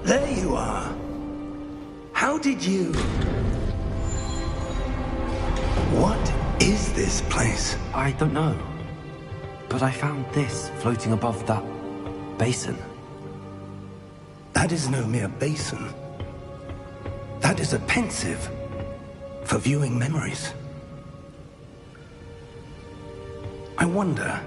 There you are. How did you... What is this place? I don't know. But I found this floating above that basin. That is no mere basin. That is a pensive for viewing memories. I wonder...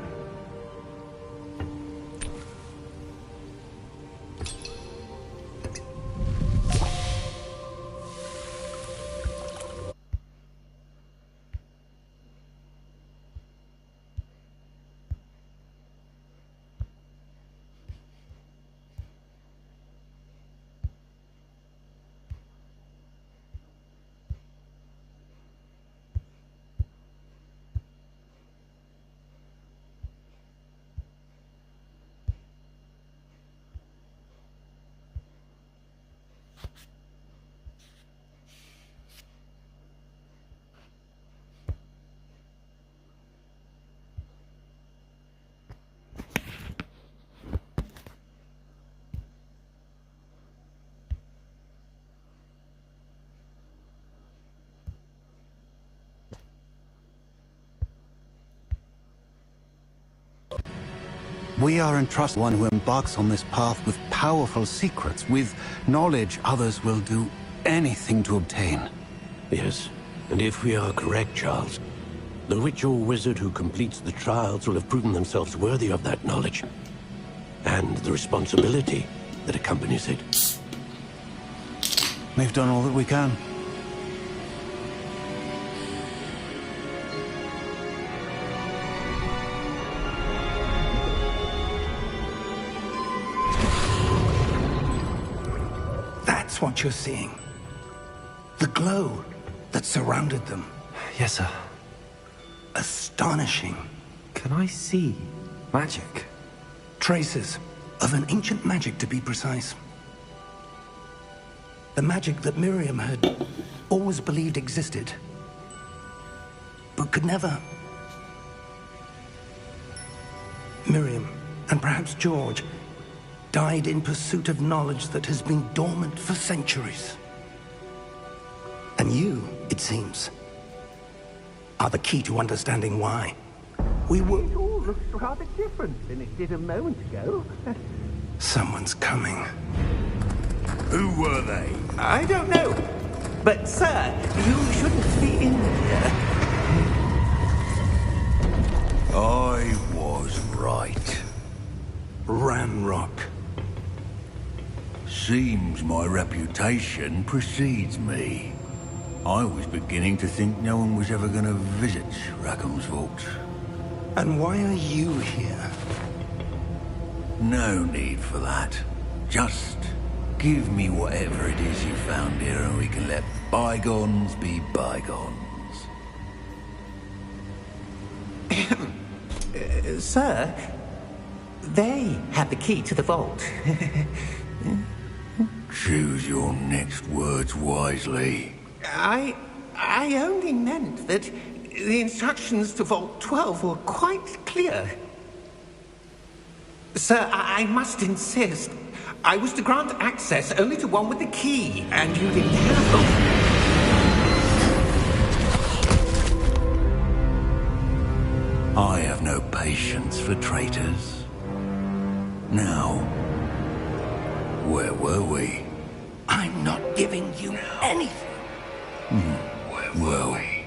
We are entrusted one who embarks on this path with powerful secrets, with knowledge others will do anything to obtain. Yes, and if we are correct, Charles, the witch or wizard who completes the trials will have proven themselves worthy of that knowledge, and the responsibility that accompanies it. We've done all that we can. That's what you're seeing. The glow that surrounded them. Yes, sir. Astonishing. Can I see magic? Traces of an ancient magic, to be precise. The magic that Miriam had always believed existed, but could never. Miriam, and perhaps George, died in pursuit of knowledge that has been dormant for centuries. And you, it seems, are the key to understanding why. We were... It all looks rather different than it did a moment ago. Someone's coming. Who were they? I don't know. But, sir, you shouldn't be in here. I was right. Ramrock. Seems my reputation precedes me. I was beginning to think no one was ever going to visit Rackham's vault. And why are you here? No need for that. Just give me whatever it is you found here and we can let bygones be bygones. Sir, they have the key to the vault. Choose your next words wisely. I only meant that the instructions to Vault 12 were quite clear. Sir, I must insist. I was to grant access only to one with the key, and you didn't have them. I have no patience for traitors. Now, where were we? I'm not giving you anything. Where were we?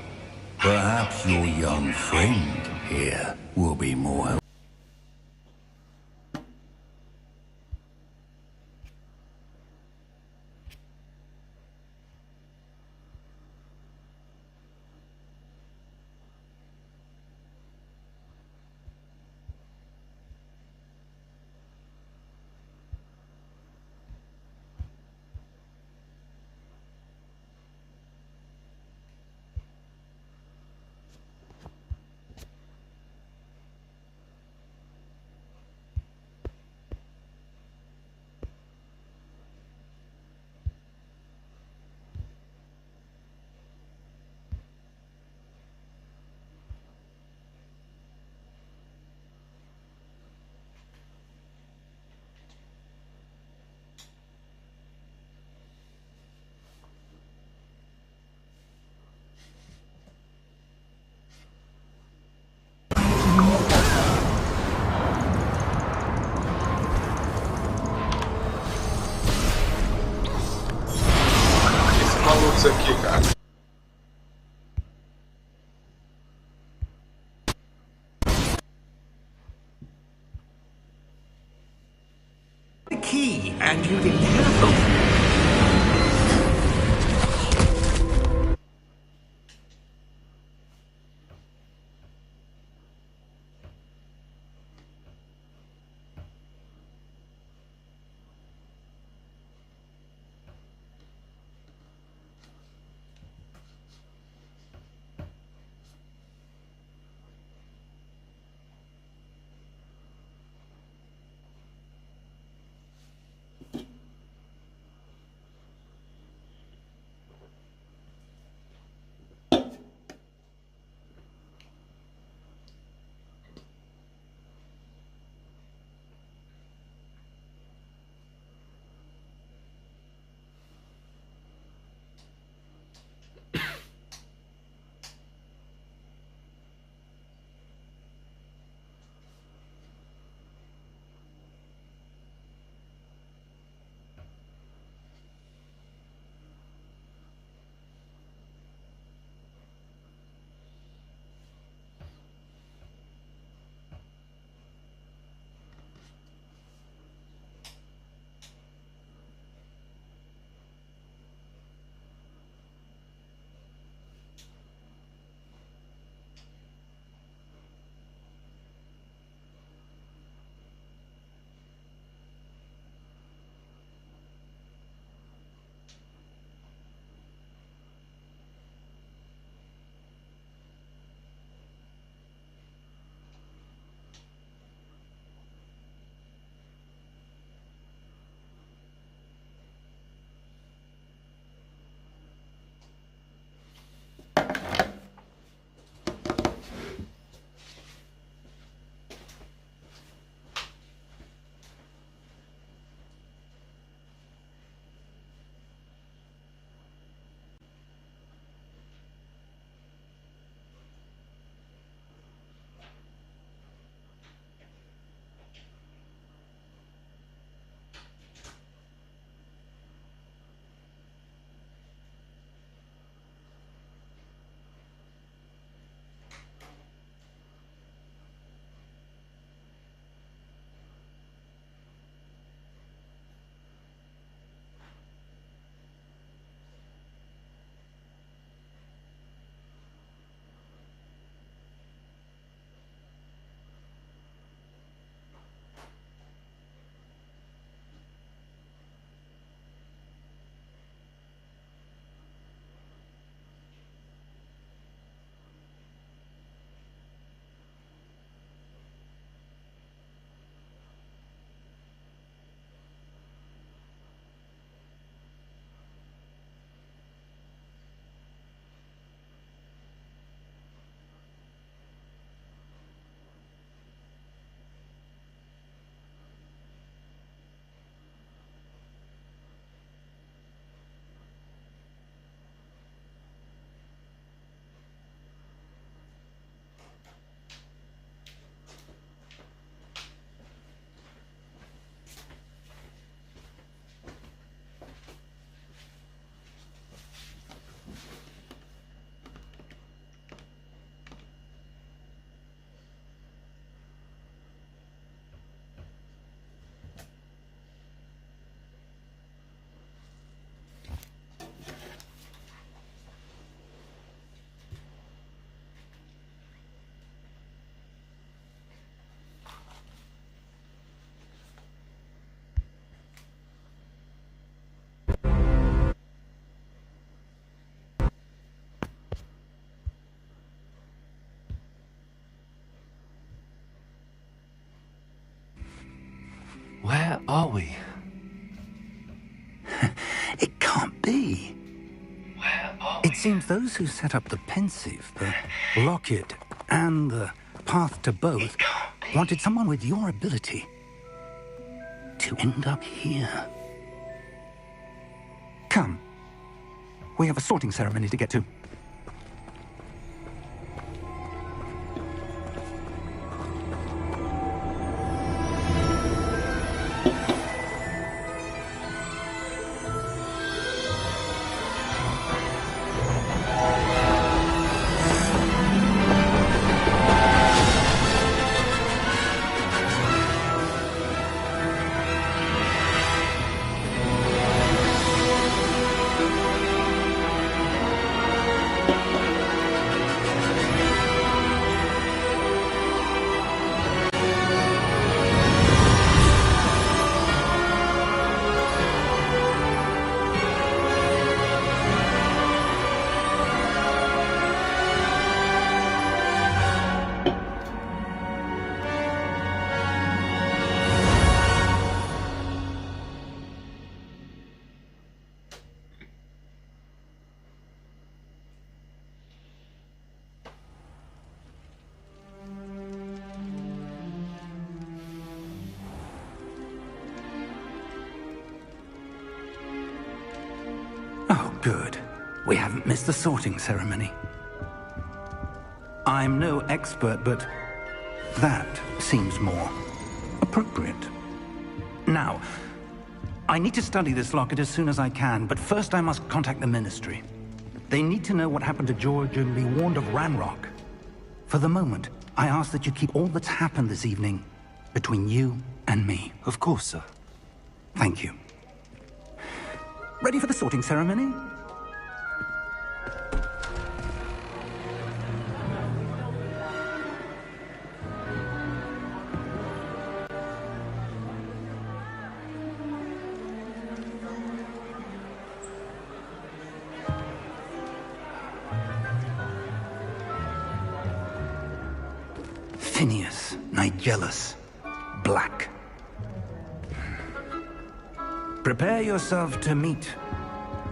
Perhaps your young friend here will be more helpful. isso aqui, cara. The key, and you didn't have it. Where are we? It can't be. Where are It seems those who set up the pensive, the locket, and the path to both wanted someone with your ability to end up here. Come. We have a sorting ceremony to get to. Good. We haven't missed the sorting ceremony. I'm no expert, but that seems more appropriate. Now, I need to study this locket as soon as I can, but first I must contact the Ministry. They need to know what happened to George and be warned of Ranrock. For the moment, I ask that you keep all that's happened this evening between you and me. Of course, sir. Thank you. Ready for the sorting ceremony? Phineas, Nigellus, Black. Prepare yourself to meet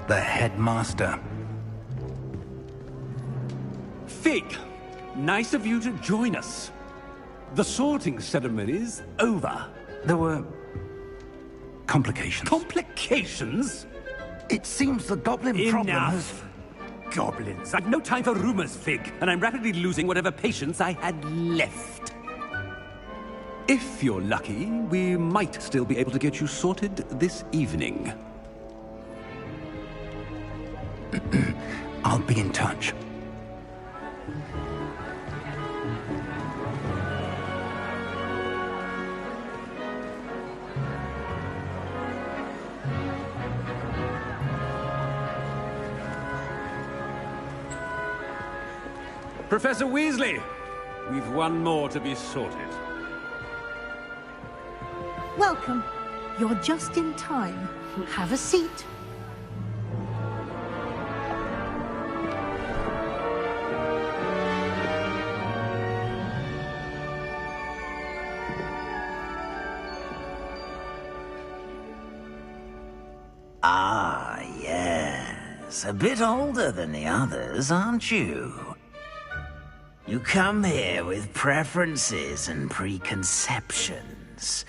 the headmaster. Fig, nice of you to join us. The sorting ceremony's over. There were complications. Complications? It seems the goblin problem has... Enough. Goblins. I've no time for rumors, Fig, and I'm rapidly losing whatever patience I had left. If you're lucky, we might still be able to get you sorted this evening. I'll be in touch. Professor Weasley, we've one more to be sorted. Welcome. You're just in time. Have a seat. Ah, yes. A bit older than the others, aren't you? You come here with preferences and preconceptions.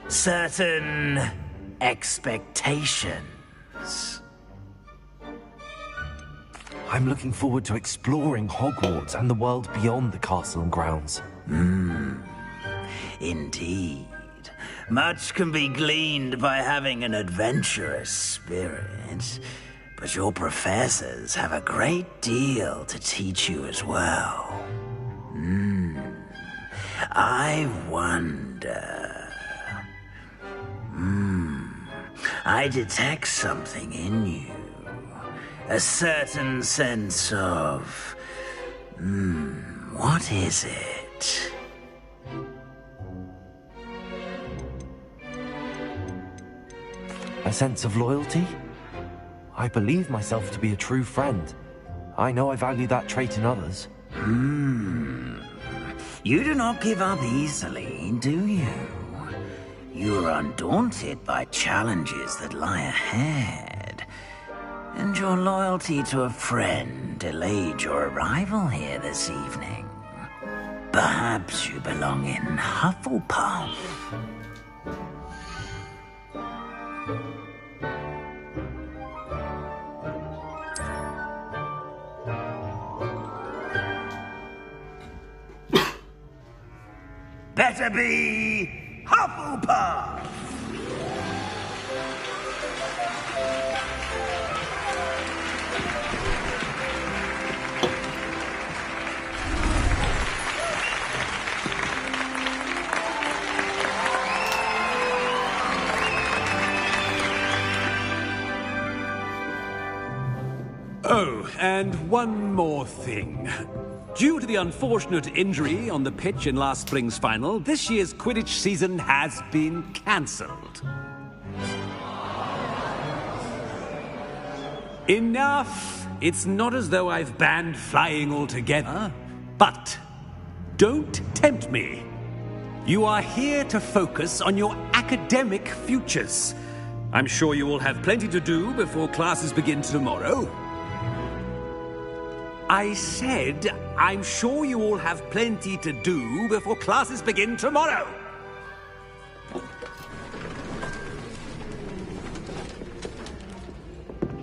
Certain expectations. I'm looking forward to exploring Hogwarts and the world beyond the castle and grounds. Indeed. Much can be gleaned by having an adventurous spirit, but your professors have a great deal to teach you as well. I wonder... I detect something in you. A certain sense of... what is it? A sense of loyalty? I believe myself to be a true friend. I know I value that trait in others. You do not give up easily, do you? You are undaunted by challenges that lie ahead. And your loyalty to a friend delayed your arrival here this evening. Perhaps you belong in Hufflepuff. Better be Hufflepuff! Oh, and one more thing. Due to the unfortunate injury on the pitch in last spring's final, this year's Quidditch season has been cancelled. Enough! It's not as though I've banned flying altogether, but don't tempt me. You are here to focus on your academic futures. I'm sure you will have plenty to do before classes begin tomorrow. I said, I'm sure you all have plenty to do before classes begin tomorrow.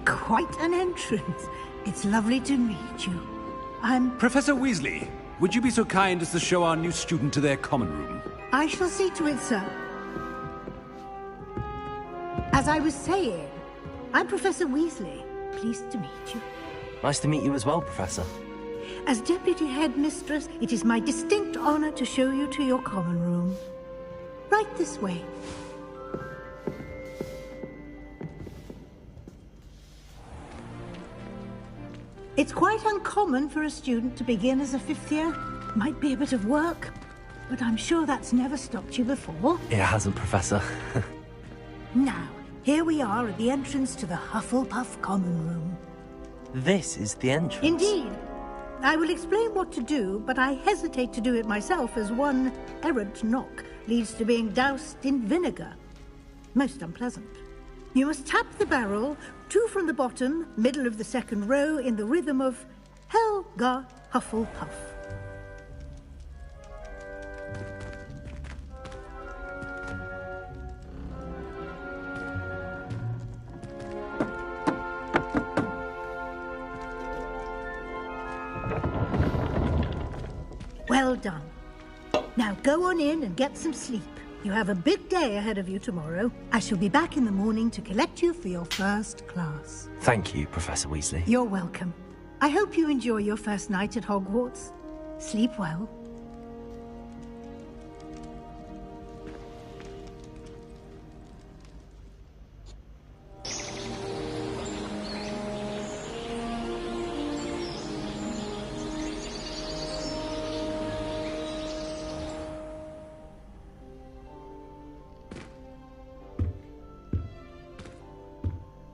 Quite an entrance. It's lovely to meet you. I'm... Professor Weasley, would you be so kind as to show our new student to their common room? I shall see to it, sir. As I was saying, I'm Professor Weasley. Pleased to meet you. Nice to meet you as well, Professor. As Deputy Headmistress, it is my distinct honor to show you to your common room. Right this way. It's quite uncommon for a student to begin as a fifth year. Might be a bit of work, but I'm sure that's never stopped you before. It hasn't, Professor. Now, here we are at the entrance to the Hufflepuff common room. This is the entrance? Indeed. I will explain what to do, but I hesitate to do it myself as one errant knock leads to being doused in vinegar. Most unpleasant. You must tap the barrel, 2 from the bottom, middle of the second row, in the rhythm of Helga Hufflepuff. Well done. Now go on in and get some sleep. You have a big day ahead of you tomorrow. I shall be back in the morning to collect you for your first class. Thank you, Professor Weasley. You're welcome. I hope you enjoy your first night at Hogwarts. Sleep well.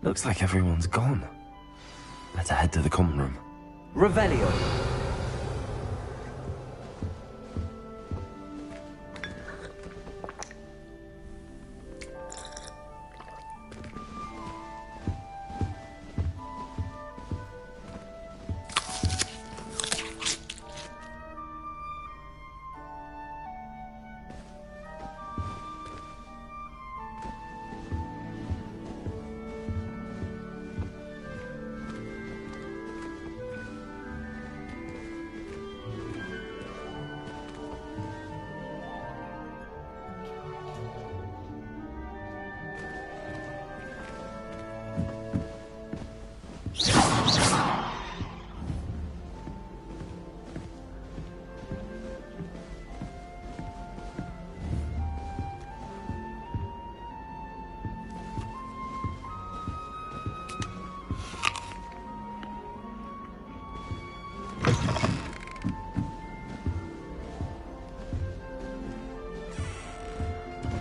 Looks like everyone's gone. Better head to the common room. Revelio!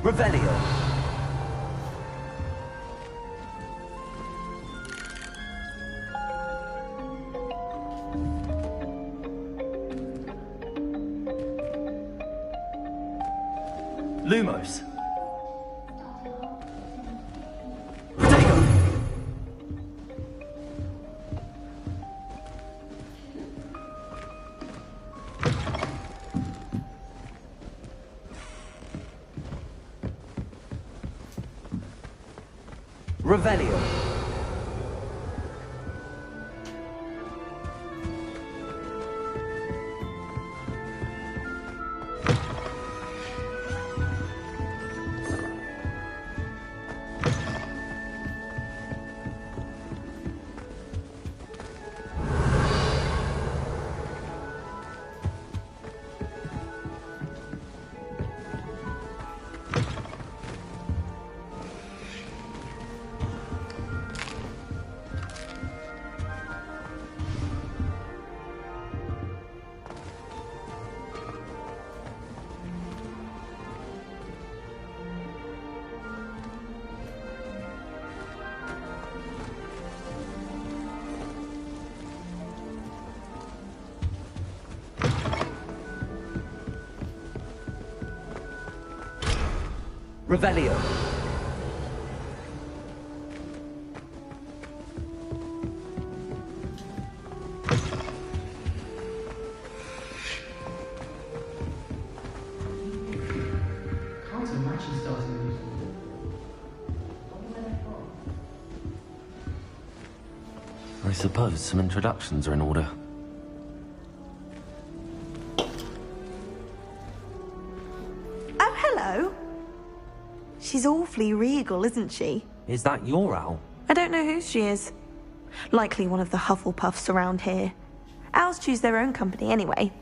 Revelio. Lumos. Revelio. Revelio. I suppose some introductions are in order. Oh, hello. She's awfully regal, isn't she? Is that your owl? I don't know who she is. Likely one of the Hufflepuffs around here. Owls choose their own company anyway.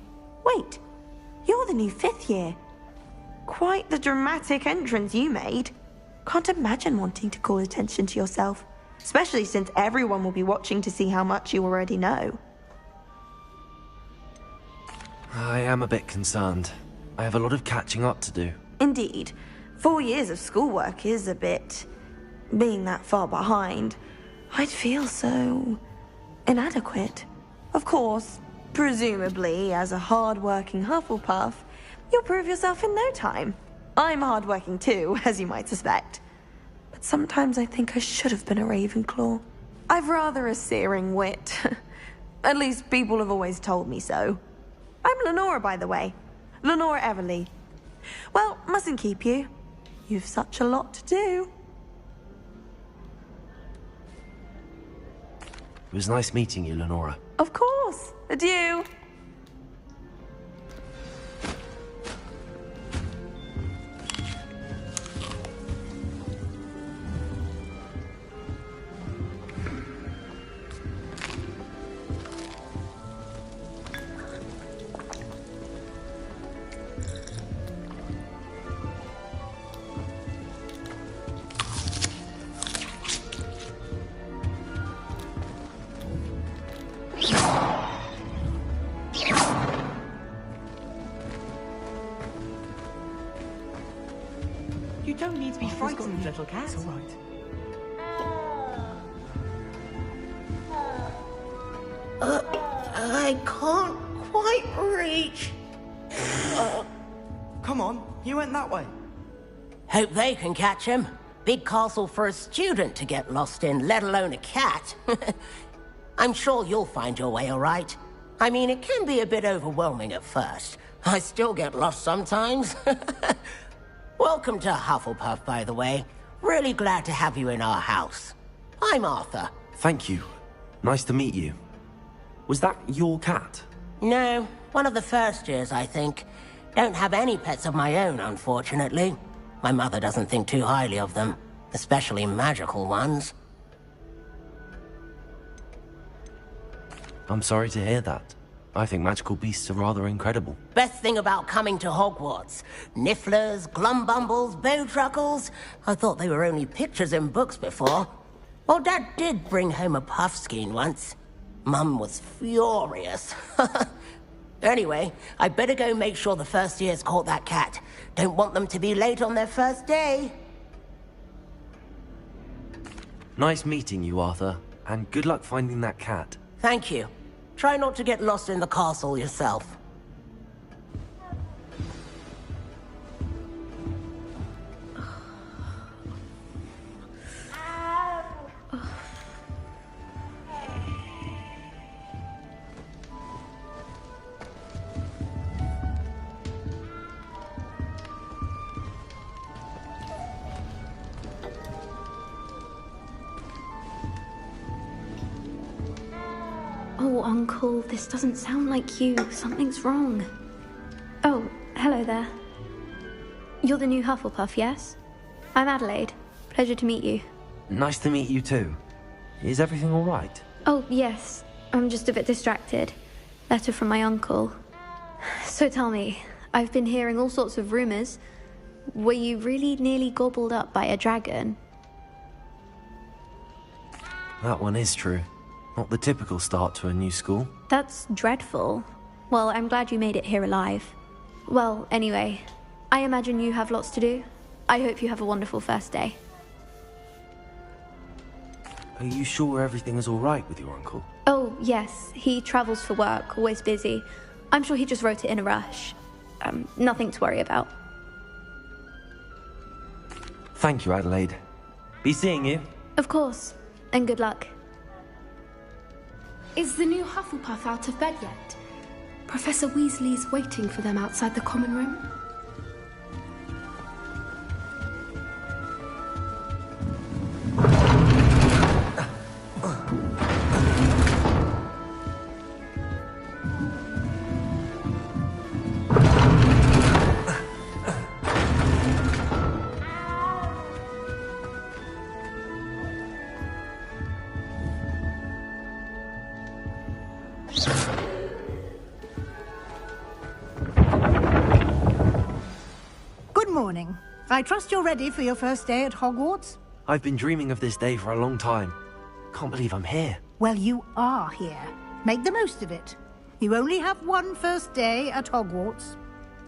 Wait, you're the new 5th year. Quite the dramatic entrance you made. Can't imagine wanting to call attention to yourself, especially since everyone will be watching to see how much you already know. I am a bit concerned. I have a lot of catching up to do. Indeed. 4 years of schoolwork is a bit... being that far behind. I'd feel so... inadequate. Of course, presumably, as a hard-working Hufflepuff, you'll prove yourself in no time. I'm hard-working too, as you might suspect. But sometimes I think I should have been a Ravenclaw. I've rather a searing wit. At least people have always told me so. I'm Lenora, by the way. Lenora Everly. Well, mustn't keep you. You've such a lot to do. It was nice meeting you, Lenora. Of course. Adieu. You don't need to be frightened, little cat. It's all right. I can't quite reach. Come on, you went that way. Hope they can catch him. Big castle for a student to get lost in, let alone a cat. I'm sure you'll find your way all right. I mean, it can be a bit overwhelming at first. I still get lost sometimes. Welcome to Hufflepuff, by the way. Really glad to have you in our house. I'm Arthur. Thank you. Nice to meet you. Was that your cat? No, one of the first years, I think. Don't have any pets of my own, unfortunately. My mother doesn't think too highly of them, especially magical ones. I'm sorry to hear that. I think magical beasts are rather incredible. Best thing about coming to Hogwarts. Nifflers, glumbumbles, bowtruckles. I thought they were only pictures in books before. Well, Dad did bring home a puffskein once. Mum was furious. Anyway, I better go make sure the first years caught that cat. Don't want them to be late on their first day. Nice meeting you, Arthur. And good luck finding that cat. Thank you. Try not to get lost in the castle yourself. Oh, Uncle, this doesn't sound like you. Something's wrong. Oh, hello there. You're the new Hufflepuff, yes? I'm Adelaide. Pleasure to meet you. Nice to meet you too. Is everything all right? Oh, yes. I'm just a bit distracted. Letter from my uncle. So tell me, I've been hearing all sorts of rumors. Were you really nearly gobbled up by a dragon? That one is true. Not the typical start to a new school. That's dreadful. Well, I'm glad you made it here alive. Well, anyway, I imagine you have lots to do. I hope you have a wonderful first day. Are you sure everything is all right with your uncle? Oh, yes. He travels for work, always busy. I'm sure he just wrote it in a rush. Nothing to worry about. Thank you, Adelaide. Be seeing you. Of course. And good luck. Is the new Hufflepuff out of bed yet? Professor Weasley's waiting for them outside the common room. morning. I trust you're ready for your first day at Hogwarts? I've been dreaming of this day for a long time. Can't believe I'm here. Well, you are here. Make the most of it. You only have one first day at Hogwarts.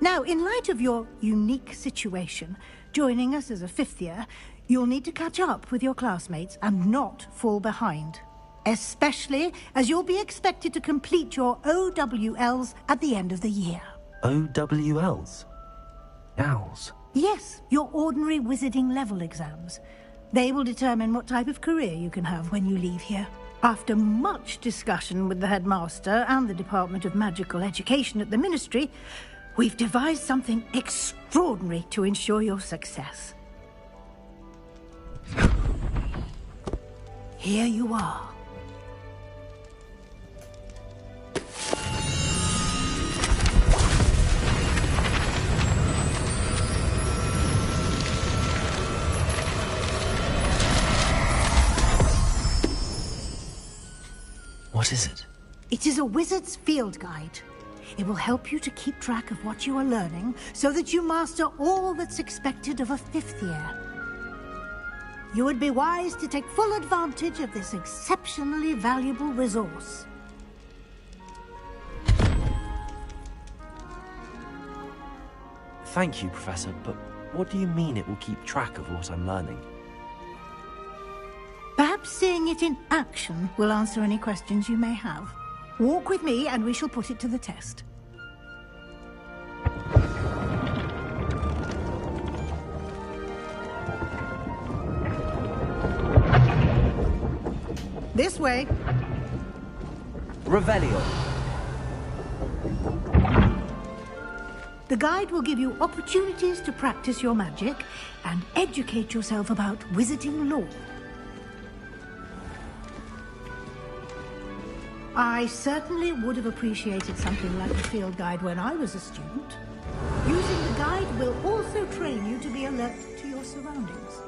Now, in light of your unique situation, joining us as a fifth year, you'll need to catch up with your classmates and not fall behind. Especially as you'll be expected to complete your OWLs at the end of the year. OWLs? Owls? Yes, your ordinary wizarding level exams. They will determine what type of career you can have when you leave here. After much discussion with the headmaster and the Department of Magical Education at the Ministry, we've devised something extraordinary to ensure your success. Here you are. What is it? It is a wizard's field guide. It will help you to keep track of what you are learning so that you master all that's expected of a fifth year. You would be wise to take full advantage of this exceptionally valuable resource. Thank you, Professor, but what do you mean it will keep track of what I'm learning? Perhaps seeing it in action will answer any questions you may have. Walk with me and we shall put it to the test. This way. Revelio. The guide will give you opportunities to practice your magic and educate yourself about wizarding lore. I certainly would have appreciated something like a field guide when I was a student. Using the guide will also train you to be alert to your surroundings.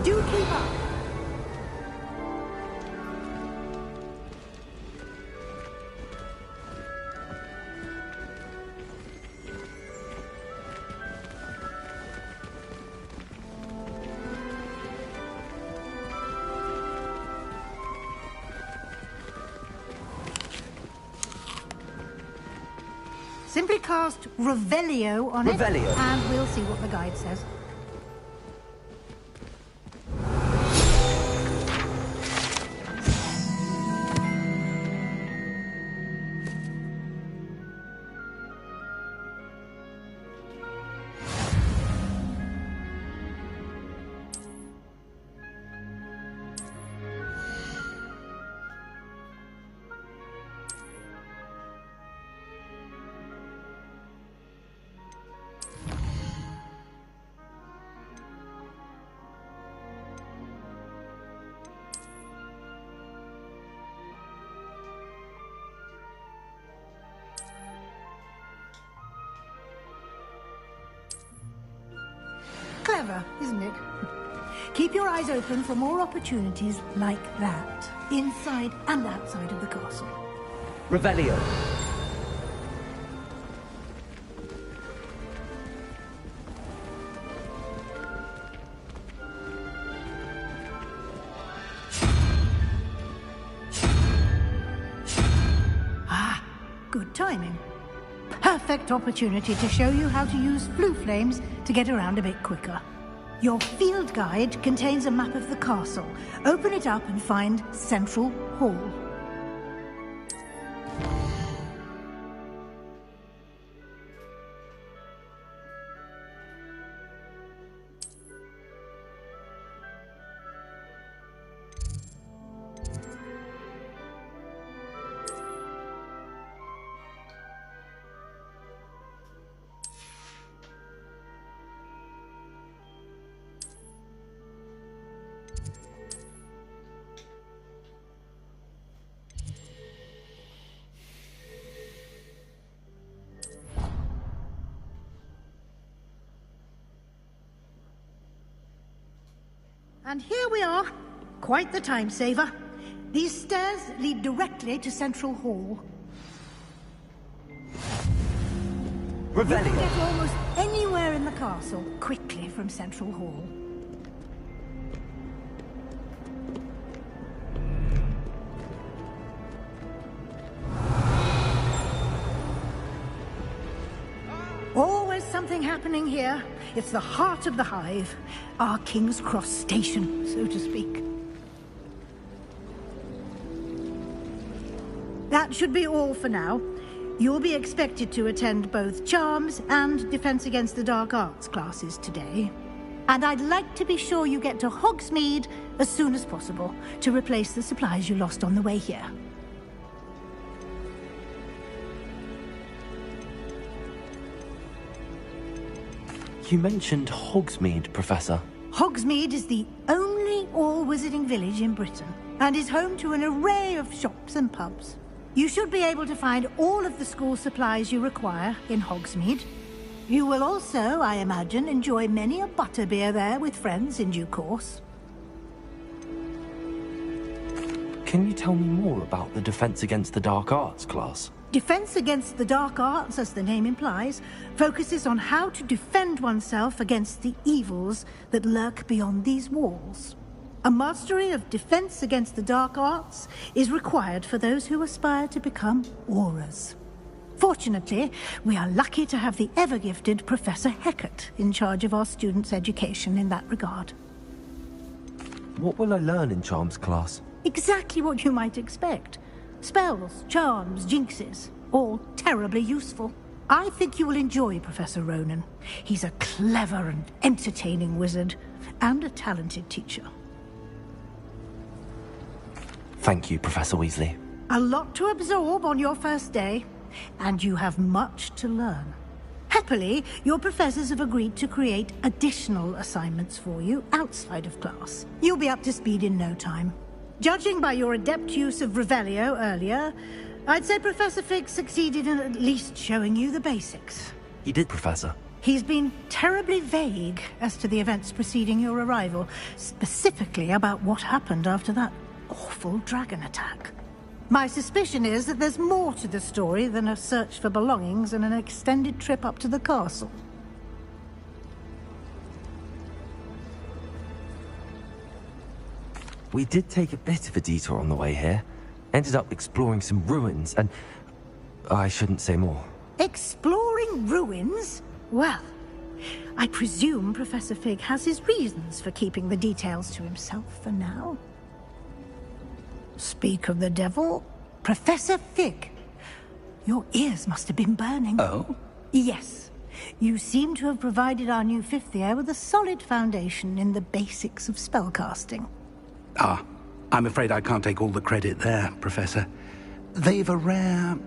Do keep up! Simply cast Revelio on it, and we'll see what the guide says. Clever, isn't it? Keep your eyes open for more opportunities like that, inside and outside of the castle. Revelio. Ah, good timing. Perfect opportunity to show you how to use blue flames to get around a bit quicker. Your field guide contains a map of the castle. Open it up and find Central Hall. And here we are. Quite the time saver. These stairs lead directly to Central Hall. Revelio. You can get almost anywhere in the castle quickly from Central Hall. Always something happening here. It's the heart of the hive. Our King's Cross station, so to speak. That should be all for now. You'll be expected to attend both Charms and Defense Against the Dark Arts classes today. And I'd like to be sure you get to Hogsmeade as soon as possible to replace the supplies you lost on the way here. You mentioned Hogsmeade, Professor. Hogsmeade is the only all-wizarding village in Britain and is home to an array of shops and pubs. You should be able to find all of the school supplies you require in Hogsmeade. You will also, I imagine, enjoy many a butterbeer there with friends in due course. Can you tell me more about the Defense Against the Dark Arts class? Defense Against the Dark Arts, as the name implies, focuses on how to defend oneself against the evils that lurk beyond these walls. A mastery of Defense Against the Dark Arts is required for those who aspire to become Aurors. Fortunately, we are lucky to have the ever-gifted Professor Hecat in charge of our students' education in that regard. What will I learn in Charms class? Exactly what you might expect. Spells, charms, jinxes, all terribly useful. I think you will enjoy Professor Ronan. He's a clever and entertaining wizard, and a talented teacher. Thank you, Professor Weasley. A lot to absorb on your first day, and you have much to learn. Happily, your professors have agreed to create additional assignments for you outside of class. You'll be up to speed in no time. Judging by your adept use of Revelio earlier, I'd say Professor Fig succeeded in at least showing you the basics. He did, Professor. He's been terribly vague as to the events preceding your arrival, specifically about what happened after that awful dragon attack. My suspicion is that there's more to the story than a search for belongings and an extended trip up to the castle. We did take a bit of a detour on the way here. Ended up exploring some ruins and... I shouldn't say more. Exploring ruins? Well, I presume Professor Fig has his reasons for keeping the details to himself for now. Speak of the devil, Professor Fig. Your ears must have been burning. Oh? Yes. You seem to have provided our new fifth year with a solid foundation in the basics of spellcasting. Ah, I'm afraid I can't take all the credit there, Professor. They've a rare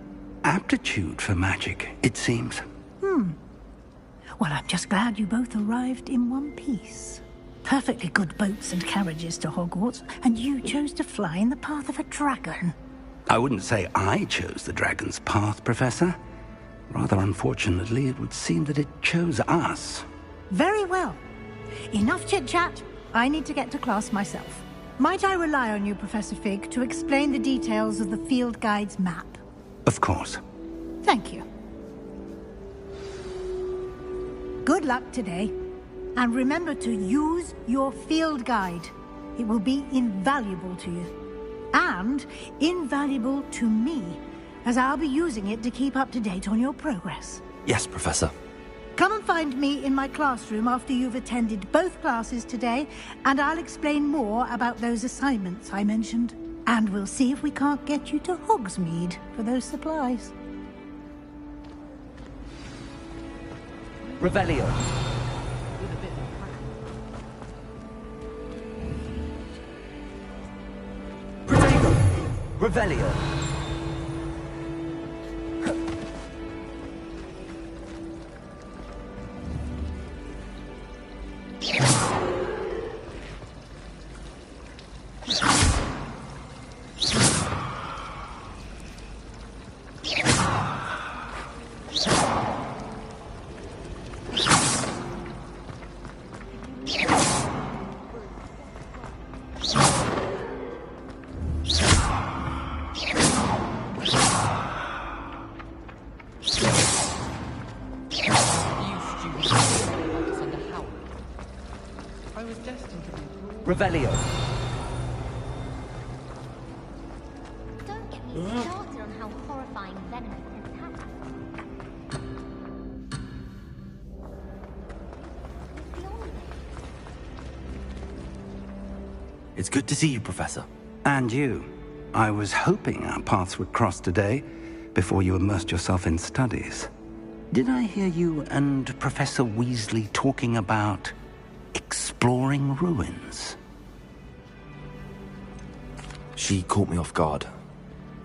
aptitude for magic, it seems. Well, I'm just glad you both arrived in one piece. Perfectly good boats and carriages to Hogwarts, and you chose to fly in the path of a dragon. I wouldn't say I chose the dragon's path, Professor. Rather unfortunately, it would seem that it chose us. Very well. Enough chit-chat. I need to get to class myself. Might I rely on you, Professor Fig, to explain the details of the field guide's map? Of course. Thank you. Good luck today. And remember to use your field guide. It will be invaluable to you. And invaluable to me, as I'll be using it to keep up to date on your progress. Yes, Professor. Come and find me in my classroom after you've attended both classes today, and I'll explain more about those assignments I mentioned. And we'll see if we can't get you to Hogsmeade for those supplies. Revelio. Revelio. Revelio. Don't get me started on how horrifying venom can happen. It's good to see you, Professor. And you. I was hoping our paths would cross today, before you immersed yourself in studies. Did I hear you and Professor Weasley talking about exploring ruins? She caught me off guard.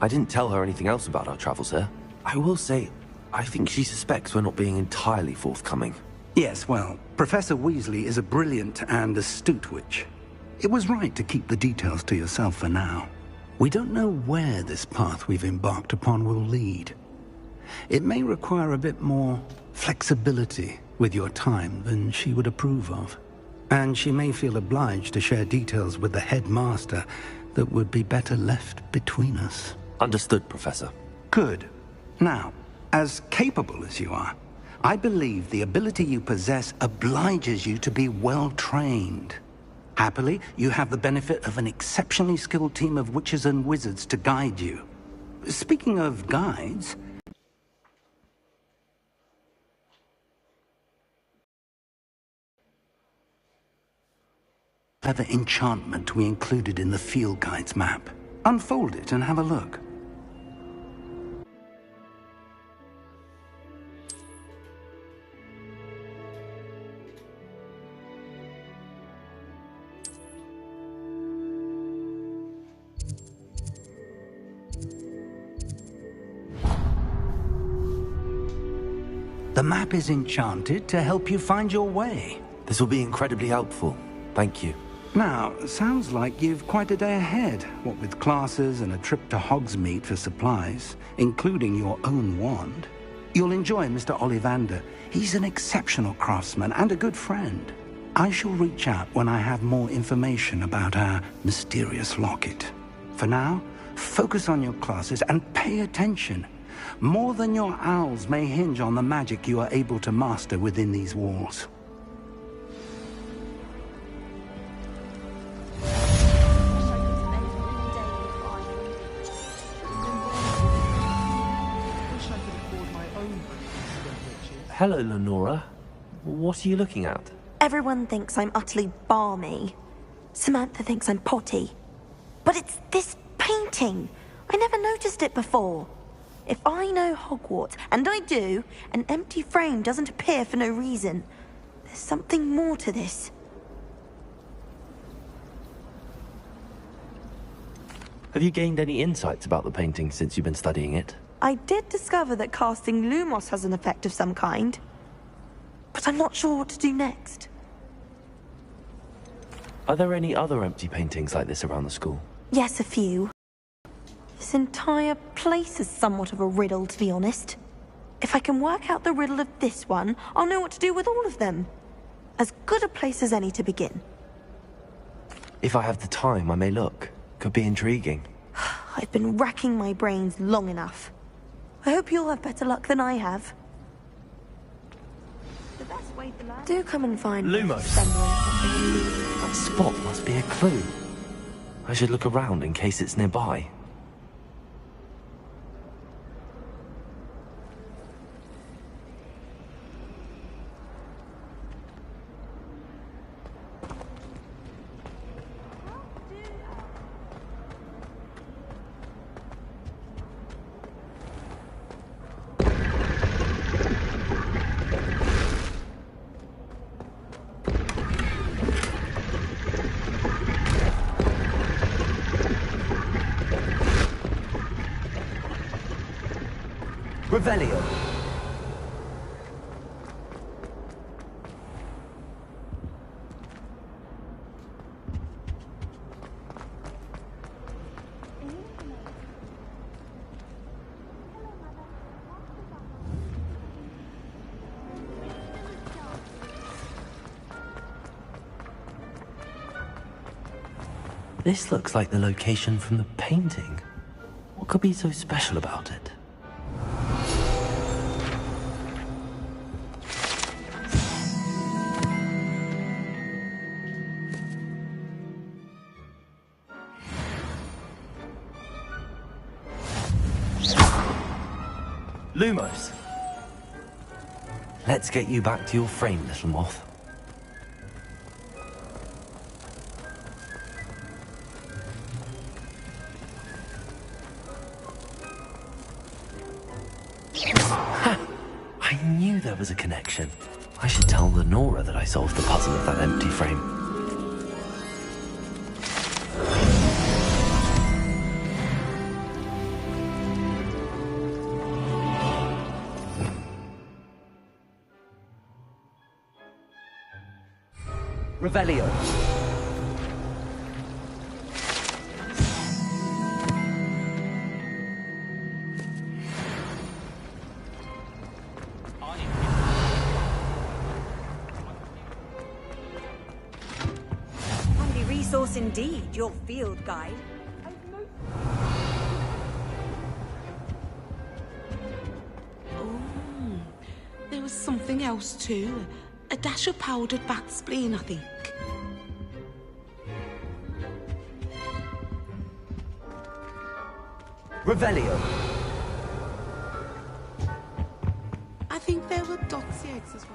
I didn't tell her anything else about our travels here. I will say, I think she suspects we're not being entirely forthcoming. Yes, well, Professor Weasley is a brilliant and astute witch. It was right to keep the details to yourself for now. We don't know where this path we've embarked upon will lead. It may require a bit more flexibility with your time than she would approve of. And she may feel obliged to share details with the headmaster that would be better left between us. Understood, Professor. Good. Now, as capable as you are, I believe the ability you possess obliges you to be well trained. Happily, you have the benefit of an exceptionally skilled team of witches and wizards to guide you. Speaking of guides, clever enchantment we included in the field guide's map. Unfold it and have a look. The map is enchanted to help you find your way. This will be incredibly helpful. Thank you. Now, sounds like you've quite a day ahead, what with classes and a trip to Hogsmeade for supplies, including your own wand. You'll enjoy Mr. Ollivander. He's an exceptional craftsman and a good friend. I shall reach out when I have more information about our mysterious locket. For now, focus on your classes and pay attention. More than your owls may hinge on the magic you are able to master within these walls. Hello, Lenora. What are you looking at? Everyone thinks I'm utterly balmy. Samantha thinks I'm potty. But it's this painting. I never noticed it before. If I know Hogwarts, and I do, an empty frame doesn't appear for no reason. There's something more to this. Have you gained any insights about the painting since you've been studying it? I did discover that casting Lumos has an effect of some kind. But I'm not sure what to do next. Are there any other empty paintings like this around the school? Yes, a few. This entire place is somewhat of a riddle, to be honest. If I can work out the riddle of this one, I'll know what to do with all of them. As good a place as any to begin. If I have the time, I may look. Could be intriguing. I've been racking my brains long enough. I hope you'll have better luck than I have. The best way to learn... Do come and find Lumos. That spot must be a clue. I should look around in case it's nearby. Revelio. This looks like the location from the painting. What could be so special about it? Lumos! Let's get you back to your frame, little moth. Ha! I knew there was a connection. I should tell Lenora that I solved the puzzle of that empty frame. Revelio. Handy resource indeed, your field guide. Oh, there was something else too. A dash of powdered bat spleen, I think. Revelio. I think there were dotsy eggs as well.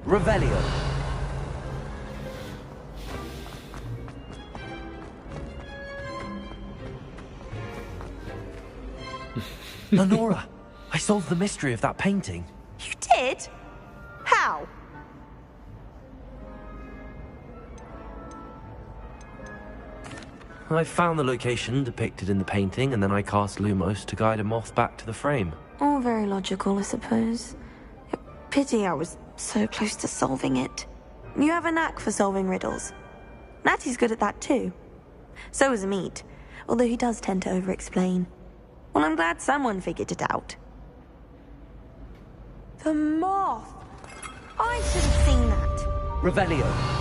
Revelio. Lenora, I solved the mystery of that painting. You did? How? I found the location depicted in the painting, and then I cast Lumos to guide a moth back to the frame. All very logical, I suppose. Pity I was so close to solving it. You have a knack for solving riddles. Natty's good at that too. So is Amit, although he does tend to over-explain. Well, I'm glad someone figured it out. The moth! I should have seen that. Revelio.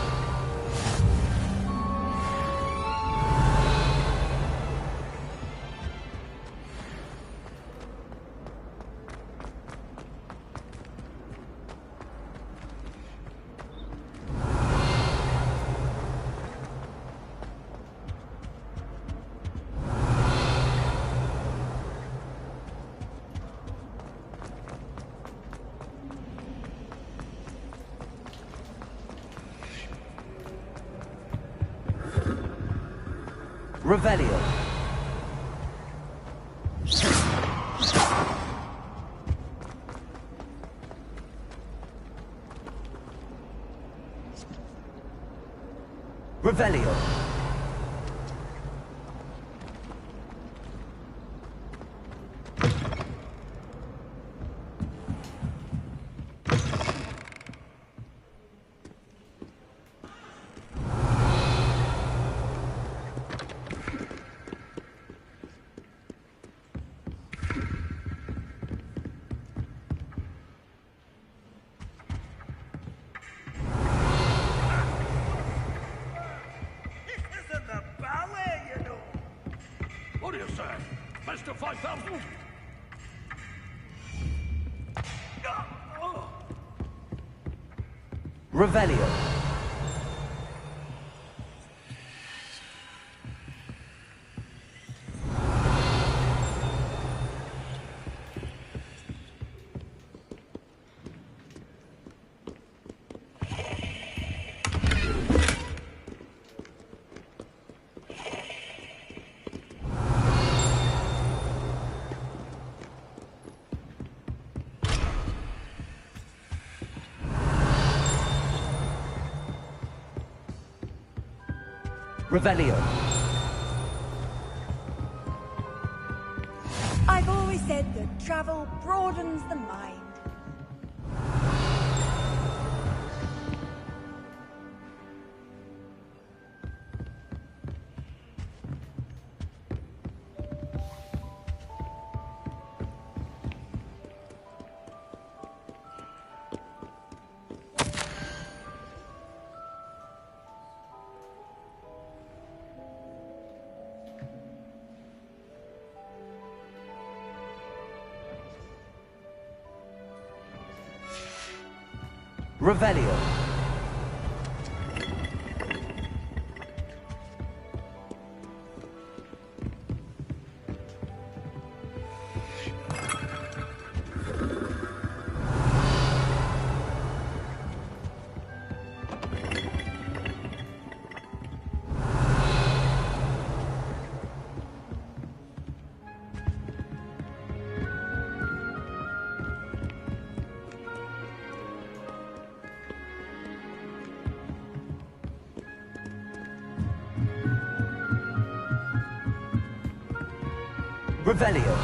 Revelio. Revelio. Mr. 5000? Revelio. Revelio. I've always said that travel broadens the mind. Revelio. Revelio.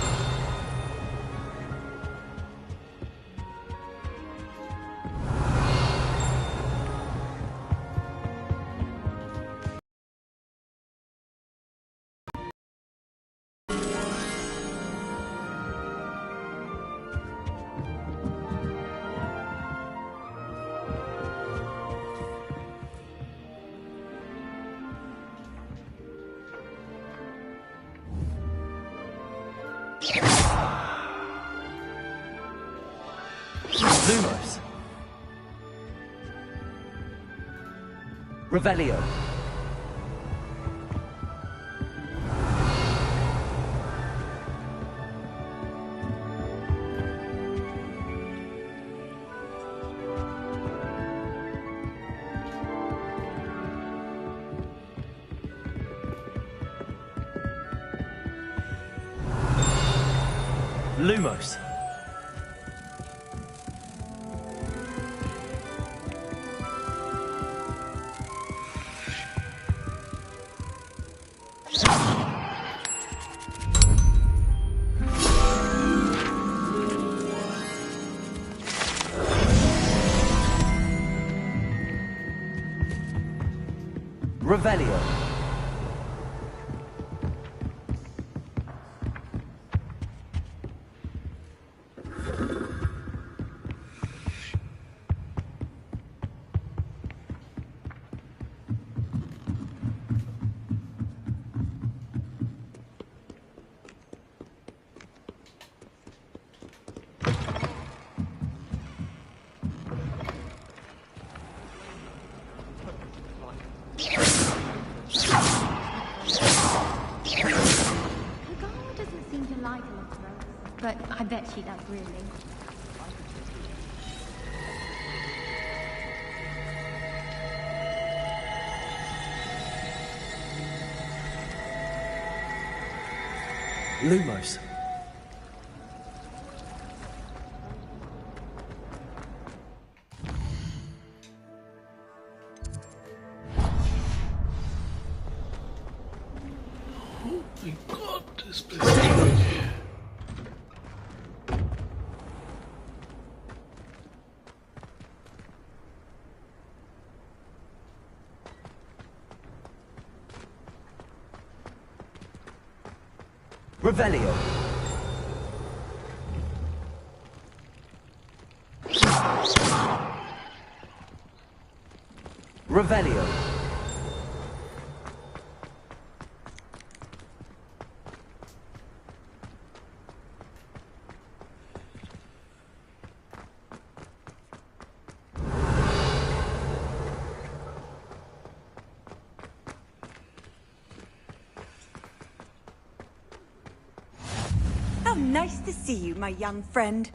Lumos. Revelio. Lumos. Revelio. But I bet she does, really. Lumos. Oh my god, this place. Revelio. Revelio. How nice to see you, my young friend.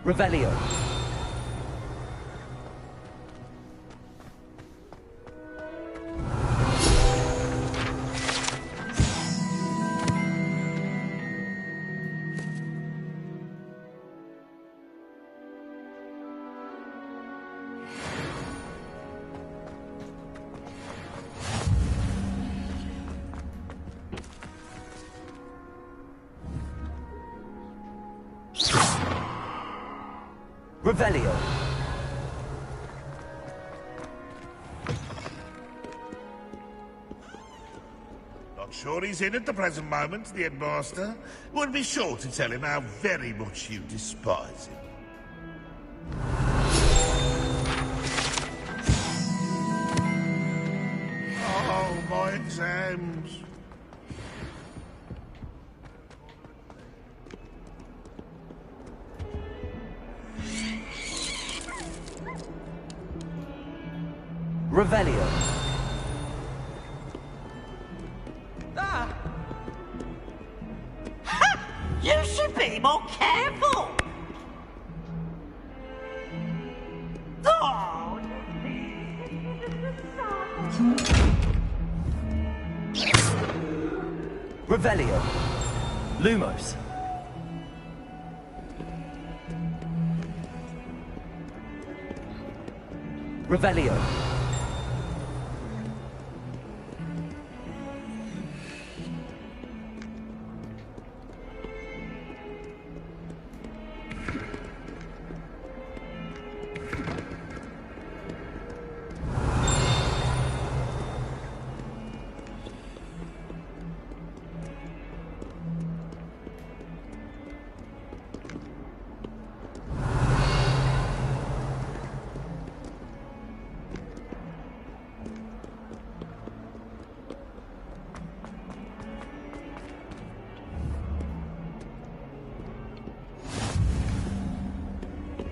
Revelio. Revelio. Not sure he's in at the present moment, the headmaster. Would be sure to tell him how very much you despise him. Oh, my exams. Revelio. Ah! Ha! You should be more careful! Oh! Revelio. Lumos. Revelio.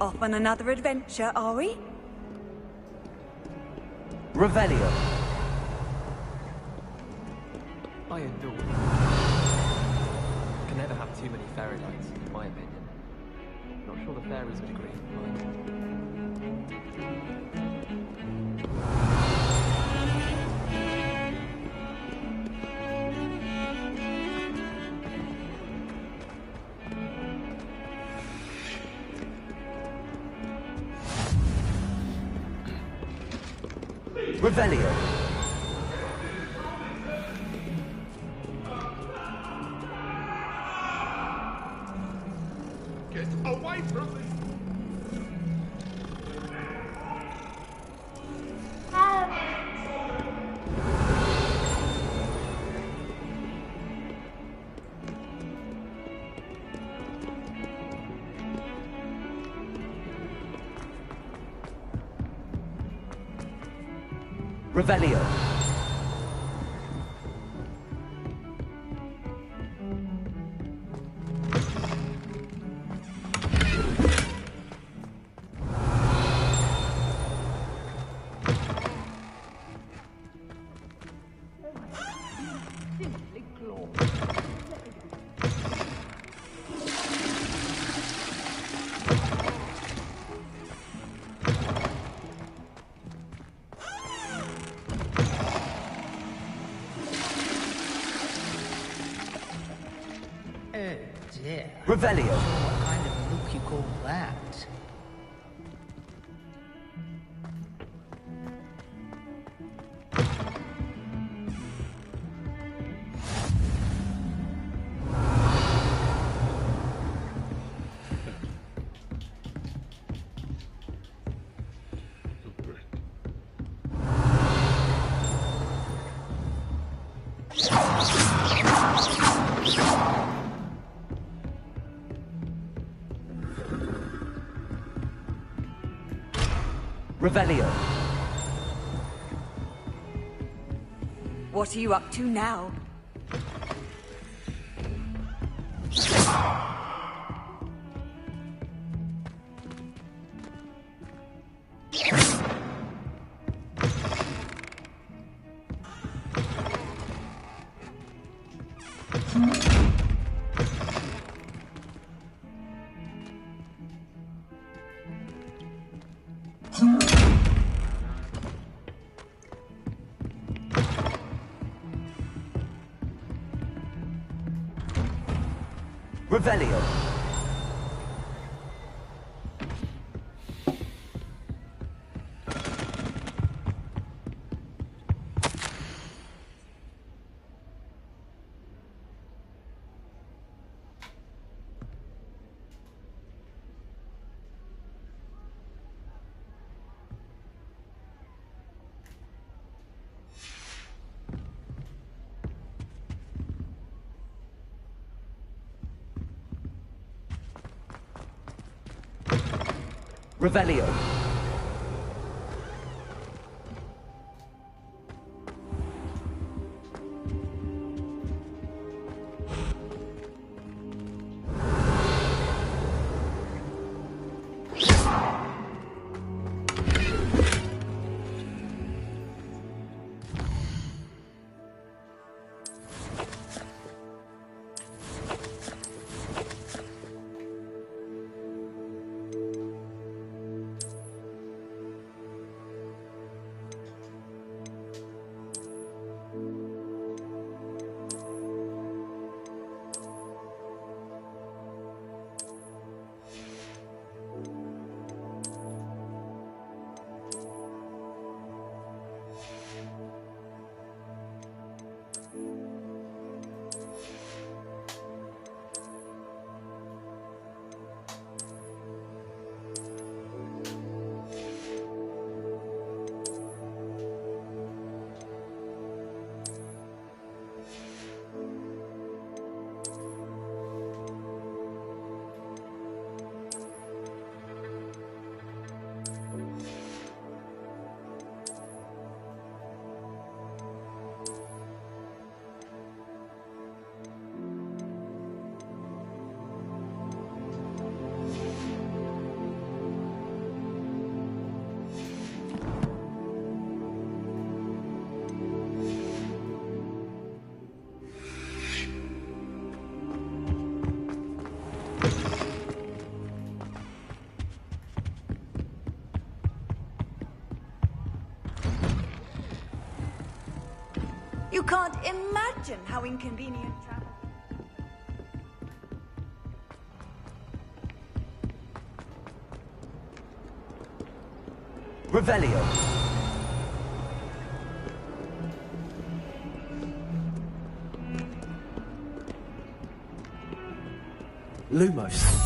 Off on another adventure, are we? Revelio. I adore it. Can never have too many fairy lights, in my opinion. Not sure the fairies would agree. Revelio. Get away from me! Revelio. Dear. Revelio. What kind of look you call that? Revelio. What are you up to now? Revelio. Revelio. You can't imagine how inconvenient travel. Revelio. Lumos.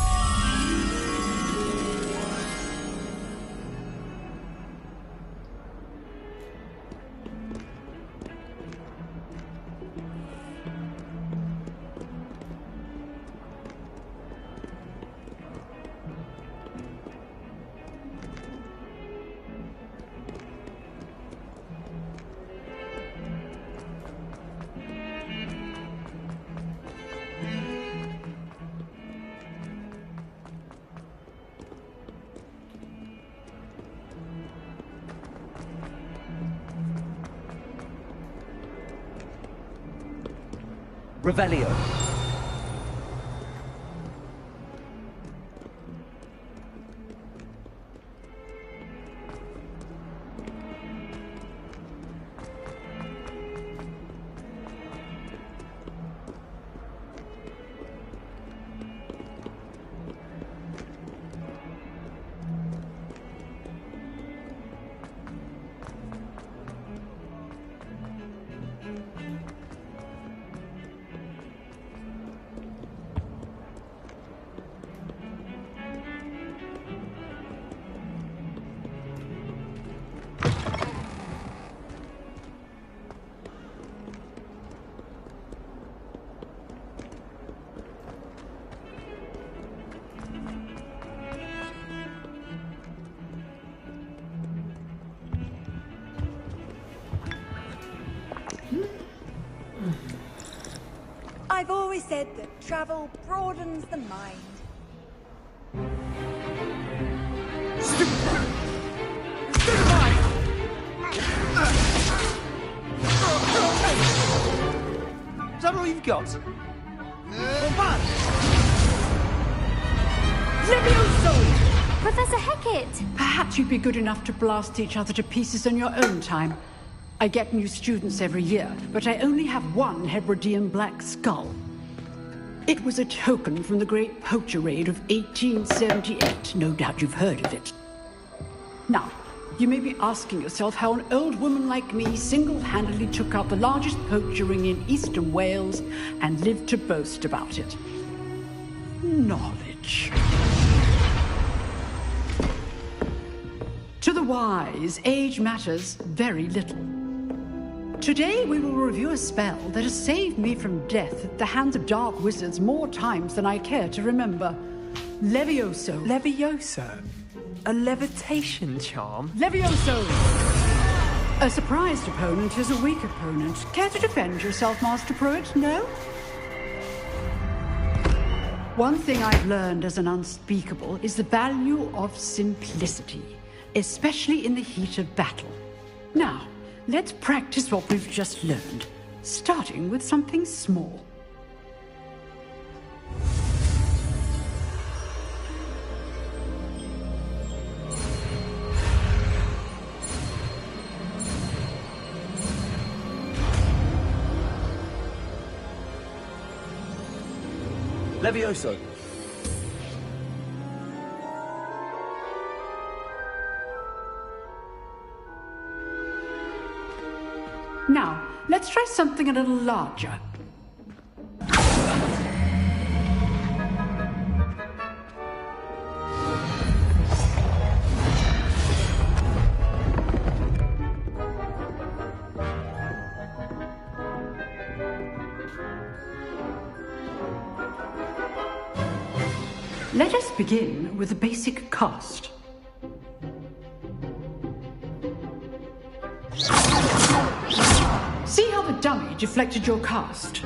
Revelio. I've always said that travel broadens the mind. Is that all you've got? Levioso! Professor Hecat! Perhaps you'd be good enough to blast each other to pieces on your own time. I get new students every year, but I only have one Hebridean black skull. It was a token from the Great Poacher Raid of 1878. No doubt you've heard of it. Now, you may be asking yourself how an old woman like me single-handedly took out the largest poacher ring in eastern Wales and lived to boast about it. Knowledge. To the wise, age matters very little. Today we will review a spell that has saved me from death at the hands of dark wizards more times than I care to remember. Levioso. Levioso? A levitation charm? Levioso! A surprised opponent is a weak opponent. Care to defend yourself, Master Pruitt? No? One thing I've learned as an unspeakable is the value of simplicity, especially in the heat of battle. Now, let's practice what we've just learned, starting with something small. Levioso. Now, let's try something a little larger. Let us begin with the basic cast. See how the dummy deflected your cast?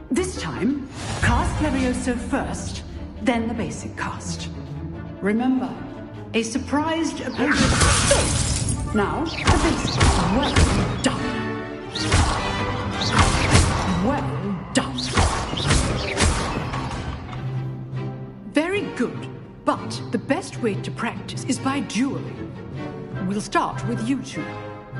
This time, cast Levioso first, then the basic cast. Remember, a surprised opponent. Now, the basic. Well done. Well done. Very good, but the best way to practice is by dueling. We'll start with you two.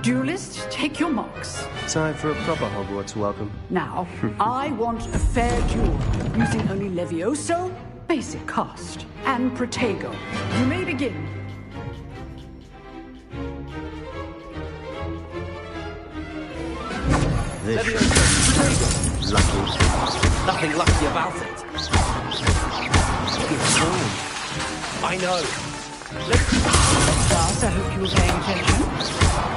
Duelists, take your marks. Time for a proper Hogwarts welcome. Now, I want a fair duel, using only Levioso, basic cast, and Protego. You may begin. This Levioso, lucky. Nothing lucky about it. It's wrong. I know. Class, I hope you were paying attention.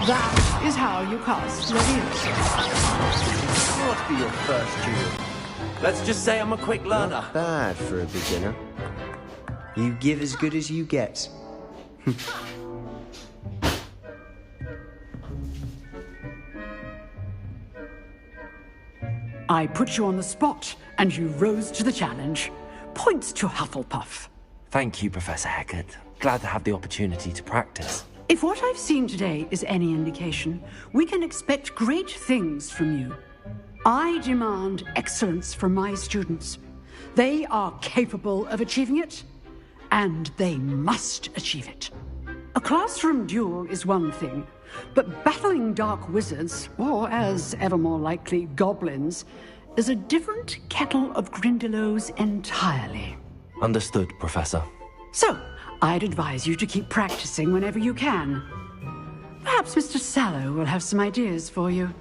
That is how you cast Levioso. What be your first duel? Let's just say I'm a quick learner. Not bad for a beginner. You give as good as you get. I put you on the spot, and you rose to the challenge. Points to Hufflepuff. Thank you, Professor Hecat. Glad to have the opportunity to practice. If what I've seen today is any indication, we can expect great things from you. I demand excellence from my students. They are capable of achieving it, and they must achieve it. A classroom duel is one thing, but battling dark wizards, or as ever more likely, goblins, is a different kettle of Grindylows entirely. Understood, Professor. So, I'd advise you to keep practicing whenever you can. Perhaps Mr. Sallow will have some ideas for you.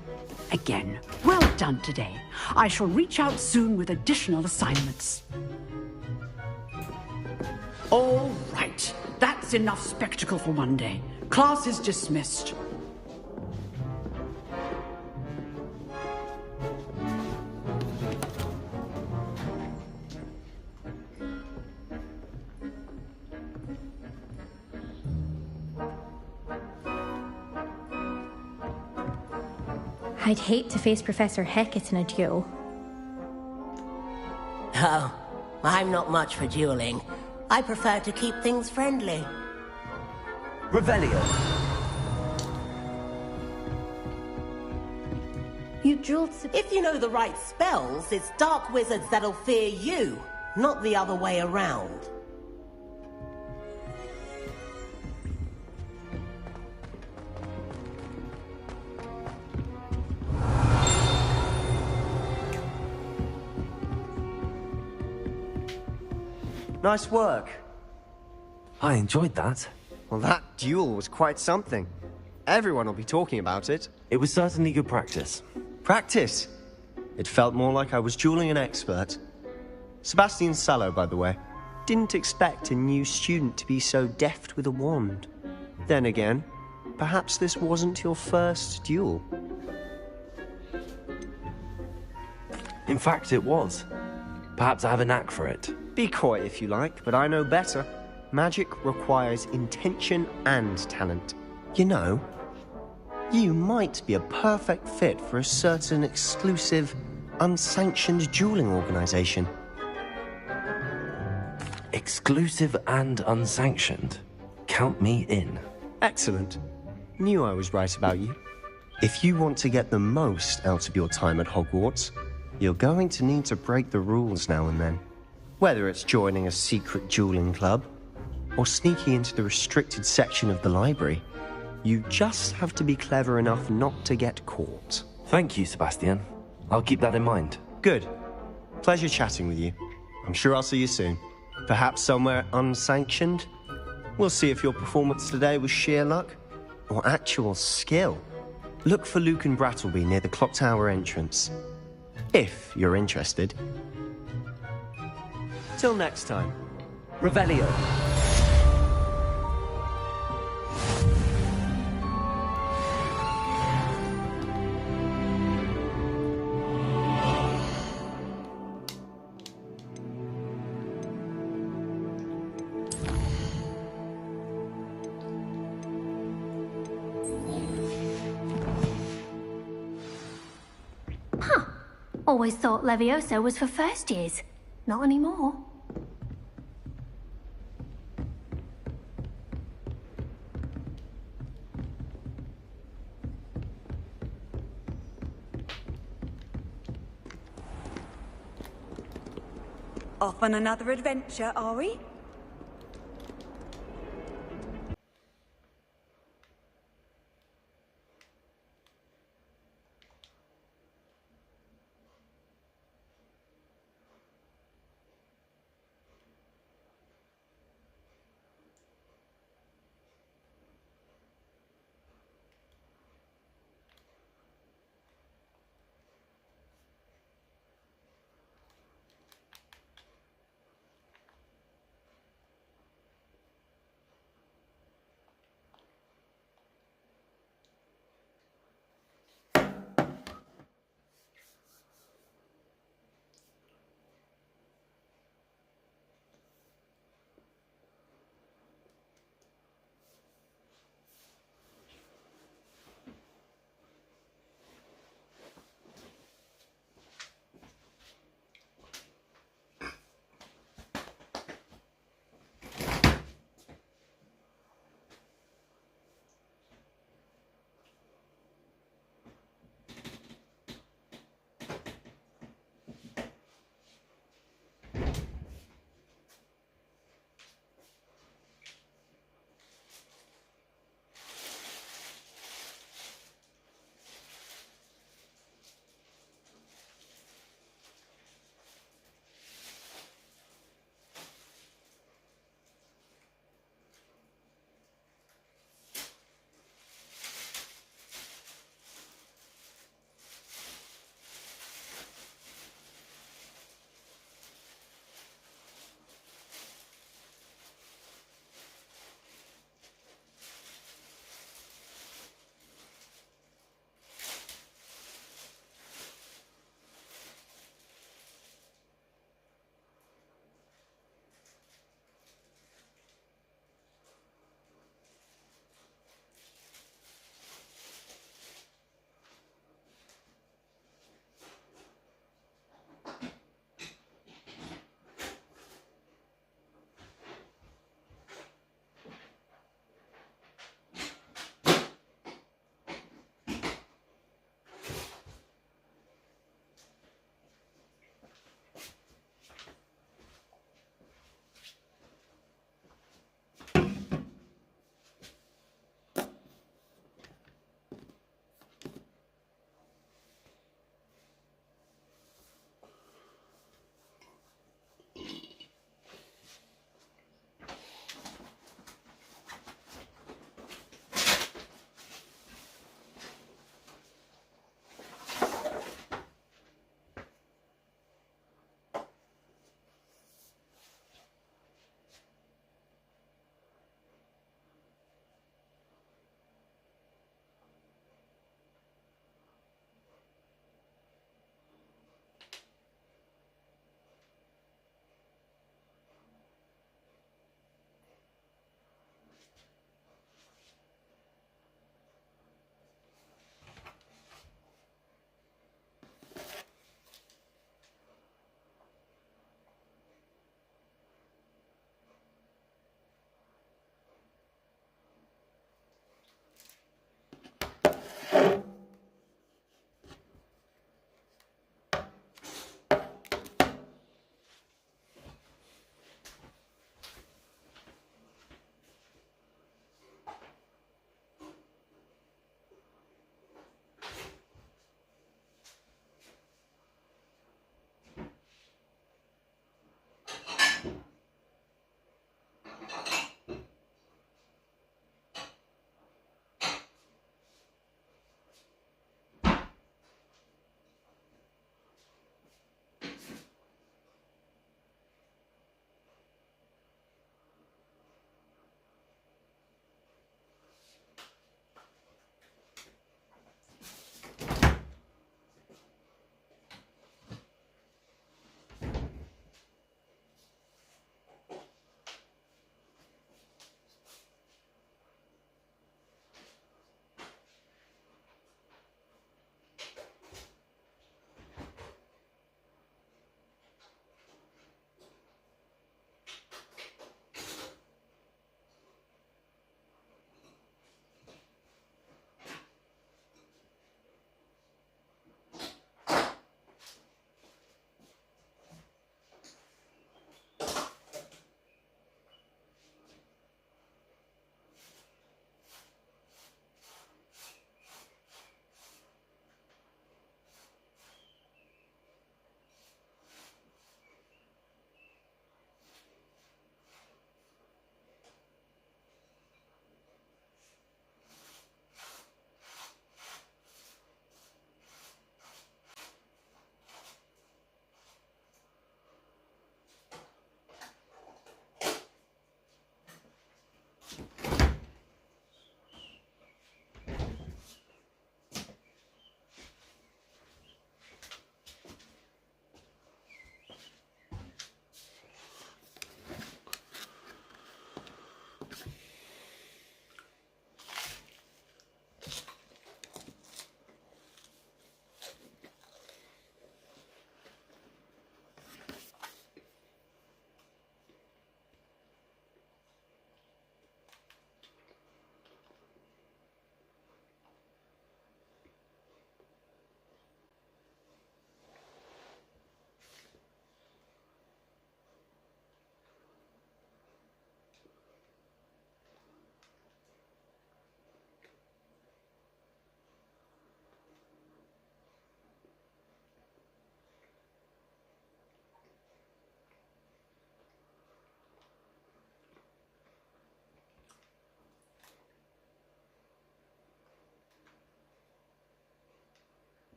Again, well done today. I shall reach out soon with additional assignments. All right, that's enough spectacle for one day. Class is dismissed. I'd hate to face Professor Hecat in a duel. Oh, I'm not much for dueling. I prefer to keep things friendly. Revelio. You dueled... If you know the right spells, it's dark wizards that'll fear you, not the other way around. Nice work. I enjoyed that. Well, that duel was quite something. Everyone will be talking about it. It was certainly good practice. Practice? It felt more like I was dueling an expert. Sebastian Sallow, by the way. Didn't expect a new student to be so deft with a wand. Then again, perhaps this wasn't your first duel. In fact, it was. Perhaps I have a knack for it. Be coy if you like, but I know better. Magic requires intention and talent. You know, you might be a perfect fit for a certain exclusive, unsanctioned dueling organization. Exclusive and unsanctioned? Count me in. Excellent. Knew I was right about you. If you want to get the most out of your time at Hogwarts, you're going to need to break the rules now and then. Whether it's joining a secret dueling club, or sneaking into the restricted section of the library, you just have to be clever enough not to get caught. Thank you, Sebastian. I'll keep that in mind. Good. Pleasure chatting with you. I'm sure I'll see you soon. Perhaps somewhere unsanctioned? We'll see if your performance today was sheer luck or actual skill. Look for Luke and Brattleby near the clock tower entrance. If you're interested. Till next time. Revelio. Always thought Levioso was for first years. Not anymore. Off on another adventure, are we?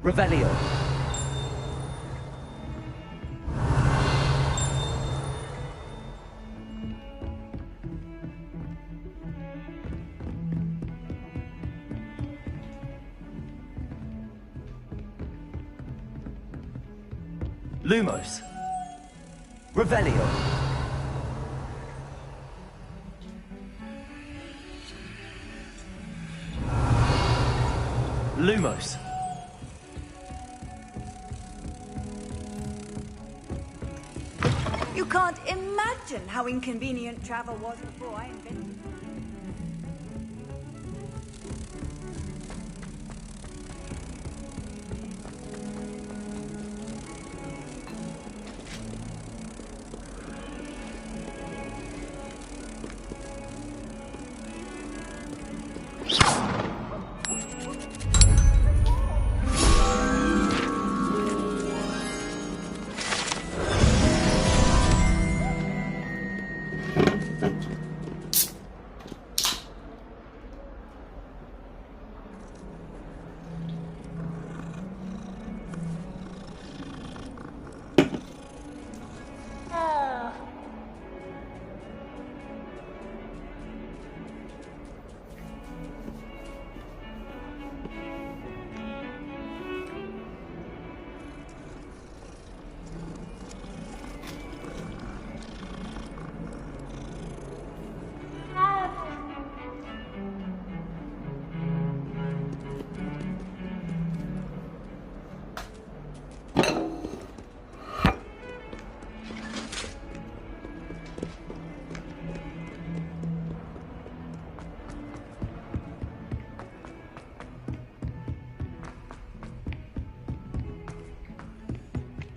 Revelio. Lumos. Revelio. Lumos. You can't imagine how inconvenient travel was before I invented it.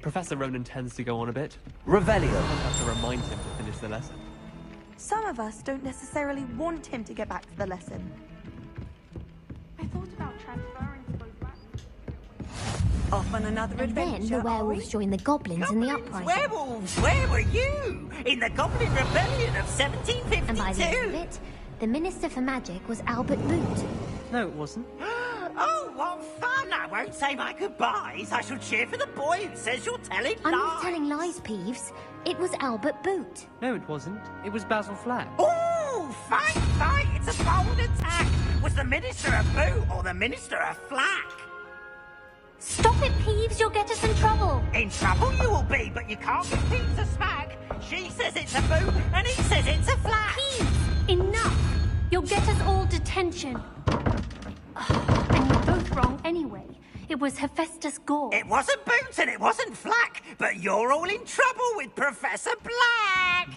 Professor Ronan tends to go on a bit. Revelio. I have to remind him to finish the lesson. Some of us don't necessarily want him to get back to the lesson. I thought about transferring to both ranks. Off on another And adventure. then the werewolves joined the goblins in the uprising. Werewolves, where were you? In the Goblin Rebellion of 1752? And by the end of it, the Minister for Magic was Albert Boot. No, it wasn't. Oh, what fun! I won't say my goodbyes. I shall cheer for the boy who says you're telling I'm lies. not telling lies, Peeves. It was Albert Boot. No, it wasn't. It was Basil Flack. Oh, fight, fight! It's a bold attack. Was the Minister a boot or the Minister a flack? Stop it, Peeves. You'll get us in trouble. In trouble you will be, but you can't give Peeves a smack. She says it's a boot, and he says it's a flack. Peeves, enough! You'll get us all detention. And you're both wrong anyway. It was Hephaestus Gore. It wasn't Boots and it wasn't Flack, but you're all in trouble with Professor Black.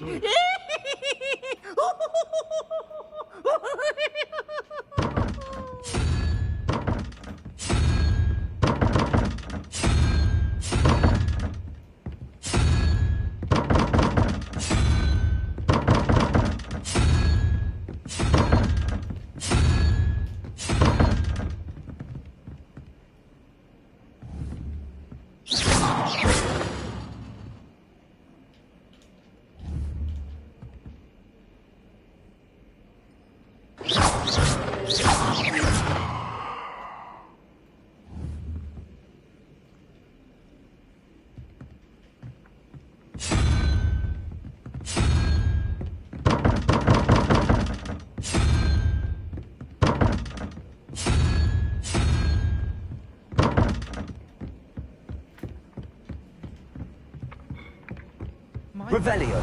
Revelio.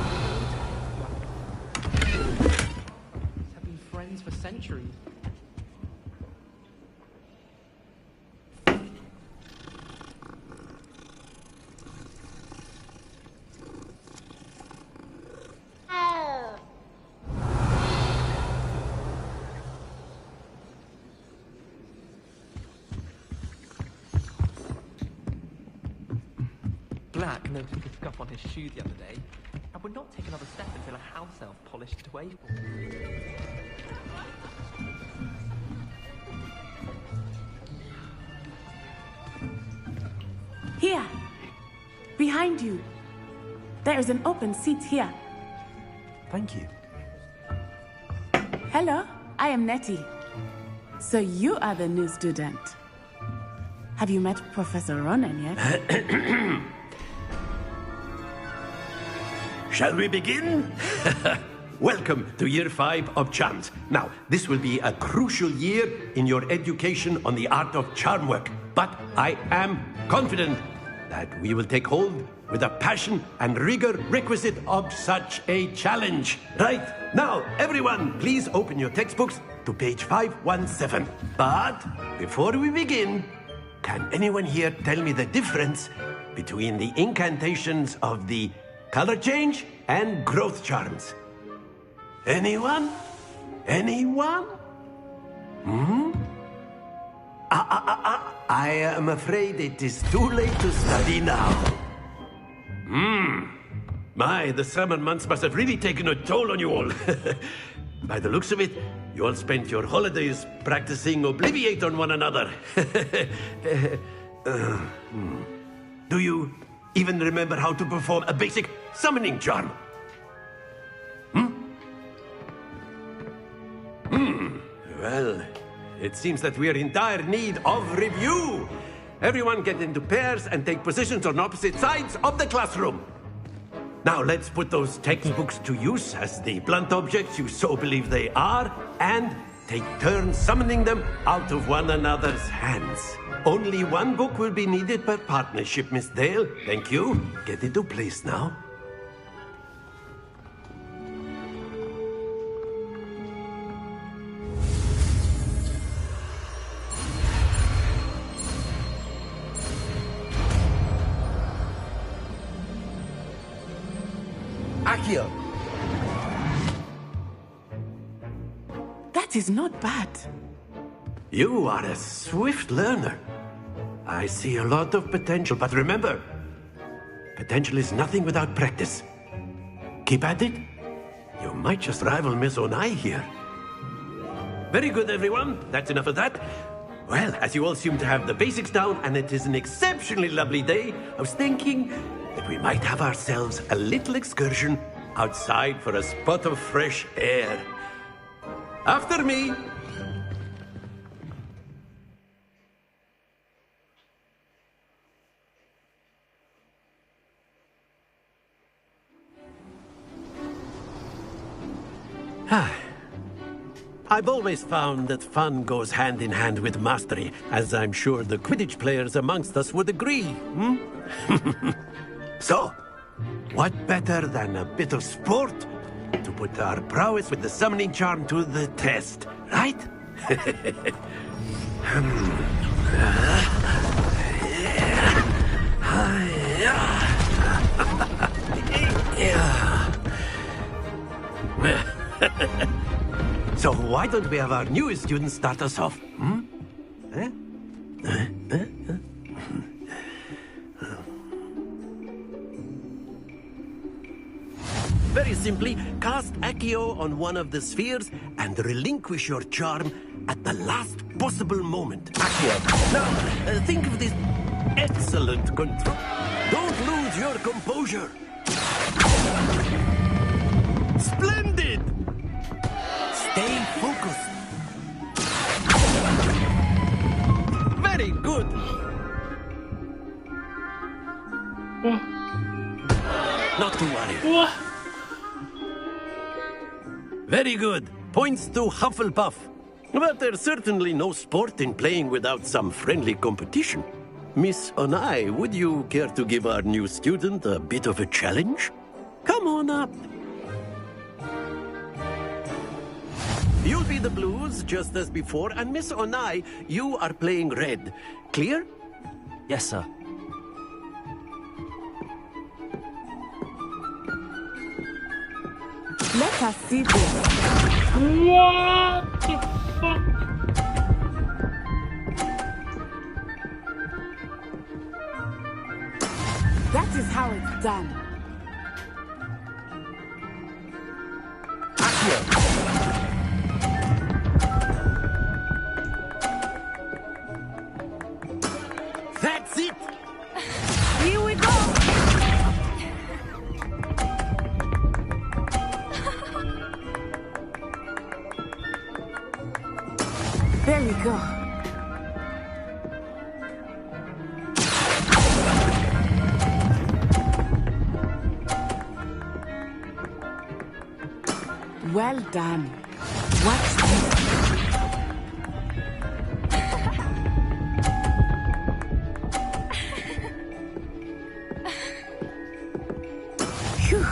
Have been friends for centuries. Black noticed a scuff on his shoe the other day, and would not take another step until a house elf polished it away for him. Here! Behind you! There is an open seat here. Thank you. Hello, I am Nettie. So you are the new student. Have you met Professor Ronan yet? Shall we begin? Welcome to Year 5 of Charms. Now, this will be a crucial year in your education on the art of charm work. But I am confident that we will take hold with the passion and rigor requisite of such a challenge. Right, now, everyone, please open your textbooks to page 517. But before we begin, can anyone here tell me the difference between the incantations of the color change and growth charms? Anyone? Anyone? I am afraid it is too late to study now. My, the summer months must have really taken a toll on you all. By the looks of it, you all spent your holidays practicing Obliviate on one another. Do you even remember how to perform a basic summoning charm? Well, it seems that we are in dire need of review. Everyone get into pairs and take positions on opposite sides of the classroom. Now let's put those textbooks to use as the blunt objects you so believe they are, and take turns summoning them out of one another's hands. Only one book will be needed per partnership, Miss Dale. Thank you. Get into place now. Accio. That is not bad. You are a swift learner. I see a lot of potential, but remember, potential is nothing without practice. Keep at it. You might just rival Miss Onai here. Very good, everyone. That's enough of that. Well, as you all seem to have the basics down, and it is an exceptionally lovely day, I was thinking that we might have ourselves a little excursion outside for a spot of fresh air. After me. I've always found that fun goes hand in hand with mastery, as I'm sure the Quidditch players amongst us would agree. So, what better than a bit of sport to put our prowess with the summoning charm to the test, right? So why don't we have our newest student start us off? Very simply, cast Accio on one of the spheres and relinquish your charm at the last possible moment. Accio. Now, think of this excellent control. Don't lose your composure. Splendid! Stay focused. Very good. Not to worry. Very good. Points to Hufflepuff. But there's certainly no sport in playing without some friendly competition. Miss Onai, would you care to give our new student a bit of a challenge? Come on up. You'll be the blues, just as before, and Miss Onai, you are playing red. Clear? Yes, sir. Let us see this. What the fuck? That is how it's done. That's it! Here we go! There we go. Well done. What's this? Phew.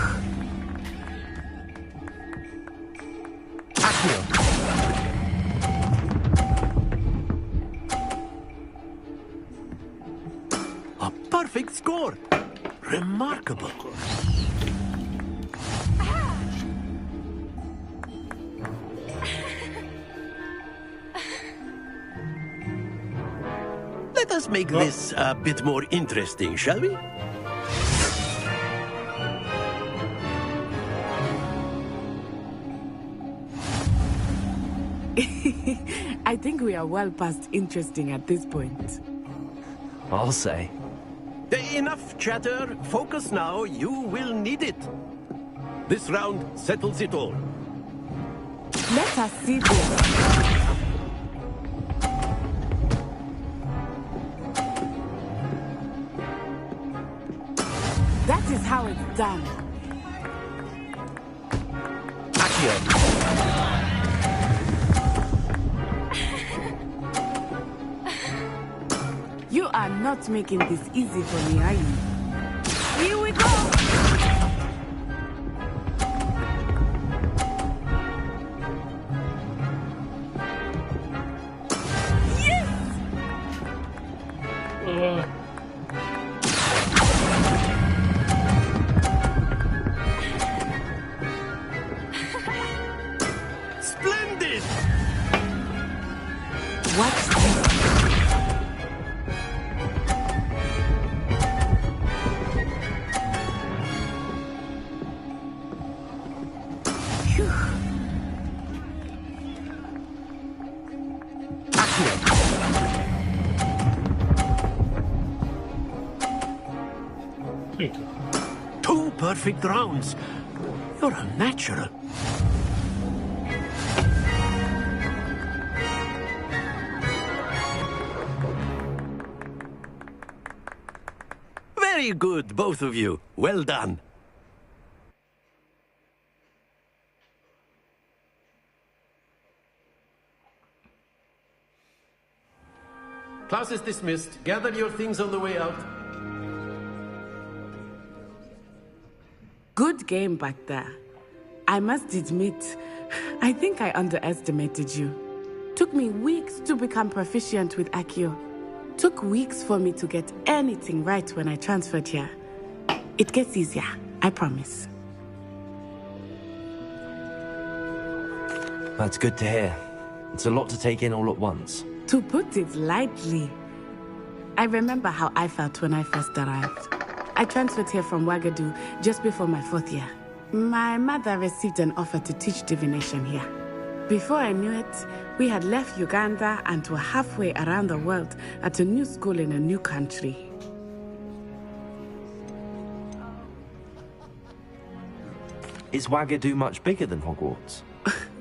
A perfect score. Remarkable. Let us make this a bit more interesting, shall we? I think we are well past interesting at this point. I'll say. Enough chatter. Focus now. You will need it. This round settles it all. Let us see this. That is how it's done. You are not making this easy for me, are you? Here we go! Yes! Splendid! Watch this. Two perfect rounds. You're a natural. Very good, both of you. Well done. Class is dismissed. Gather your things on the way out. Good game back there. I must admit, I think I underestimated you. Took me weeks to become proficient with Accio. Took weeks for me to get anything right when I transferred here. It gets easier, I promise. That's good to hear. It's a lot to take in all at once. To put it lightly, I remember how I felt when I first arrived. I transferred here from Ouagadougou just before my 4th year. My mother received an offer to teach divination here. Before I knew it, we had left Uganda and were halfway around the world at a new school in a new country. Is Ouagadougou much bigger than Hogwarts?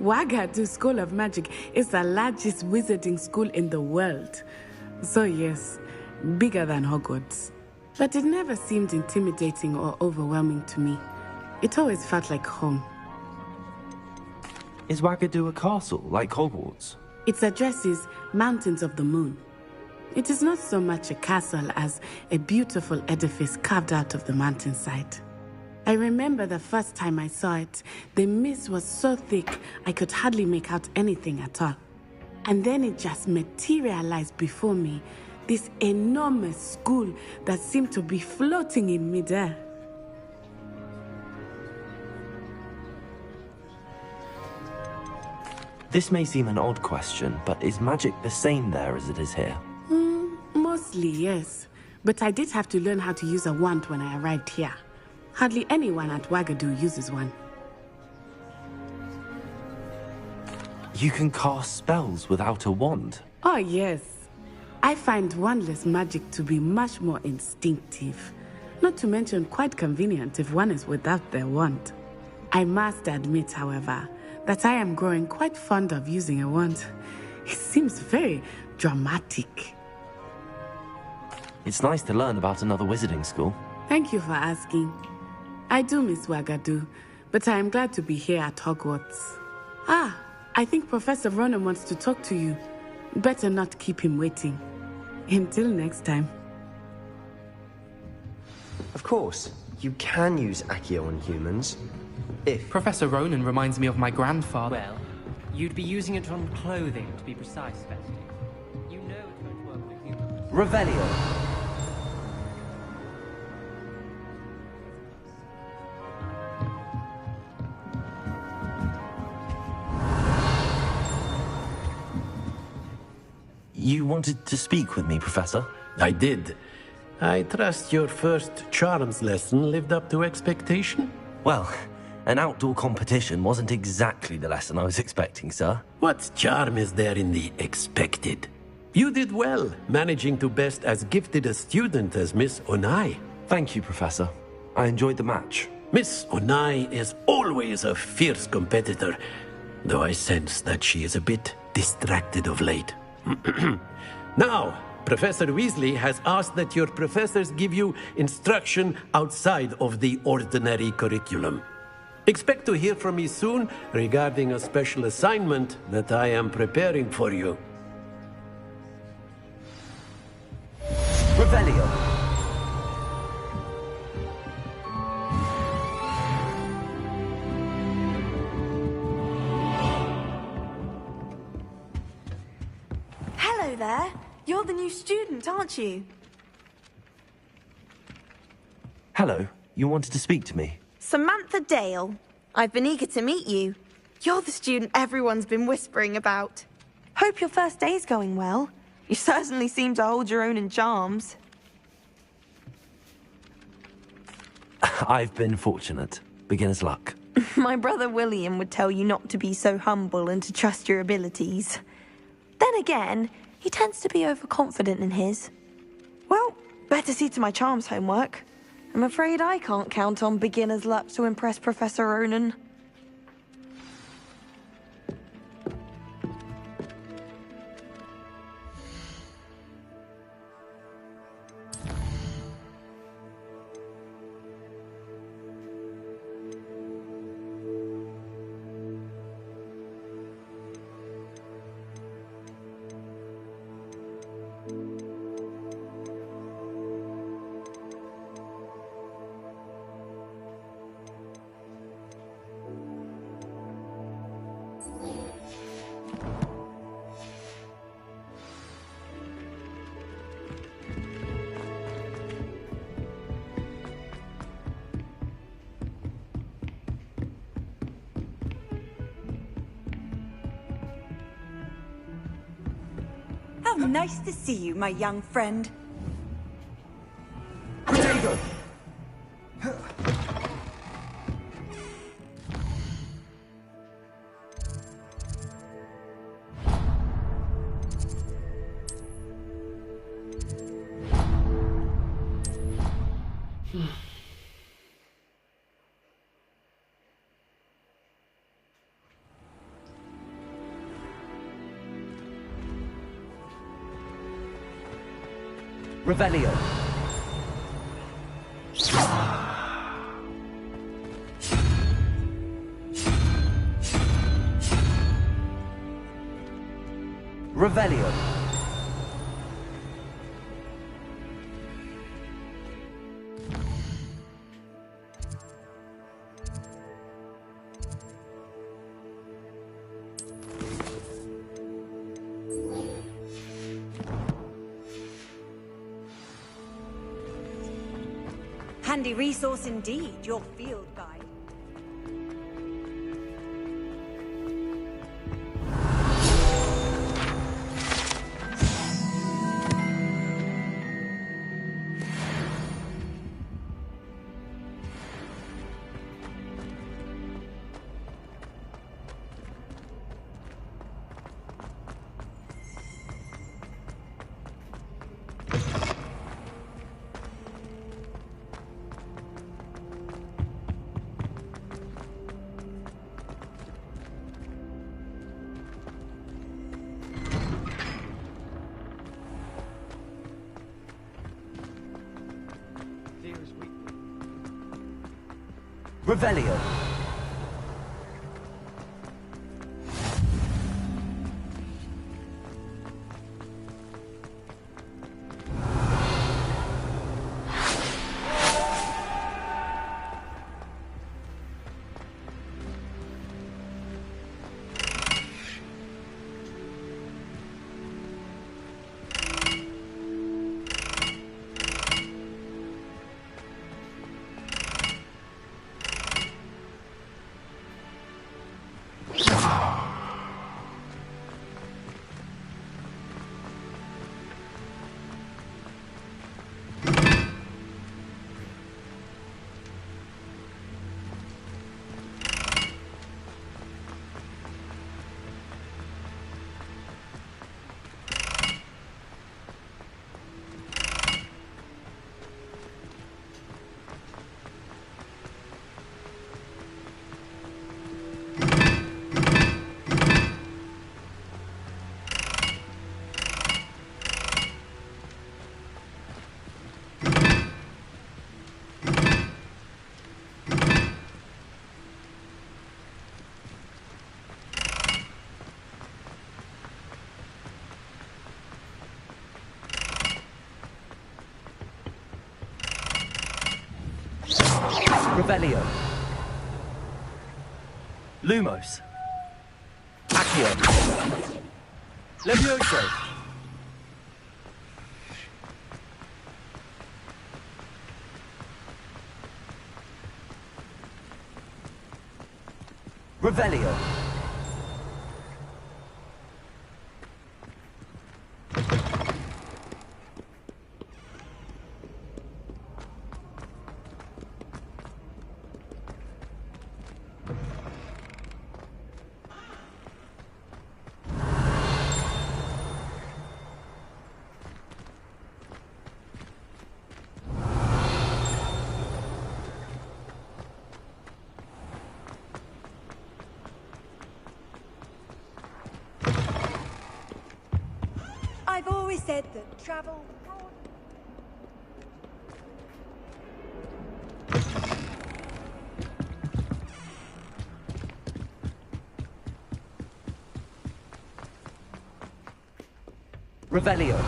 Ouagadougou School of Magic is the largest wizarding school in the world. So yes, bigger than Hogwarts. But it never seemed intimidating or overwhelming to me. It always felt like home. Is Ouagadougou a castle, like Hogwarts? Its address is Mountains of the Moon. It is not so much a castle as a beautiful edifice carved out of the mountainside. I remember the first time I saw it, the mist was so thick I could hardly make out anything at all. And then it just materialized before me, this enormous school that seemed to be floating in midair. This may seem an odd question, but is magic the same there as it is here? Mostly, yes. But I did have to learn how to use a wand when I arrived here. Hardly anyone at Ouagadougou uses one. You can cast spells without a wand? Oh, yes. I find wandless magic to be much more instinctive. Not to mention quite convenient if one is without their wand. I must admit, however, that I am growing quite fond of using a wand. It seems very dramatic. It's nice to learn about another wizarding school. Thank you for asking. I do miss Ouagadougou, but I am glad to be here at Hogwarts. Ah, I think Professor Ronan wants to talk to you. Better not keep him waiting. Until next time. Of course, you can use Accio on humans. If... Professor Ronan reminds me of my grandfather. Well, you'd be using it on clothing, to be precise, Bestie. You know it won't work with humans. Revelio. You wanted to speak with me, Professor? I did. I trust your first charms lesson lived up to expectation? Well, an outdoor competition wasn't exactly the lesson I was expecting, sir. What charm is there in the expected? You did well, managing to best as gifted a student as Miss Onai. Thank you, Professor. I enjoyed the match. Miss Onai is always a fierce competitor, though I sense that she is a bit distracted of late. Now, Professor Weasley has asked that your professors give you instruction outside of the ordinary curriculum. Expect to hear from me soon regarding a special assignment that I am preparing for you. Revelio. Hello there. You're the new student, aren't you? Hello. You wanted to speak to me? Samantha Dale. I've been eager to meet you. You're the student everyone's been whispering about. Hope your first day's going well. You certainly seem to hold your own in charms. I've been fortunate. Beginner's luck. My brother William would tell you not to be so humble and to trust your abilities. Then again, he tends to be overconfident in his. Well, better see to my charms homework. I'm afraid I can't count on beginner's luck to impress Professor Ronan. How nice to see you, my young friend. Potato! Revelio. Revelio. Handy resource indeed, your field guide. Revelio. Revelio. Lumos. Accio. Levioso. Revelio. I've always said that travel... Revelio.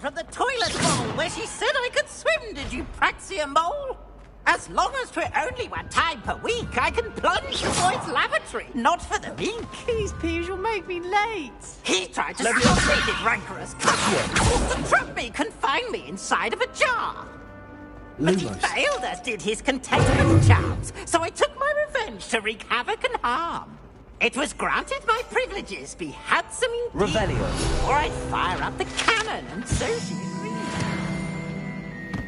From the toilet bowl where she said I could swim, did you praxia mole? As long as 'twere only 1 time per week, I can plunge to Boyd's lavatory, not for the meek. These peas will make me late. He tried to stop me, did rancorous cunt. To trap me, confine me inside of a jar. But he failed, as did his contentment charms, so I took my revenge to wreak havoc and harm. It was granted my privileges be handsome indeed. Revelio. Or I'd fire up the cannon, and so she agreed.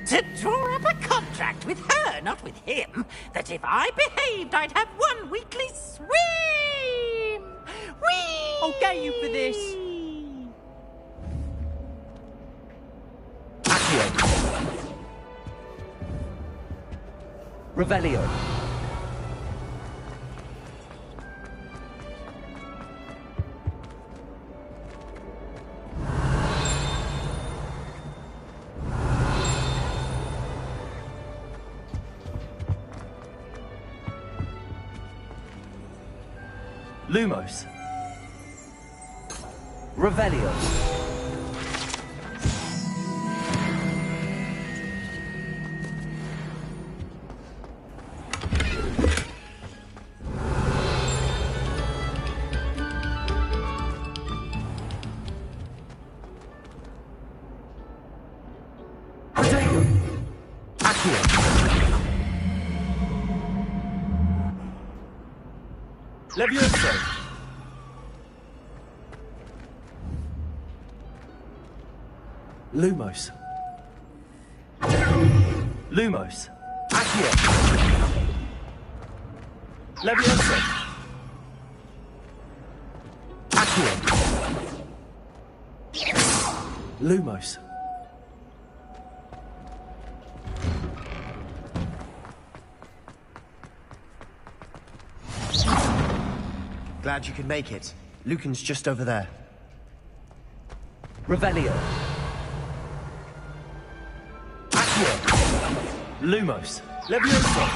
To draw up a contract with her, not with him, that if I behaved, I'd have 1 weekly swim. Whee! I'll get you for this. Accio. Revelio. Lumos. Revelio. Levioso. Lumos. Lumos. Accio. Levioso. Accio. Lumos. Glad you could make it. Lucan's just over there. Revelio. Accio. Lumos. Levioso.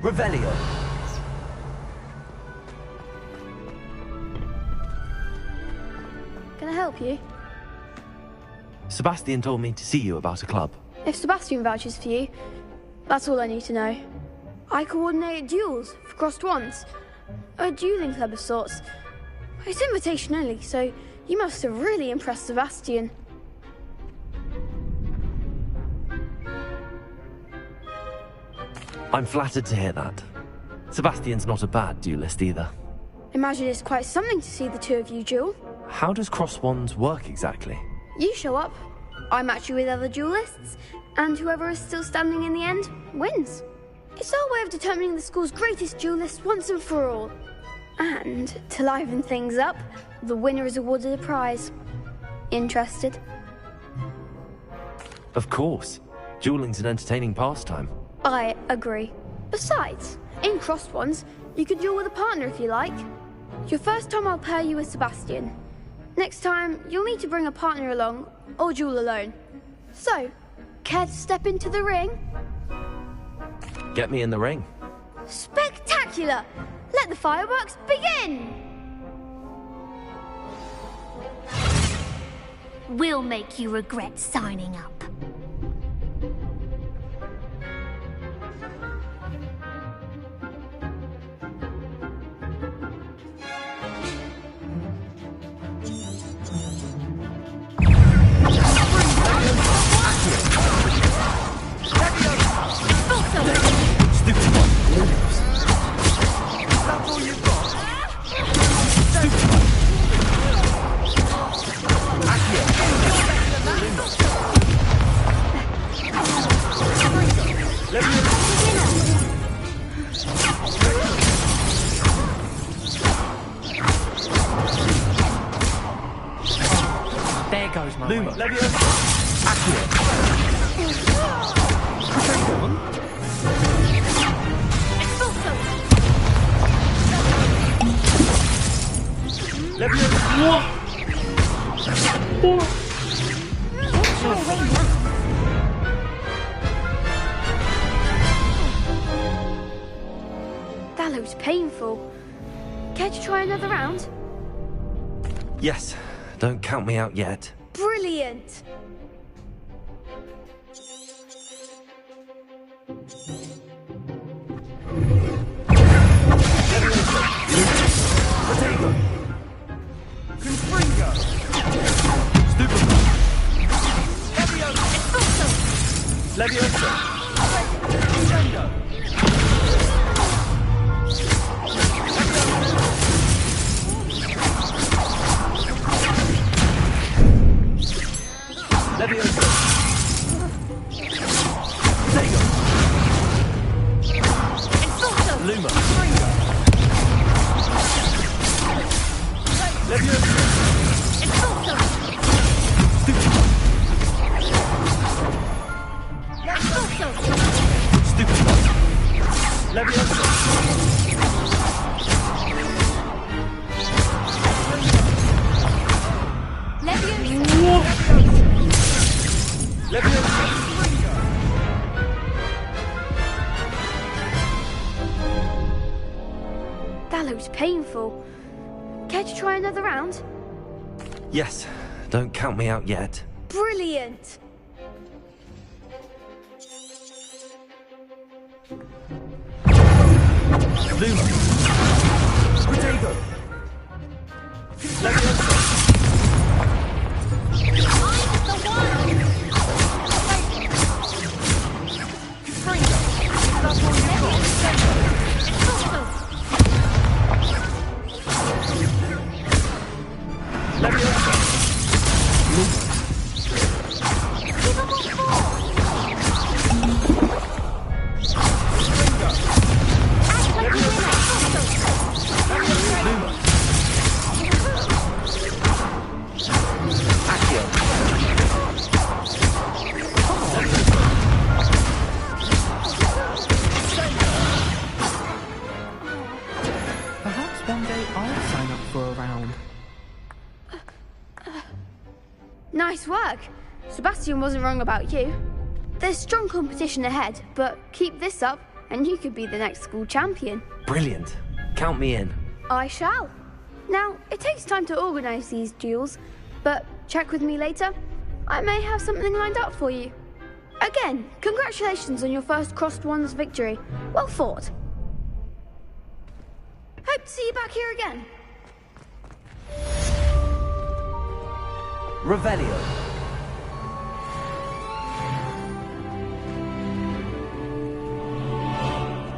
Revelio. Can I help you? Sebastian told me to see you about a club. If Sebastian vouches for you, that's all I need to know. I coordinate duels for crossed wands. A dueling club of sorts. It's invitation only, so you must have really impressed Sebastian. I'm flattered to hear that. Sebastian's not a bad duelist either. Imagine it's quite something to see the two of you duel. How does cross wands work exactly? You show up, I match you with other duelists, and whoever is still standing in the end wins. It's our way of determining the school's greatest duelist once and for all. And, to liven things up, the winner is awarded a prize. Interested? Of course. Dueling's an entertaining pastime. I agree. Besides, in crossed ones, you could duel with a partner if you like. Your first time I'll pair you with Sebastian. Next time, you'll need to bring a partner along, or duel alone. So, care to step into the ring? Get me in the ring. Spectacular! Let the fireworks begin! We'll make you regret signing up. There goes my Luma. way. That looks painful. Care to try another round? Yes. Don't count me out yet. Brilliant! That looks painful. Care to try another round? Yes. Don't count me out yet. Brilliant! Luma. Potato. Perhaps one day I'll sign up for a round. Nice work. Sebastian wasn't wrong about you. There's strong competition ahead, but keep this up and you could be the next school champion. Brilliant. Count me in. I shall. Now, it takes time to organise these duels, but check with me later. I may have something lined up for you. Again, congratulations on your first Crossed Ones victory. Well fought. Hope to see you back here again. Revelio.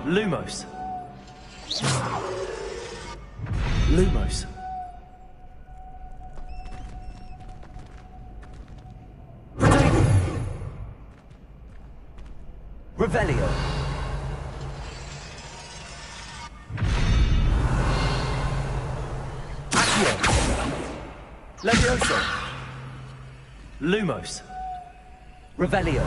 Lumos. Lumos. Revelio. Accio. Levioso. Lumos. Revelio.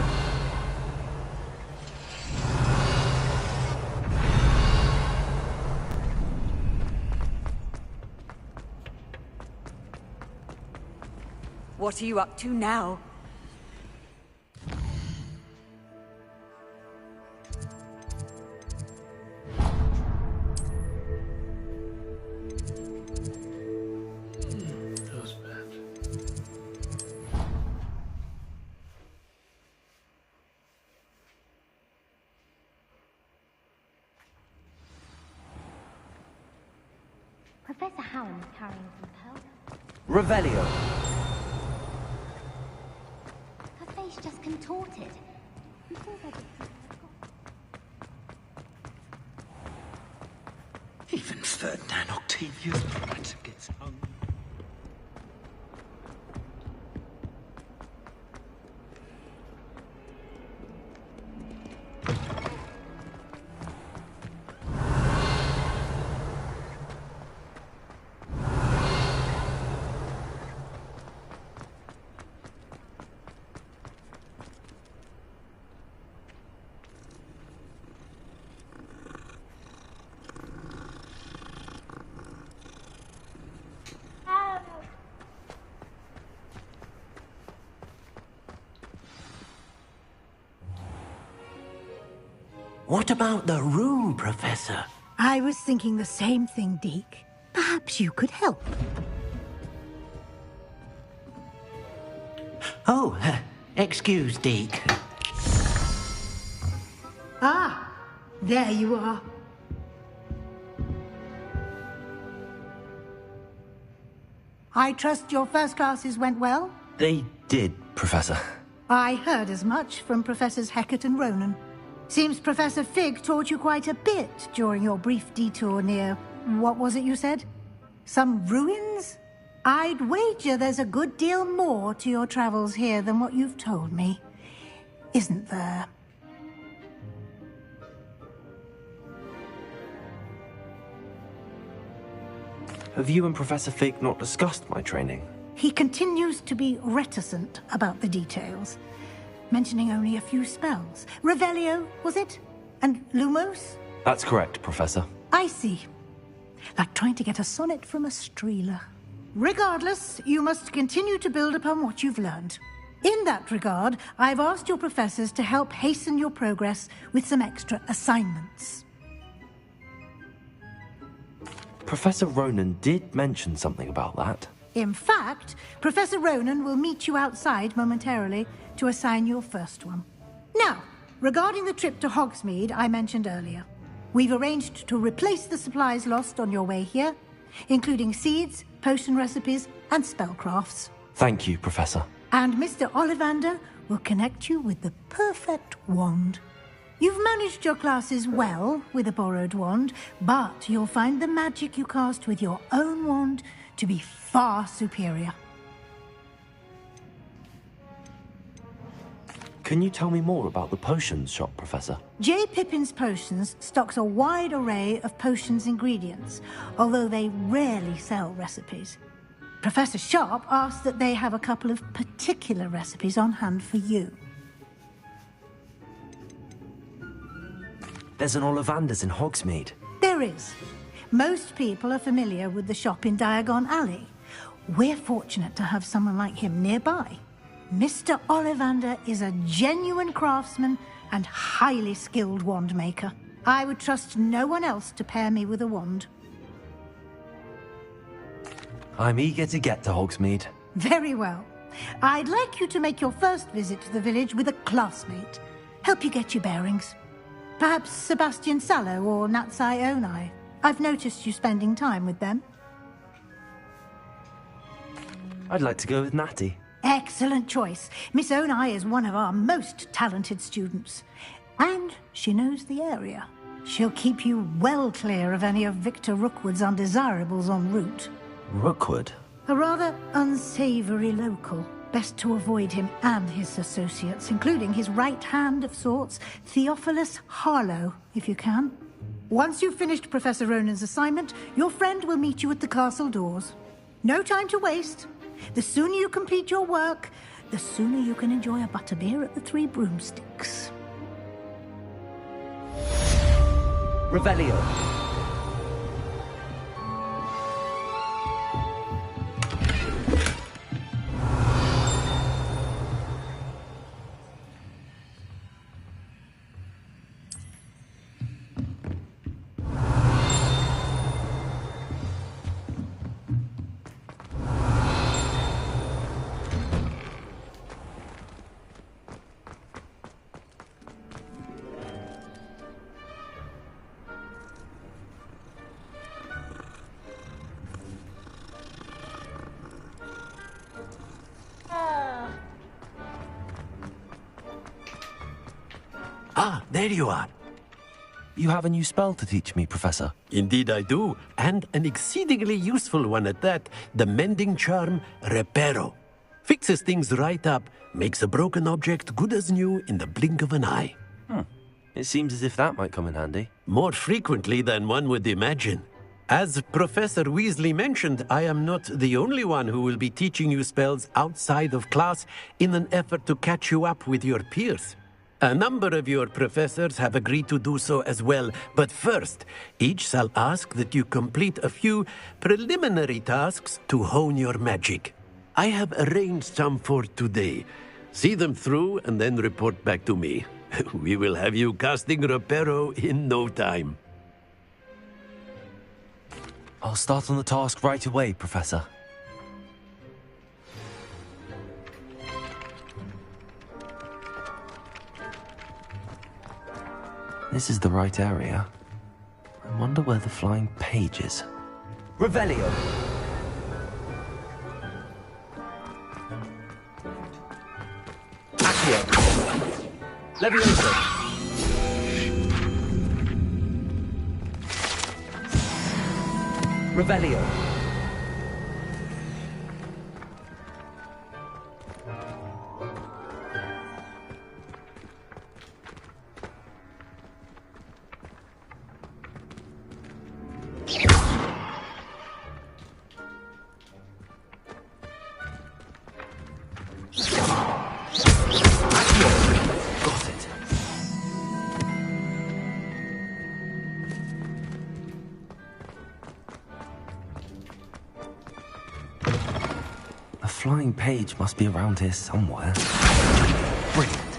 What are you up to now? Professor Howland is carrying some pearls. Revelio. Her face just contorted. It feels like it's... Even Ferdinand Octavius Pratt gets hung. What about the room, Professor? I was thinking the same thing, Deke. Perhaps you could help. Oh, excuse, Deke. Ah, there you are. I trust your first classes went well? They did, Professor. I heard as much from Professors Hecat and Ronan. Seems Professor Fig taught you quite a bit during your brief detour near... what was it you said? Some ruins? I'd wager there's a good deal more to your travels here than what you've told me. Isn't there? Have you and Professor Fig not discussed my training? He continues to be reticent about the details, mentioning only a few spells. Revelio, was it? And Lumos? That's correct, Professor. I see. Like trying to get a sonnet from a streeler. Regardless, you must continue to build upon what you've learned. In that regard, I've asked your professors to help hasten your progress with some extra assignments. Professor Ronan did mention something about that. In fact, Professor Ronan will meet you outside momentarily to assign your first one. Now, regarding the trip to Hogsmeade I mentioned earlier, we've arranged to replace the supplies lost on your way here, including seeds, potion recipes, and spellcrafts. Thank you, Professor. And Mr. Ollivander will connect you with the perfect wand. You've managed your classes well with a borrowed wand, but you'll find the magic you cast with your own wand to be far superior. Can you tell me more about the potions shop, Professor? J. Pippin's Potions stocks a wide array of potions ingredients, although they rarely sell recipes. Professor Sharp asked that they have a couple of particular recipes on hand for you. There's an Ollivander's in Hogsmeade. There is. Most people are familiar with the shop in Diagon Alley. We're fortunate to have someone like him nearby. Mr. Ollivander is a genuine craftsman and highly skilled wand maker. I would trust no one else to pair me with a wand. I'm eager to get to Hogsmeade. Very well. I'd like you to make your first visit to the village with a classmate. Help you get your bearings. Perhaps Sebastian Sallow or Natsai Onai. I've noticed you spending time with them. I'd like to go with Natty. Excellent choice. Miss Onai is one of our most talented students. And she knows the area. She'll keep you well clear of any of Victor Rookwood's undesirables en route. Rookwood? A rather unsavory local. Best to avoid him and his associates, including his right hand of sorts, Theophilus Harlow, if you can. Once you've finished Professor Ronan's assignment, your friend will meet you at the castle doors. No time to waste. The sooner you complete your work, the sooner you can enjoy a butterbeer at the Three Broomsticks. Revelio. Ah, there you are. You have a new spell to teach me, Professor. Indeed I do, and an exceedingly useful one at that. The mending charm, Reparo. Fixes things right up, makes a broken object good as new in the blink of an eye. It seems as if that might come in handy. More frequently than one would imagine. As Professor Weasley mentioned, I am not the only one who will be teaching you spells outside of class in an effort to catch you up with your peers. A number of your professors have agreed to do so as well, but first, each shall ask that you complete a few preliminary tasks to hone your magic. I have arranged some for today. See them through and then report back to me. We will have you casting Reparo in no time. I'll start on the task right away, Professor. This is the right area. I wonder where the flying page is. Revelio! Accio! Levioso! Revelio! The flying page must be around here somewhere. Brilliant.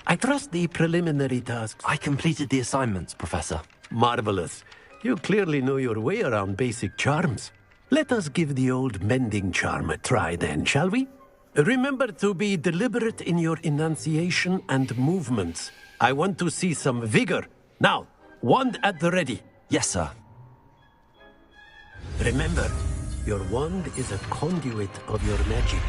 I trust the preliminary tasks. I completed the assignments, Professor. Marvelous. You clearly know your way around basic charms. Let us give the old mending charm a try then, shall we? Remember to be deliberate in your enunciation and movements. I want to see some vigor. Now, wand at the ready. Yes, sir. Remember, your wand is a conduit of your magic.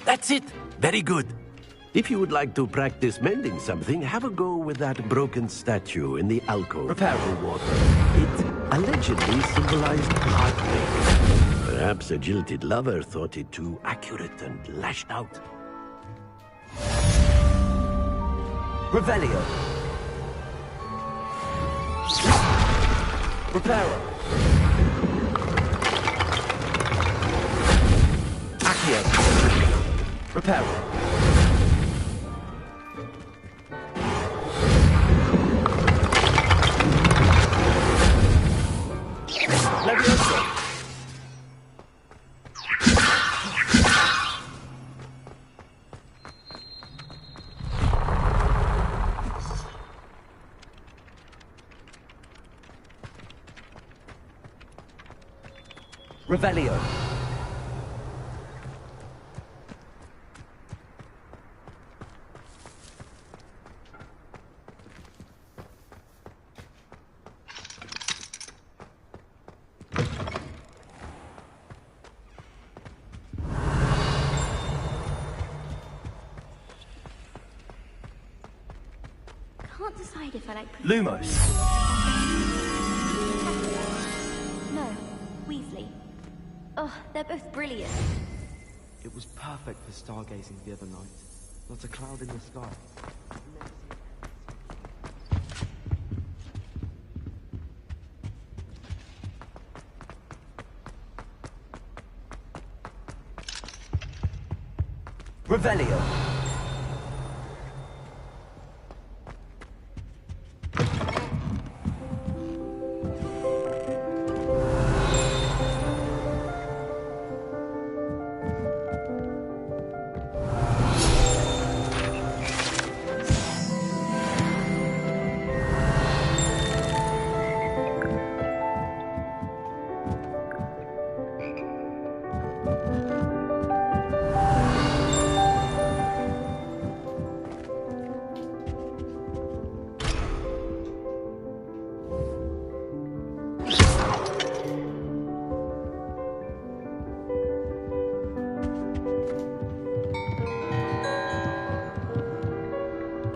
That's it. Very good. If you would like to practice mending something, have a go with that broken statue in the alcove. Prepare for water. It allegedly symbolized heartbreak. Perhaps a jilted lover thought it too accurate and lashed out. Revelio. Reparo. Accio. Reparo. Levioso. Revelio. Can't decide if I like... Lumos. No, Weasley. Oh, they're both brilliant. It was perfect for stargazing the other night. Not a cloud in the sky. Revelio.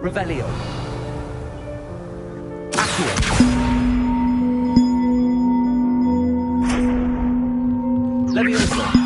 Revelio. Accio. Leviosa.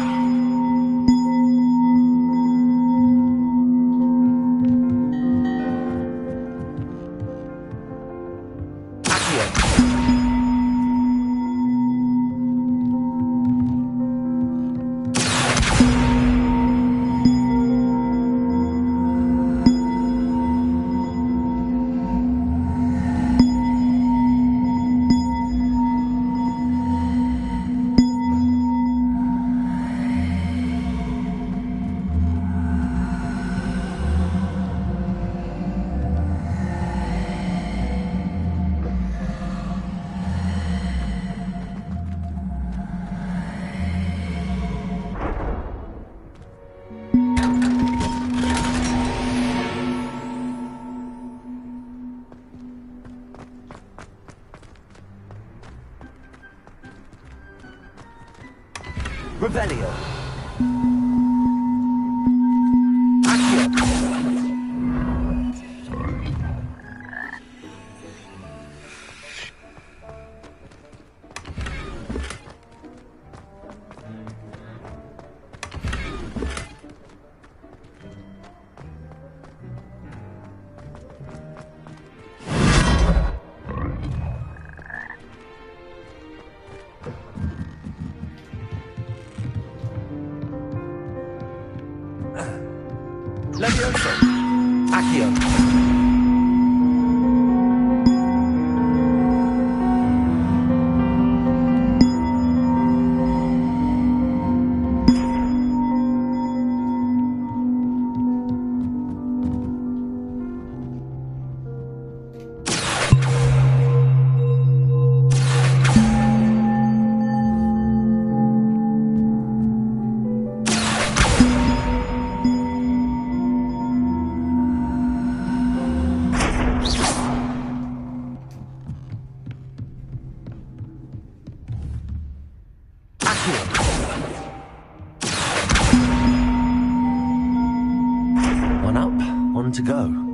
Revelio. Leviosa. Accio. One up, one to go.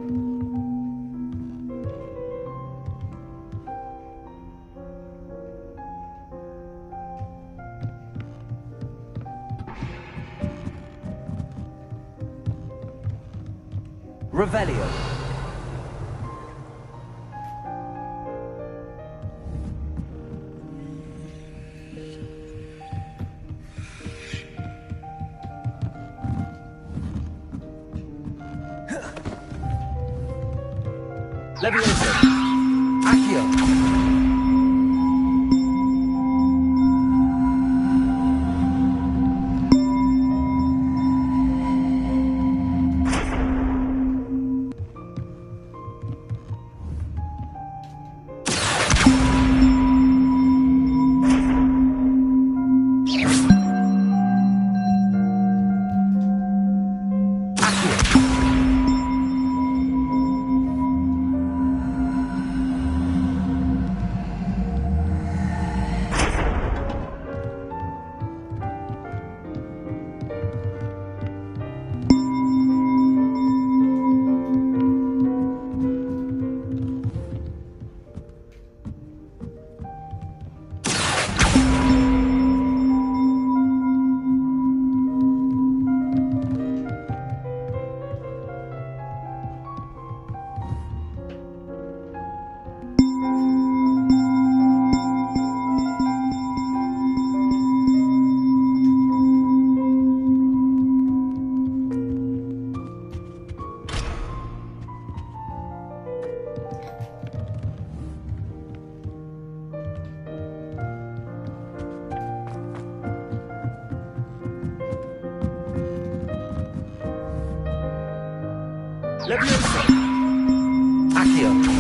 Revelio. Leviosa. Accio. Leviosa! Accio!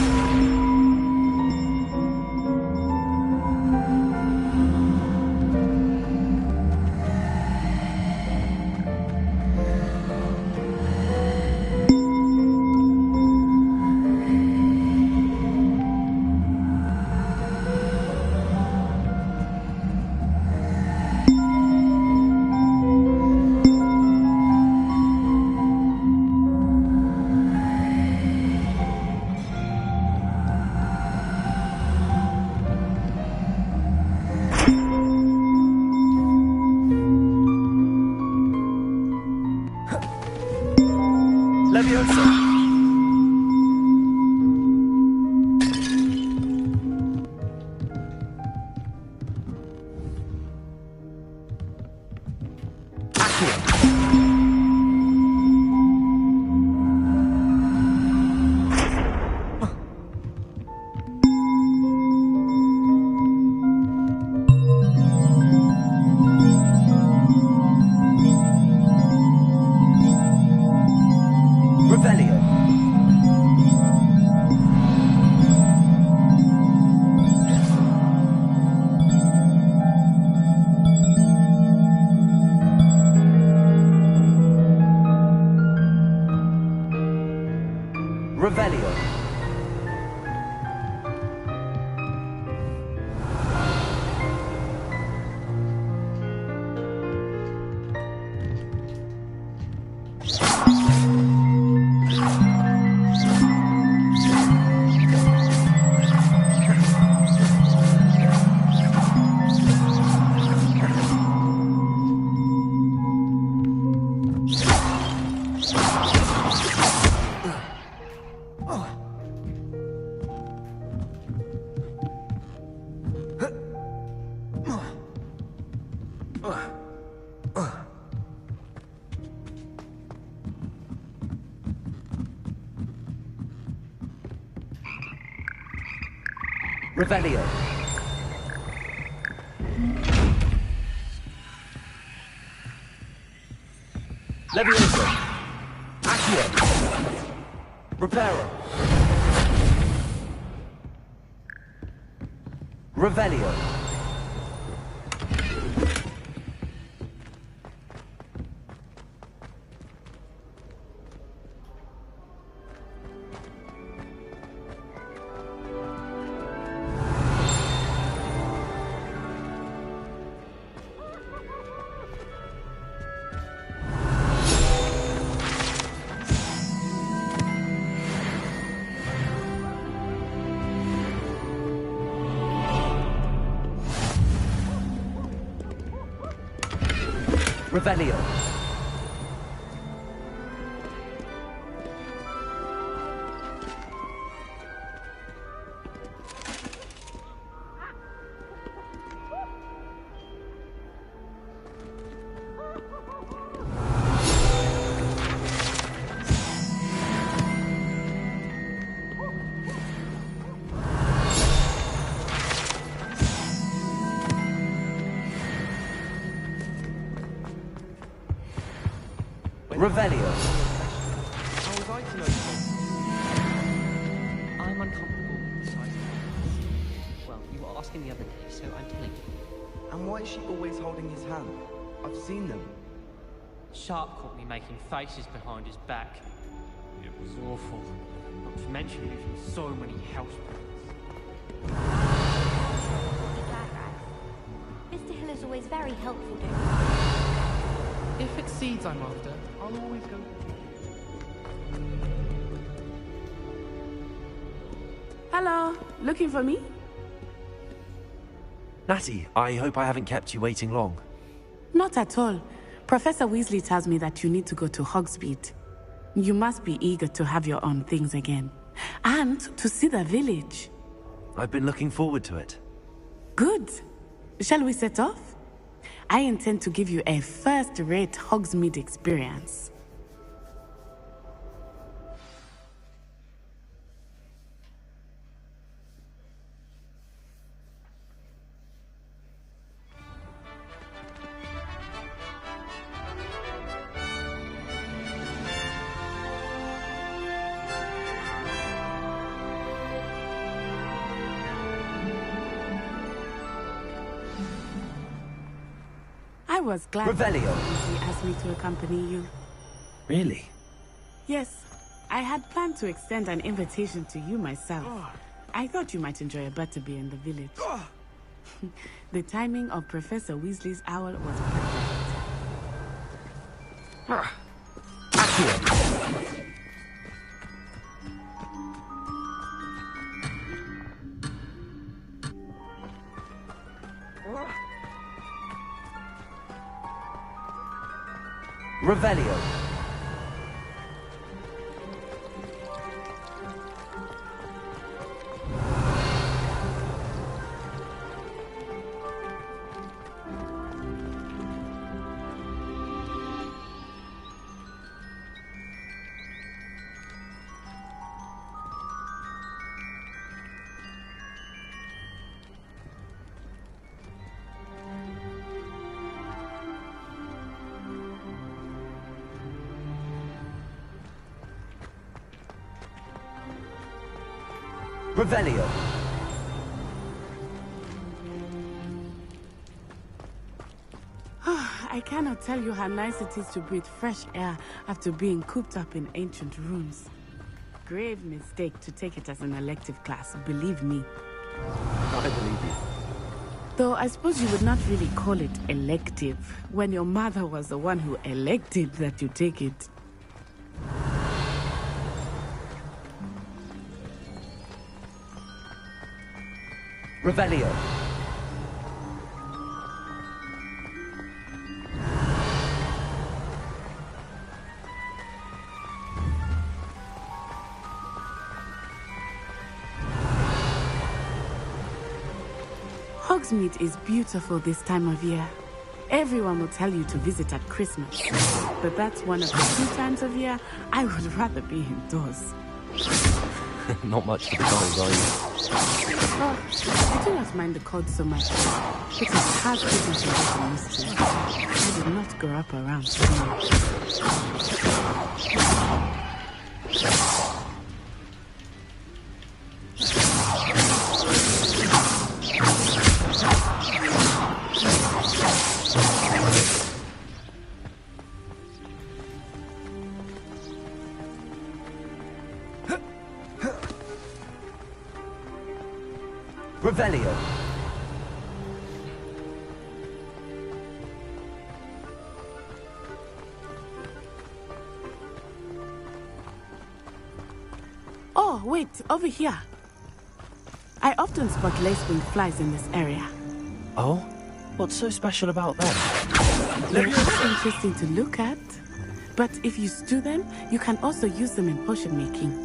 Revelio. Leviosa. Accio. Reparo. Revelio. Revelio. Revelio. How was I to know you? I'm uncomfortable with the size of my. Well, you were asking the other day, so I'm telling you. And why is she always holding his hand? I've seen them. Sharp caught me making faces behind his back. It was awful. Not to mention losing so many house plants. Mr. Hill is always very helpful, don't you? If it's seeds I'm after, I'll always go. Hello, looking for me? Natty, I hope I haven't kept you waiting long. Not at all. Professor Weasley tells me that you need to go to Hogsmeade. You must be eager to have your own things again. And to see the village. I've been looking forward to it. Good. Shall we set off? I intend to give you a first-rate Hogsmeade experience. was glad Revelio. Weasley asked me to accompany you. Really? Yes, I had planned to extend an invitation to you myself. I thought you might enjoy a butterbeer in the village. The timing of Professor Weasley's owl was perfect. Revelio. Revelio. I cannot tell you how nice it is to breathe fresh air after being cooped up in ancient rooms. Grave mistake to take it as an elective class, believe me. I believe you. Though I suppose you would not really call it elective when your mother was the one who elected that you take it. Revelio. Hogsmeade is beautiful this time of year. Everyone will tell you to visit at Christmas. But that's one of the few times of year I would rather be indoors. Not much for the cold, are you? Oh, I do not mind the cold so much. It is hard to get used to. I did not grow up around snow. Revelio. Oh, wait, over here. I often spot lacewing flies in this area. Oh? What's so special about them? They're just interesting to look at. But if you stew them, you can also use them in potion making.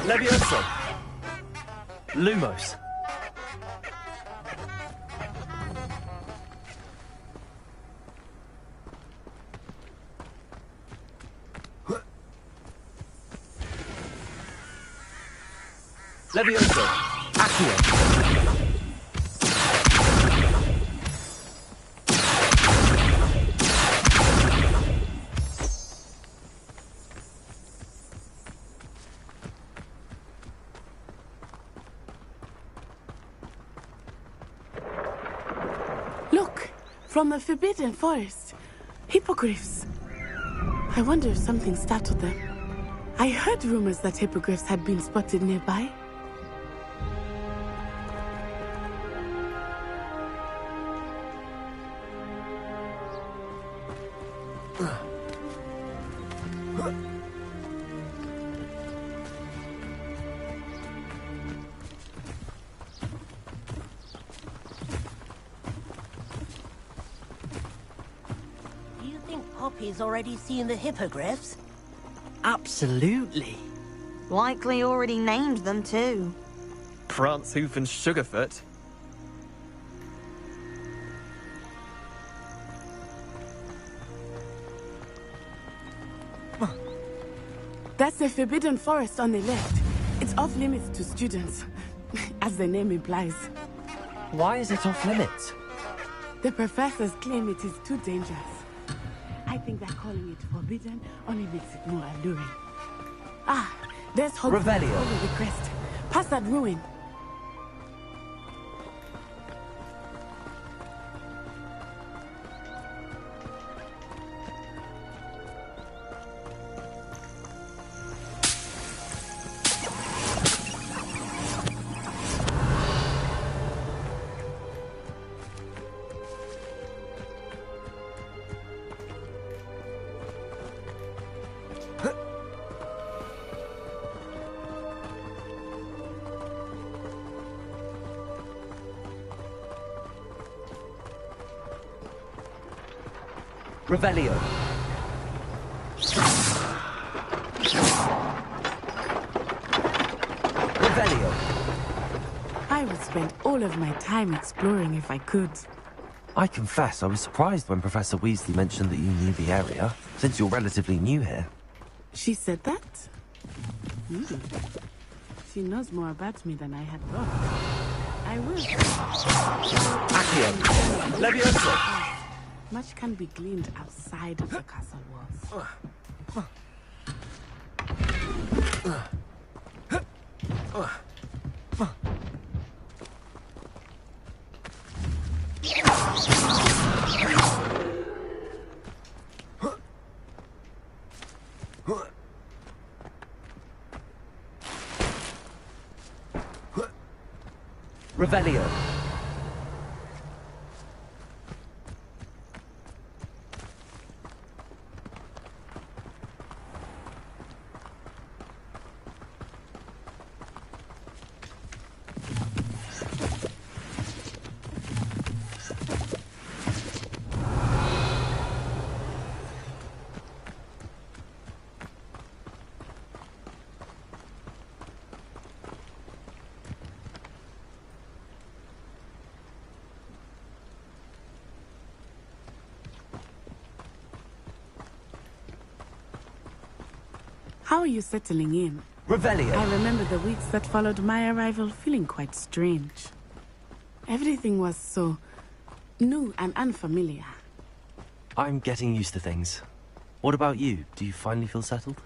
Levioso. Lumos. Levioso. Accio. Look, from the Forbidden Forest. Hippogriffs. I wonder if something startled them. I heard rumors that hippogriffs had been spotted nearby. Poppy's already seen the hippogriffs? Absolutely. Likely already named them too. Prance, Hoof and Sugarfoot. That's the Forbidden Forest on the left. It's off limits to students, as the name implies. Why is it off limits? The professors claim it is too dangerous. I think that calling it forbidden only makes it more alluring. Ah, there's Hogwarts Revelio. over the crest. Past that ruin. Revelio. Revelio. I would spend all of my time exploring if I could. I confess I was surprised when Professor Weasley mentioned that you knew the area, since you're relatively new here. She said that? She knows more about me than I had thought. I will. Accio. Levioso. Much can be gleaned outside of the castle walls. Revelio. How are you settling in? Revelio. I remember the weeks that followed my arrival feeling quite strange. Everything was so new and unfamiliar. I'm getting used to things. What about you? Do you finally feel settled?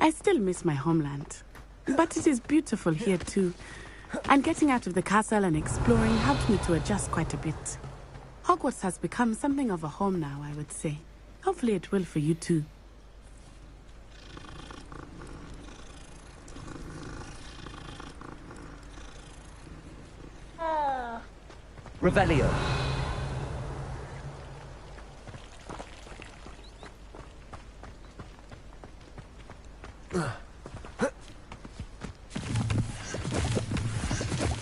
I still miss my homeland. But it is beautiful here too. And getting out of the castle and exploring helped me to adjust quite a bit. Hogwarts has become something of a home now, I would say. Hopefully it will for you too. Revelio.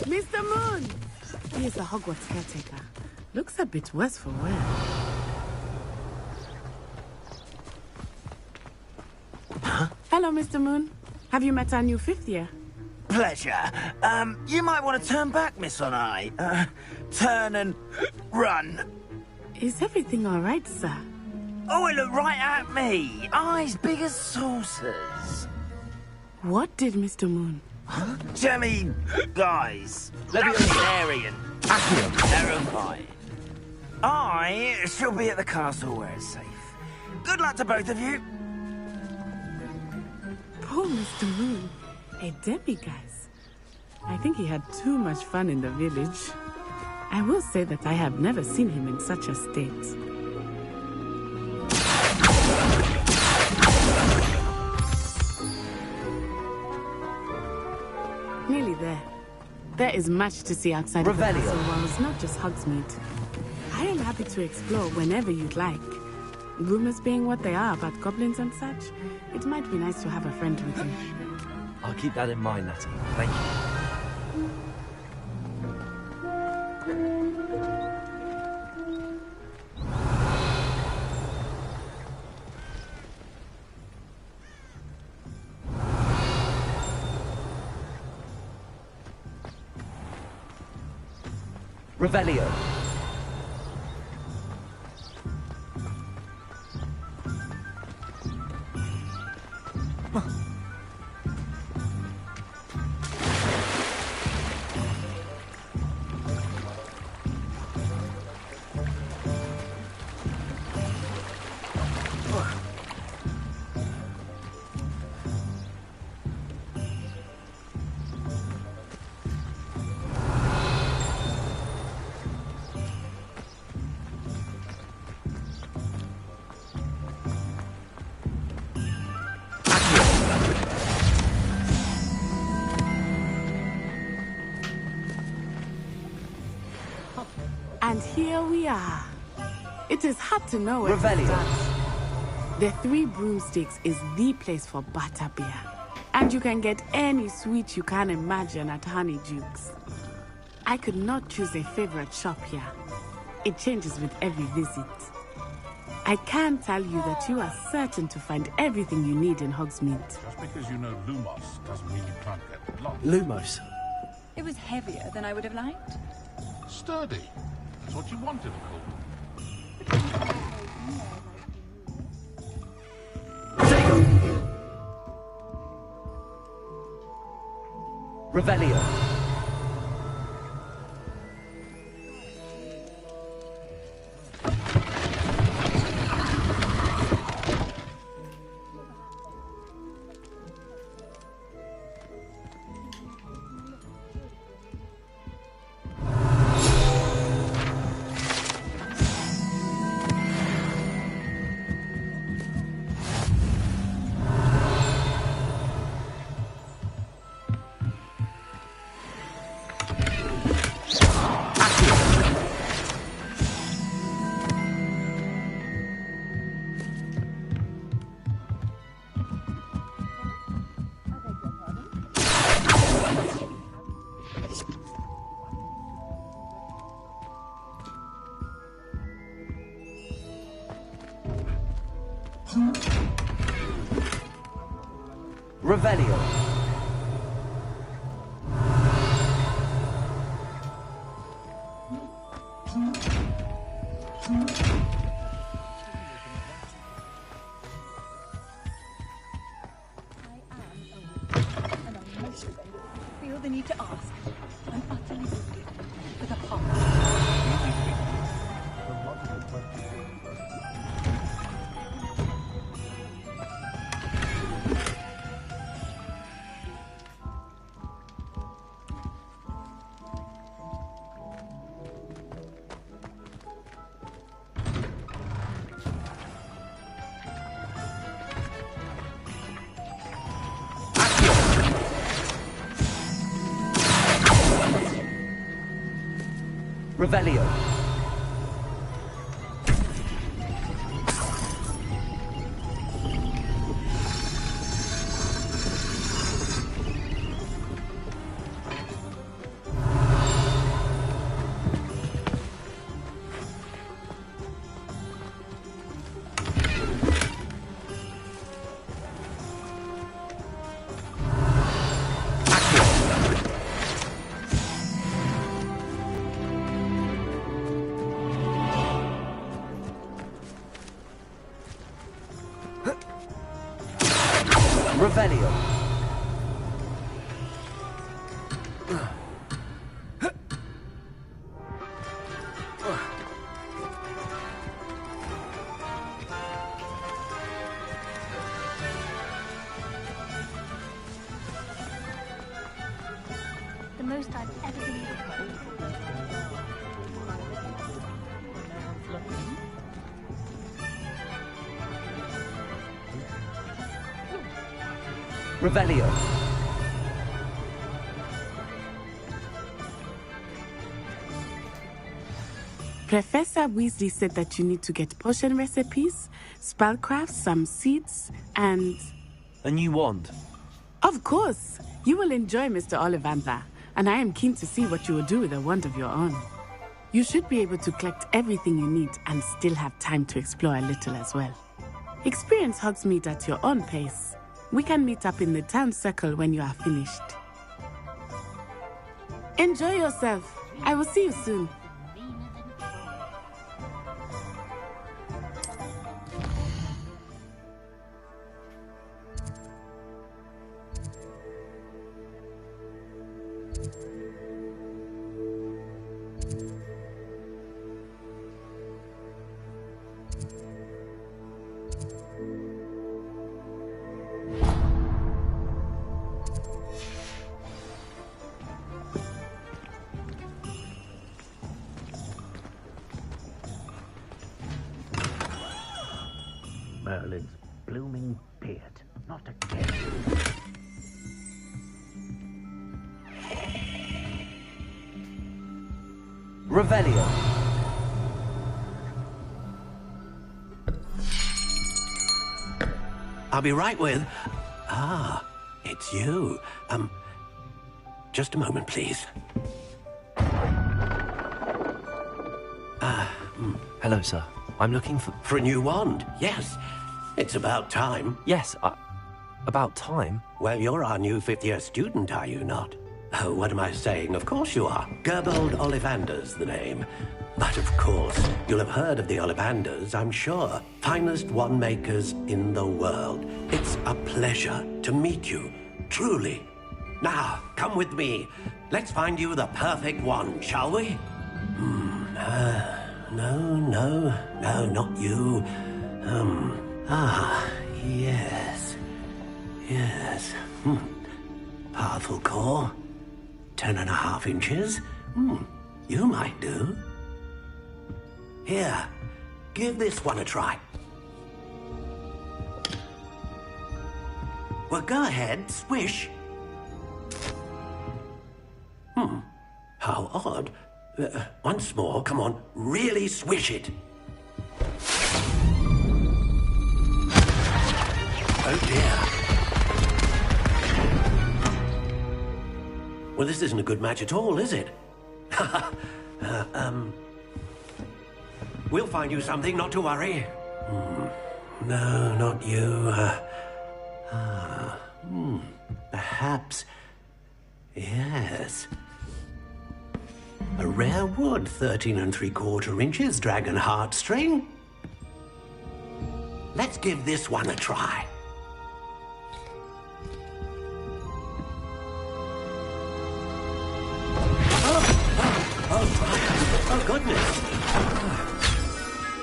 Mr. Moon! He is the Hogwarts caretaker. Looks a bit worse for wear. Huh? Hello, Mr. Moon. Have you met our new fifth year? Pleasure. You might want to turn back, Miss On-Eye. Turn and run. Is everything all right, sir? Oh, it looked right at me. Eyes big as saucers. What did Mr. Moon? Huh? Jemmy, guys. Scary and terrifying. I shall be at the castle where it's safe. Good luck to both of you. Poor Mr. Moon. A demiguise. I think he had too much fun in the village. I will say that I have never seen him in such a state. Nearly there. There is much to see outside of the castle walls, not just Hogsmeade. I am happy to explore whenever you'd like. Rumors being what they are about goblins and such, it might be nice to have a friend with you. I'll keep that in mind, Natty. Thank you. Revelio. here we are. It is hard to know where to start. The Three Broomsticks is the place for butterbeer. And you can get any sweet you can imagine at Honeydukes. I could not choose a favorite shop here. It changes with every visit. I can tell you that you are certain to find everything you need in Hogsmeade. Just because you know Lumos doesn't mean you can't get lost. Lumos? It was heavier than I would have liked. Sturdy. That's what you wanted, of course. Revelio. Revelio. Feel the need to ask. I'm utterly wounded. With a heart. Revelio. Revelio. The most I've ever been able Revelio. Professor Weasley said that you need to get potion recipes, spellcraft, some seeds, and... A new wand. Of course! You will enjoy Mr. Ollivander, and I am keen to see what you will do with a wand of your own. You should be able to collect everything you need and still have time to explore a little as well. Experience Hogsmeade at your own pace. We can meet up in the town circle when you are finished. Enjoy yourself. I will see you soon. Merlin's blooming beard. Not again. Revelio. I'll be right with... Ah, it's you. Just a moment, please. Hello, sir. I'm looking for... For a new wand, yes. It's about time. Yes, about time? Well, you're our new fifth-year student, are you not? Oh, what am I saying? Of course you are. Gerbold Ollivander's the name. But of course, you'll have heard of the Ollivanders, I'm sure. Finest wand makers in the world. It's a pleasure to meet you, truly. Now, come with me. Let's find you the perfect wand, shall we? No, not you. Yes. Powerful core. 10.5 inches. You might do. Here, give this one a try. Well, go ahead, swish. How odd. Once more, come on, really swish it. Oh dear. Well, this isn't a good match at all, is it? We'll find you something, not to worry. No, not you. Perhaps... Yes. A rare wood, 13 3/4 inches, dragon heartstring. Let's give this one a try. Oh, goodness.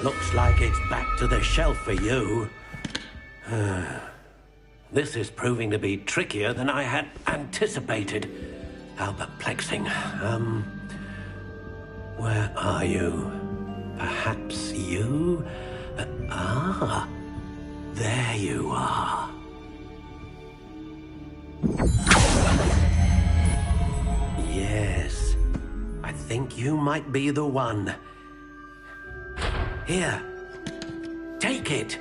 Looks like it's back to the shelf for you. This is proving to be trickier than I had anticipated. How perplexing. Where are you? Perhaps you? There you are. Yes, I think you might be the one. Here, take it.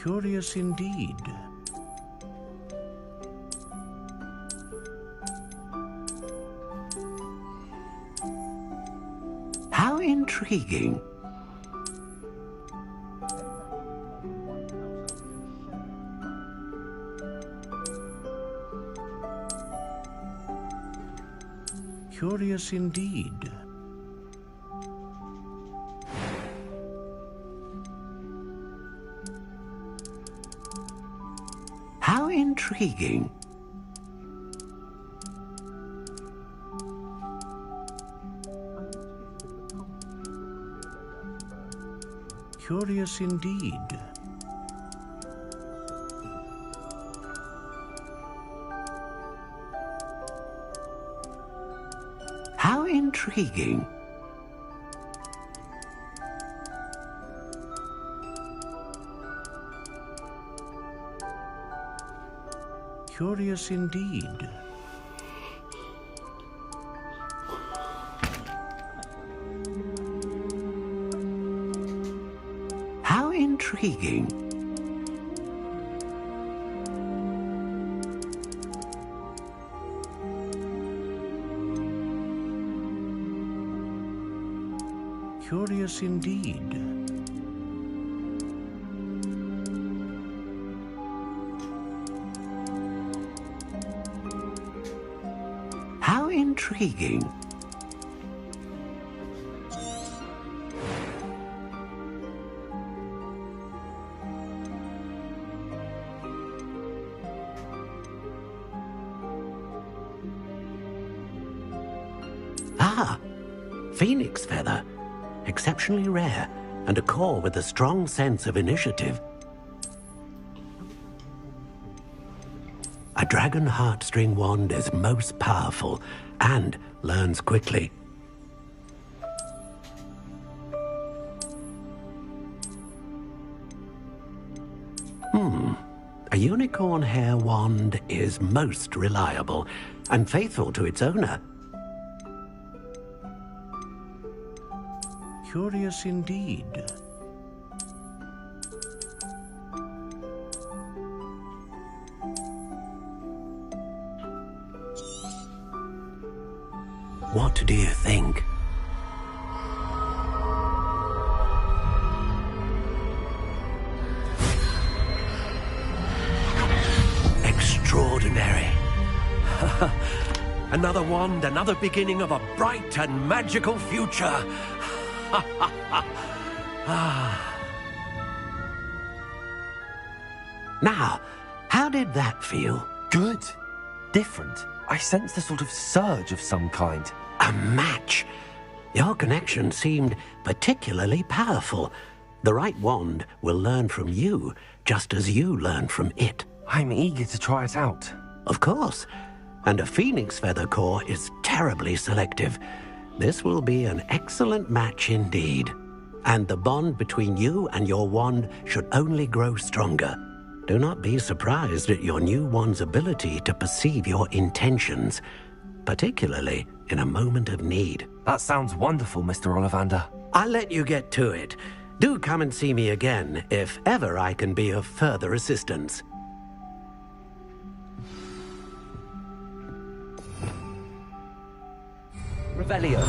Curious indeed. How intriguing. Curious indeed. How intriguing. Curious indeed. How intriguing. Curious indeed. How intriguing. Curious indeed. How intriguing. Ah, phoenix feather. Exceptionally rare, and a core with a strong sense of initiative. A dragon heartstring wand is most powerful and learns quickly. unicorn hair wand is most reliable and faithful to its owner. Curious indeed. What do you think? Extraordinary. Another wand, another beginning of a bright and magical future. Now, how did that feel? Good. Different. I sensed a sort of surge of some kind. A match. Your connection seemed particularly powerful. The right wand will learn from you, just as you learn from it. I'm eager to try it out. Of course. And a phoenix feather core is terribly selective. This will be an excellent match indeed. And the bond between you and your wand should only grow stronger. Do not be surprised at your new wand's ability to perceive your intentions, particularly in a moment of need. That sounds wonderful, Mr. Ollivander. I'll let you get to it. Do come and see me again if ever I can be of further assistance. Revelio.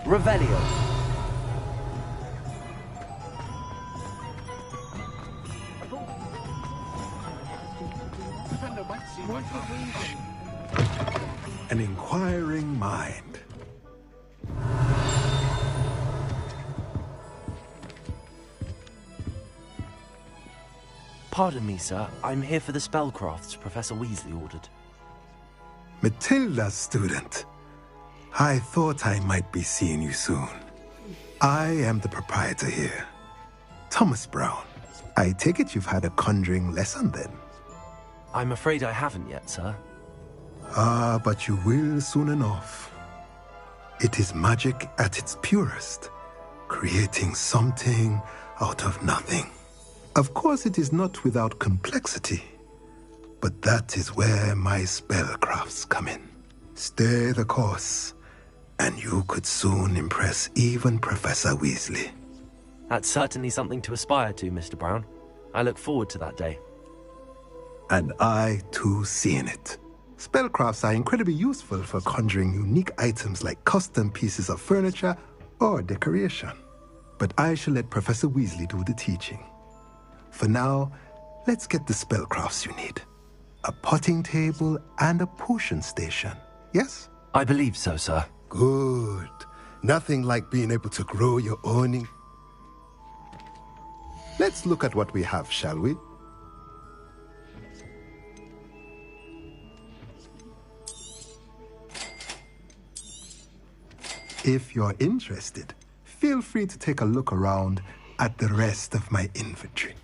Revelio. An inquiring mind. Pardon me, sir. I'm here for the spellcrafts Professor Weasley ordered. Matilda's student. I thought I might be seeing you soon. I am the proprietor here, Thomas Brown. I take it you've had a conjuring lesson then? I'm afraid I haven't yet, sir. Ah, but you will soon enough. It is magic at its purest, creating something out of nothing. Of course, it is not without complexity, but that is where my spellcrafts come in. Stay the course, and you could soon impress even Professor Weasley. That's certainly something to aspire to, Mr. Brown. I look forward to that day. And I, too, seeing it. Spellcrafts are incredibly useful for conjuring unique items like custom pieces of furniture or decoration. But I shall let Professor Weasley do the teaching. For now, let's get the spellcrafts you need. A potting table and a potion station, yes? I believe so, sir. Good. Nothing like being able to grow your own. Let's look at what we have, shall we? If you're interested, feel free to take a look around at the rest of my inventory.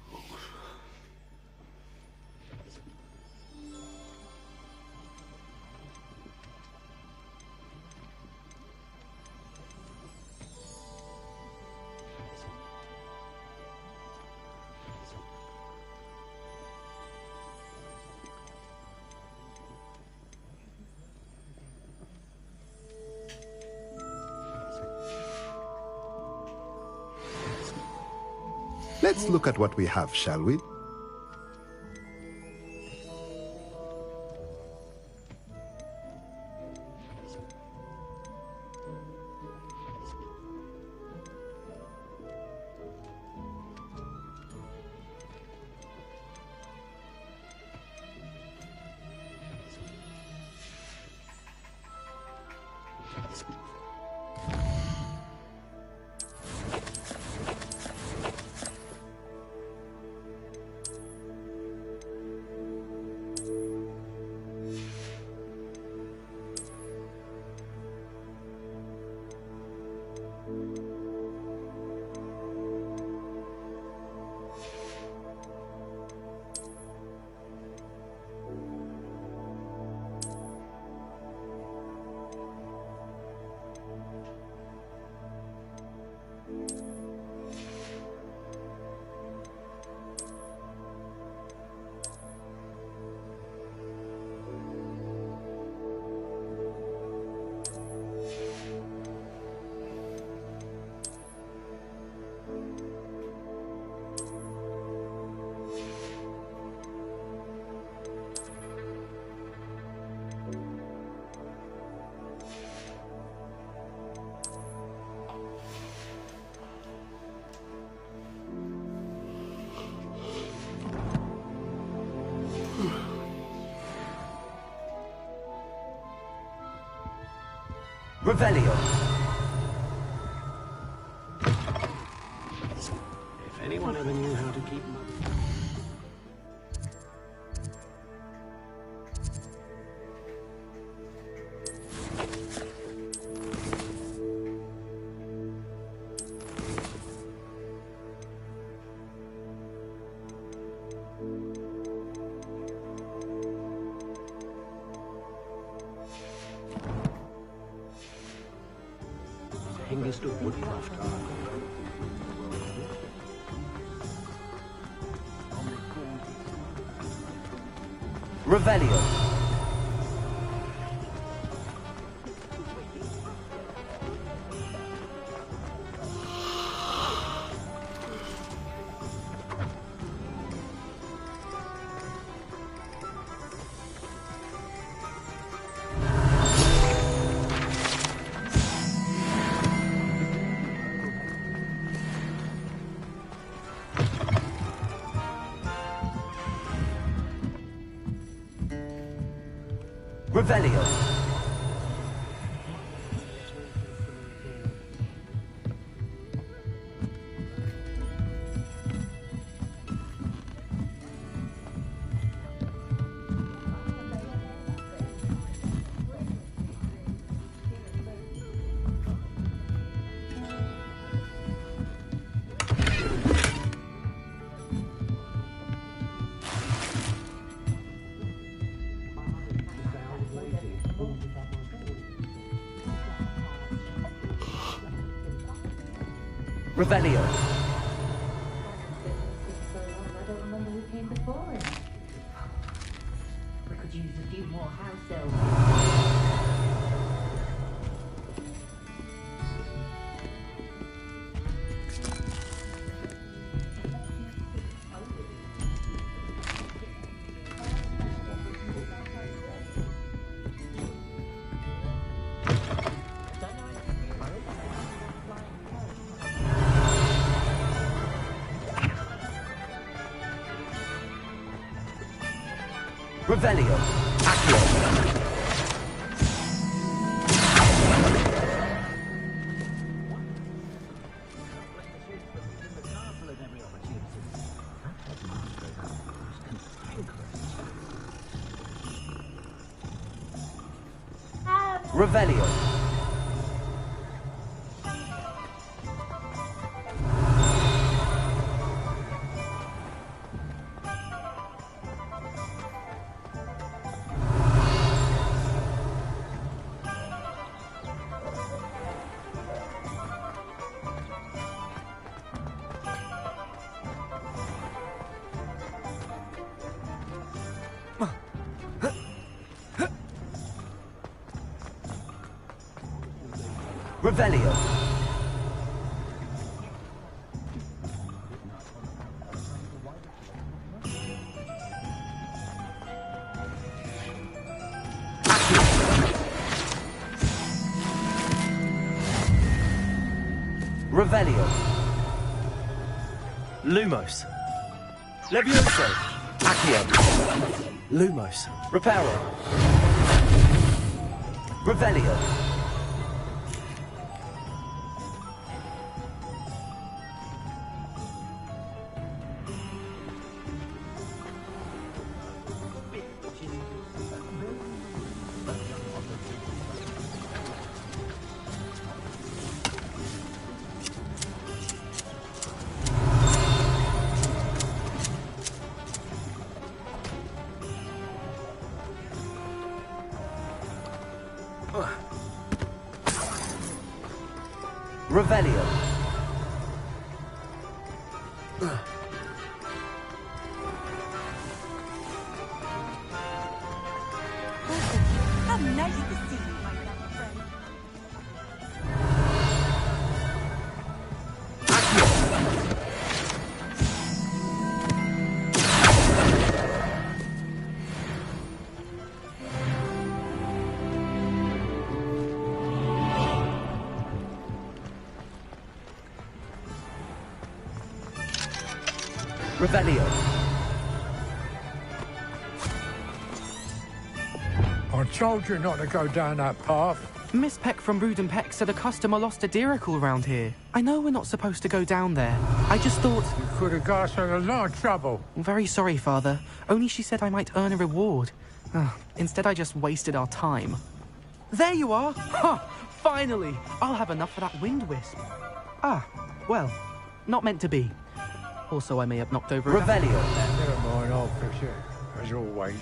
Let's look at what we have, shall we? Revelio. If anyone ever knew how to keep them up. Hengist of Woodcraft. Revelio. Revelio. Revelio. I don't remember who came before him. We could use a few more house elves. Revelio. Accio. Revelio. Revelio. Revelio. Lumos. Levioso. Accio. Lumos. Reparo. Revelio. Revelio. How nice to see you, my young friend. Revelio. I told you not to go down that path. Miss Peck from Brood and Peck said a customer lost a diracle around here. I know we're not supposed to go down there. I just thought... You could have got us in a lot of trouble. I'm very sorry, Father. Only she said I might earn a reward. Instead, I just wasted our time. There you are! Ha! Finally! I'll have enough for that wind wisp. Ah, well, not meant to be. Also, I may have knocked over... Revelio. Never mind, I'll fix it, as always.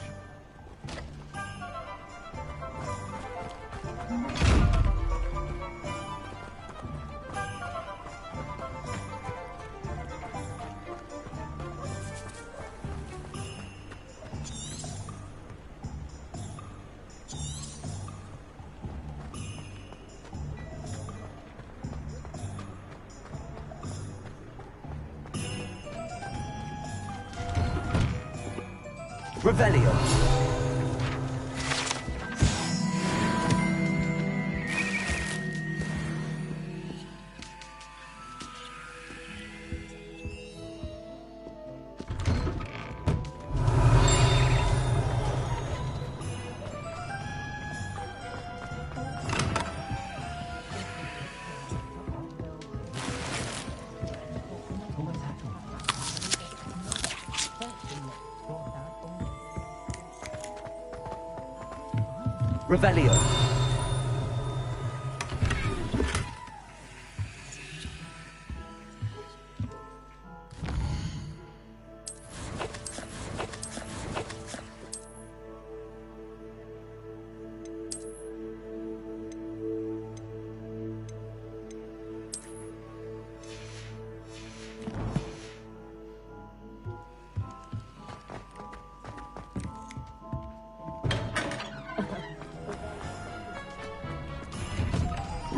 Revelio. Revelio.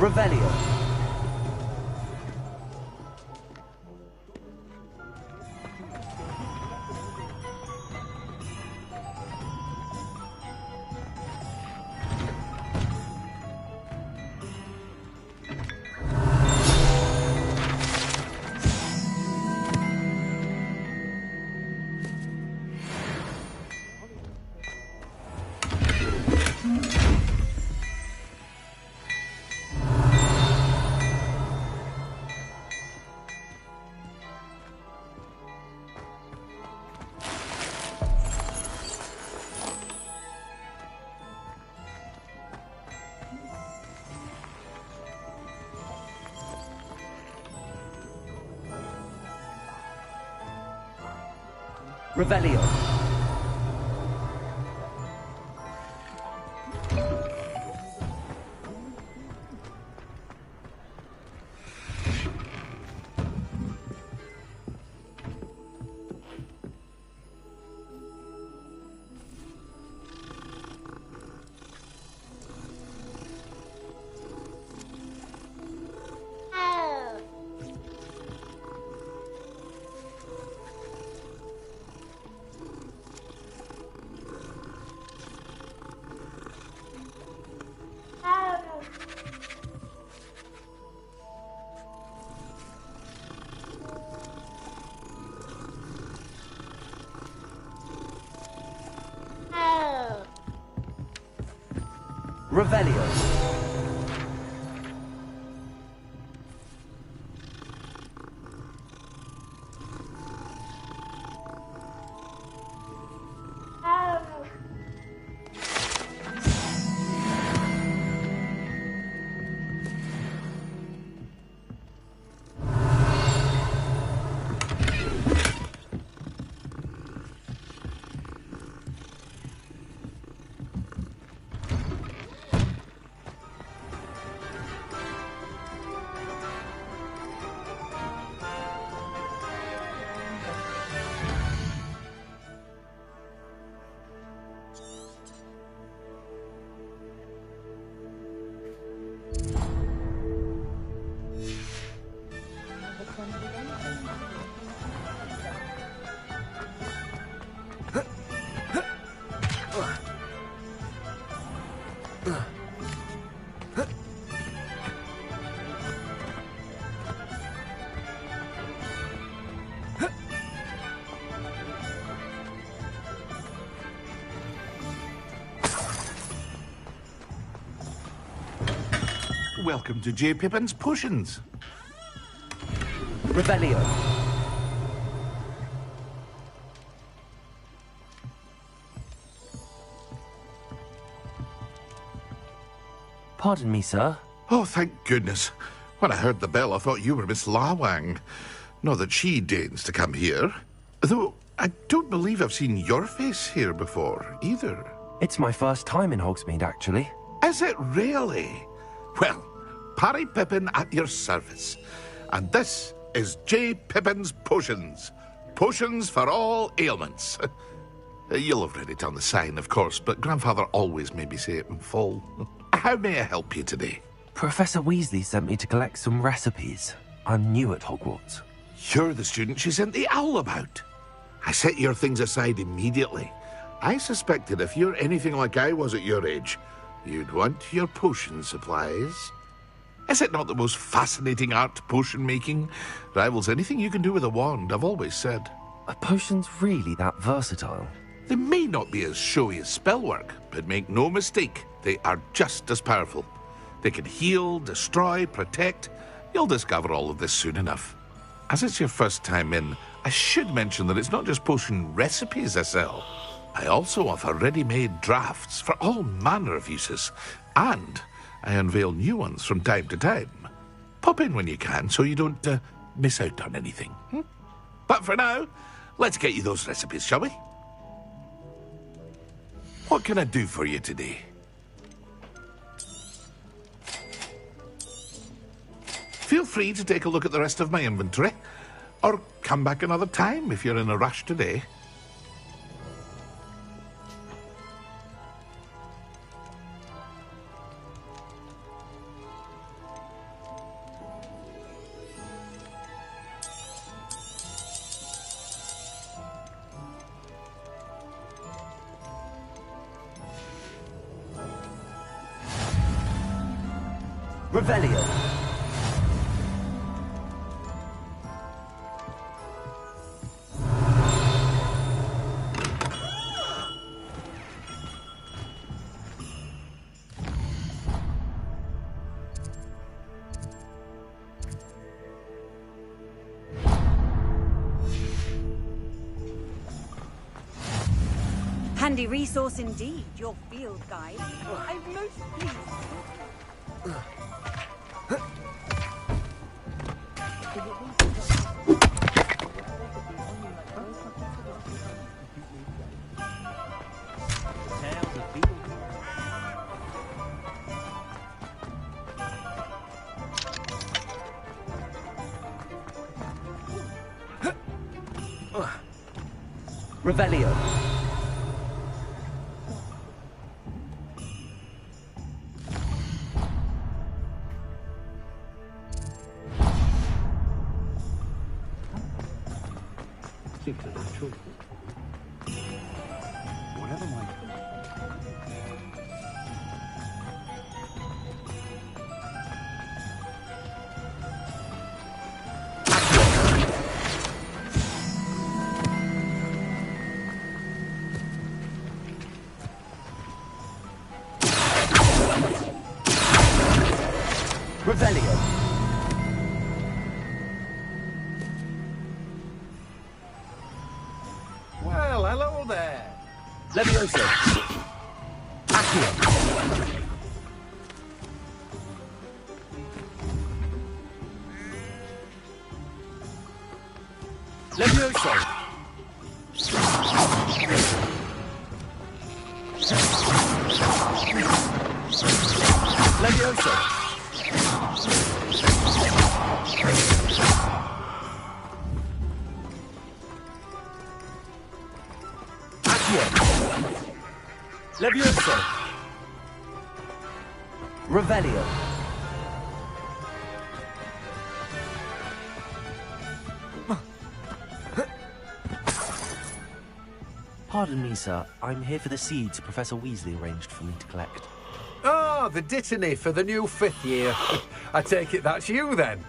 Revelio. Revelio. Revelio. welcome to J. Pippin's Potions. Revelio. Pardon me, sir. Oh, thank goodness. When I heard the bell, I thought you were Miss Lawang. Not that she deigns to come here. Though, I don't believe I've seen your face here before, either. It's my first time in Hogsmeade, actually. Is it really? Well, Parry Pippin at your service. And this is J. Pippin's Potions. Potions for all ailments. You'll have read it on the sign, of course, but Grandfather always made me say it in full. How may I help you today? Professor Weasley sent me to collect some recipes. I'm new at Hogwarts. You're the student she sent the owl about. I set your things aside immediately. I suspected if you're anything like I was at your age, you'd want your potion supplies. Is it not the most fascinating art, potion making? Rivals anything you can do with a wand, I've always said. Are potions really that versatile? They may not be as showy as spellwork, but make no mistake, they are just as powerful. They can heal, destroy, protect. You'll discover all of this soon enough. As it's your first time in, I should mention that it's not just potion recipes I sell. I also offer ready-made drafts for all manner of uses, and I unveil new ones from time to time. Pop in when you can so you don't miss out on anything. But for now, let's get you those recipes, shall we? What can I do for you today? Feel free to take a look at the rest of my inventory, or come back another time if you're in a rush today. Revelio. Handy resource indeed, your field guide. I'm most pleased. Revelio. Whatever my... Revelio. Well, hello there. Levioso. Accio. Levioso. Levioso. Levioso. Revelio. Pardon me, sir. I'm here for the seeds Professor Weasley arranged for me to collect. Ah, the dittany for the new 5th year. I take it that's you, then.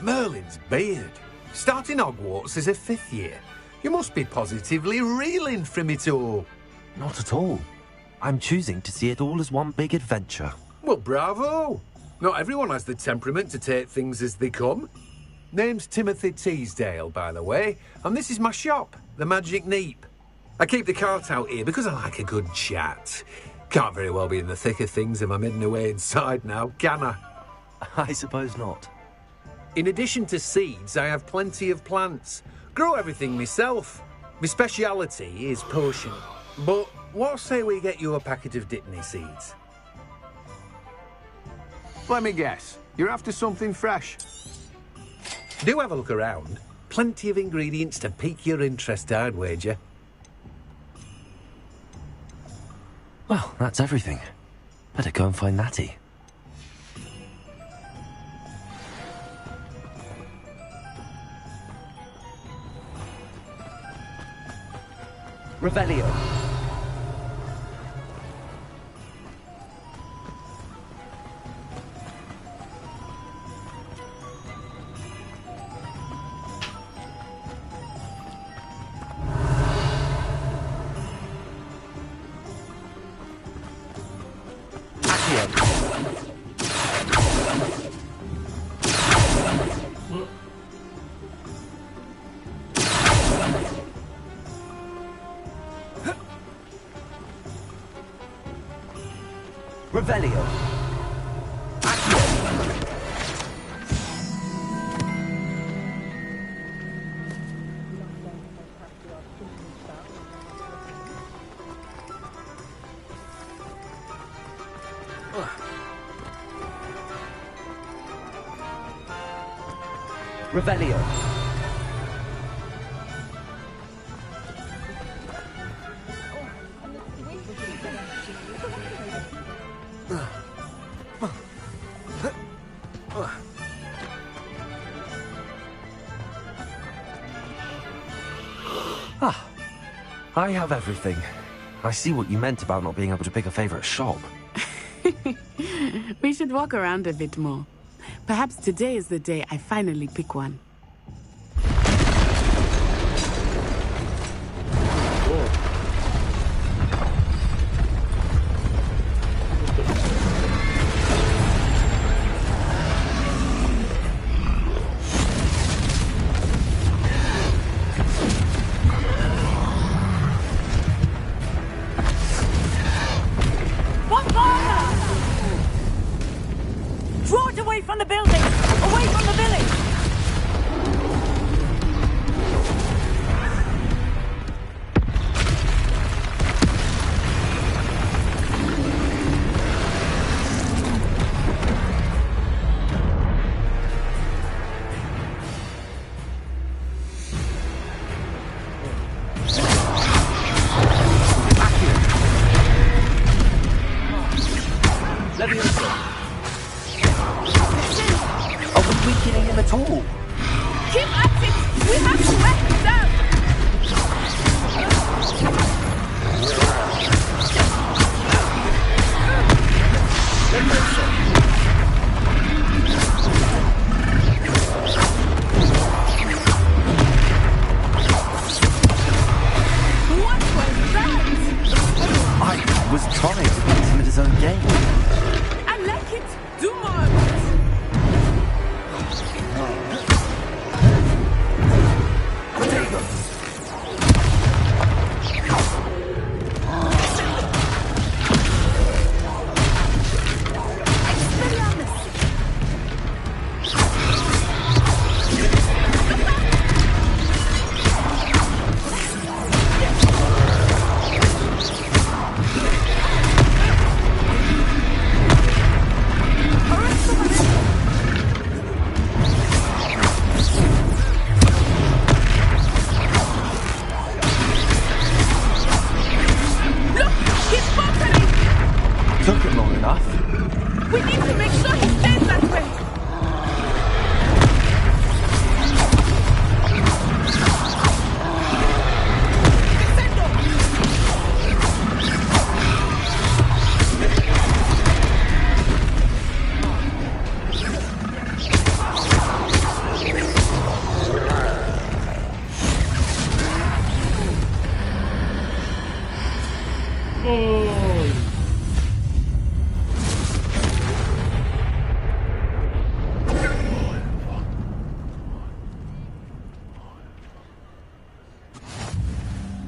Merlin's beard. Starting Hogwarts as a 5th year. You must be positively reeling from it all. Not at all. I'm choosing to see it all as one big adventure. Well, bravo. Not everyone has the temperament to take things as they come. Name's Timothy Teasdale, by the way, and this is my shop, the Magic Neep. I keep the cart out here because I like a good chat. Can't very well be in the thick of things if I'm hidden away inside now, can I? I suppose not. In addition to seeds, I have plenty of plants. Grow everything myself. My speciality is potion. But what say we get you a packet of Dittany seeds? Let me guess. You're after something fresh. Do have a look around. Plenty of ingredients to pique your interest, I'd wager. Well, that's everything. Better go and find Natty. Revelio. Revelio. Revelio. I have everything. I see what you meant about not being able to pick a favorite shop. We should walk around a bit more. Perhaps today is the day I finally pick one. Draw it away from the building! Away from the village! Are we weakening him at all? Keep at it! We have to wear him down! What was that? I was trying to beat him at his own game. I like it! Do more of it!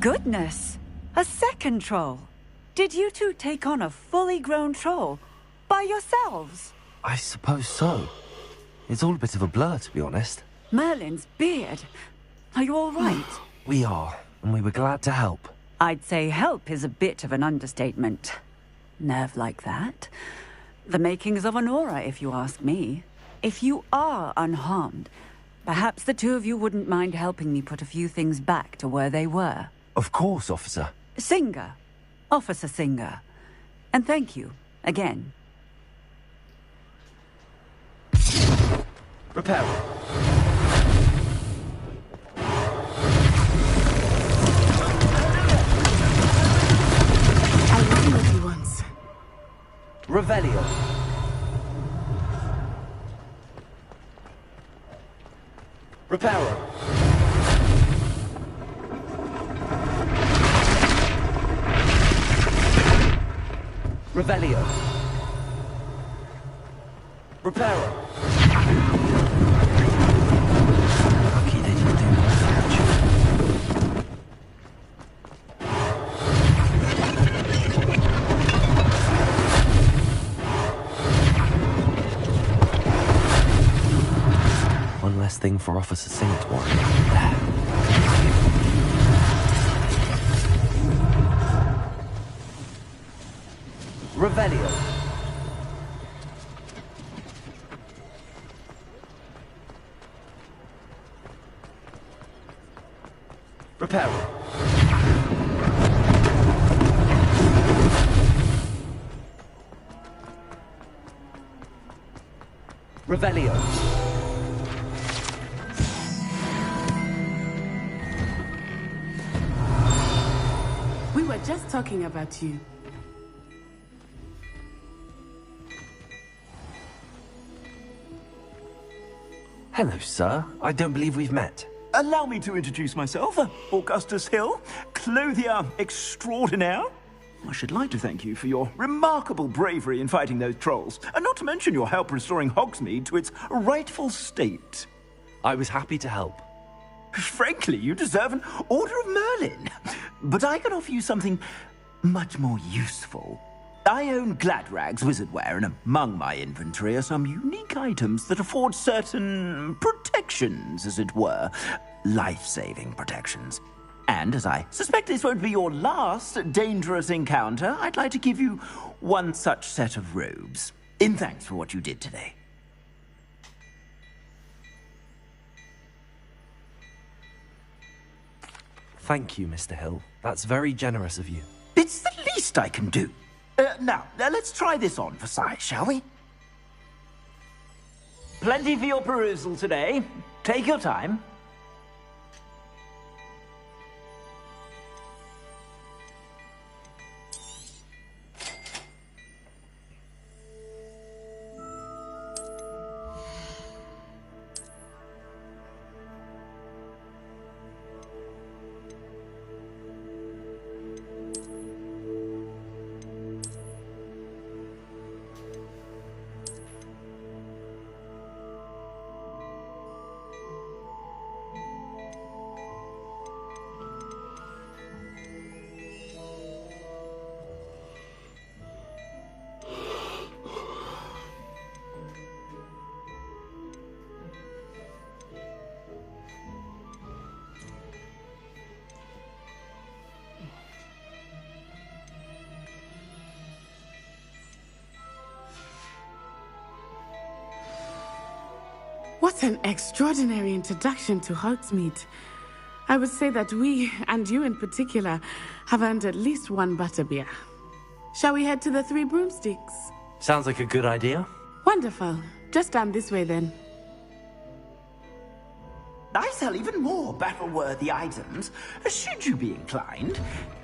Goodness! A second troll! Did you two take on a fully grown troll? By yourselves? I suppose so. It's all a bit of a blur, to be honest. Merlin's beard. Are you all right? We are, and we were glad to help. I'd say help is a bit of an understatement. Nerve like that. The makings of an aura, if you ask me. If you are unharmed, perhaps the two of you wouldn't mind helping me put a few things back to where they were. Of course, officer. Singer. Officer Singer. And thank you, again. Repair. I will see what he wants. Revelio. Reparo. Revelio. Reparo. Lucky they didn't do more damage. One less thing for Officer Singer to worry about. Revelio. Reparo. Revelio. We were just talking about you. Hello, sir. I don't believe we've met. Allow me to introduce myself, Augustus Hill, clothier extraordinaire. I should like to thank you for your remarkable bravery in fighting those trolls, and not to mention your help restoring Hogsmeade to its rightful state. I was happy to help. Frankly, you deserve an Order of Merlin. But I can offer you something much more useful. I own Gladrag's wizardware, and among my inventory are some unique items that afford certain protections, as it were. Life-saving protections. And as I suspect this won't be your last dangerous encounter, I'd like to give you one such set of robes, in thanks for what you did today. Thank you, Mr. Hill. That's very generous of you. It's the least I can do. Now, let's try this on for size, shall we? Plenty for your perusal today. Take your time. What an extraordinary introduction to Hogsmeade. I would say that we, and you in particular, have earned at least one butterbeer. Shall we head to the Three Broomsticks? Sounds like a good idea. Wonderful. Just down this way then. I sell even more battle-worthy items, should you be inclined.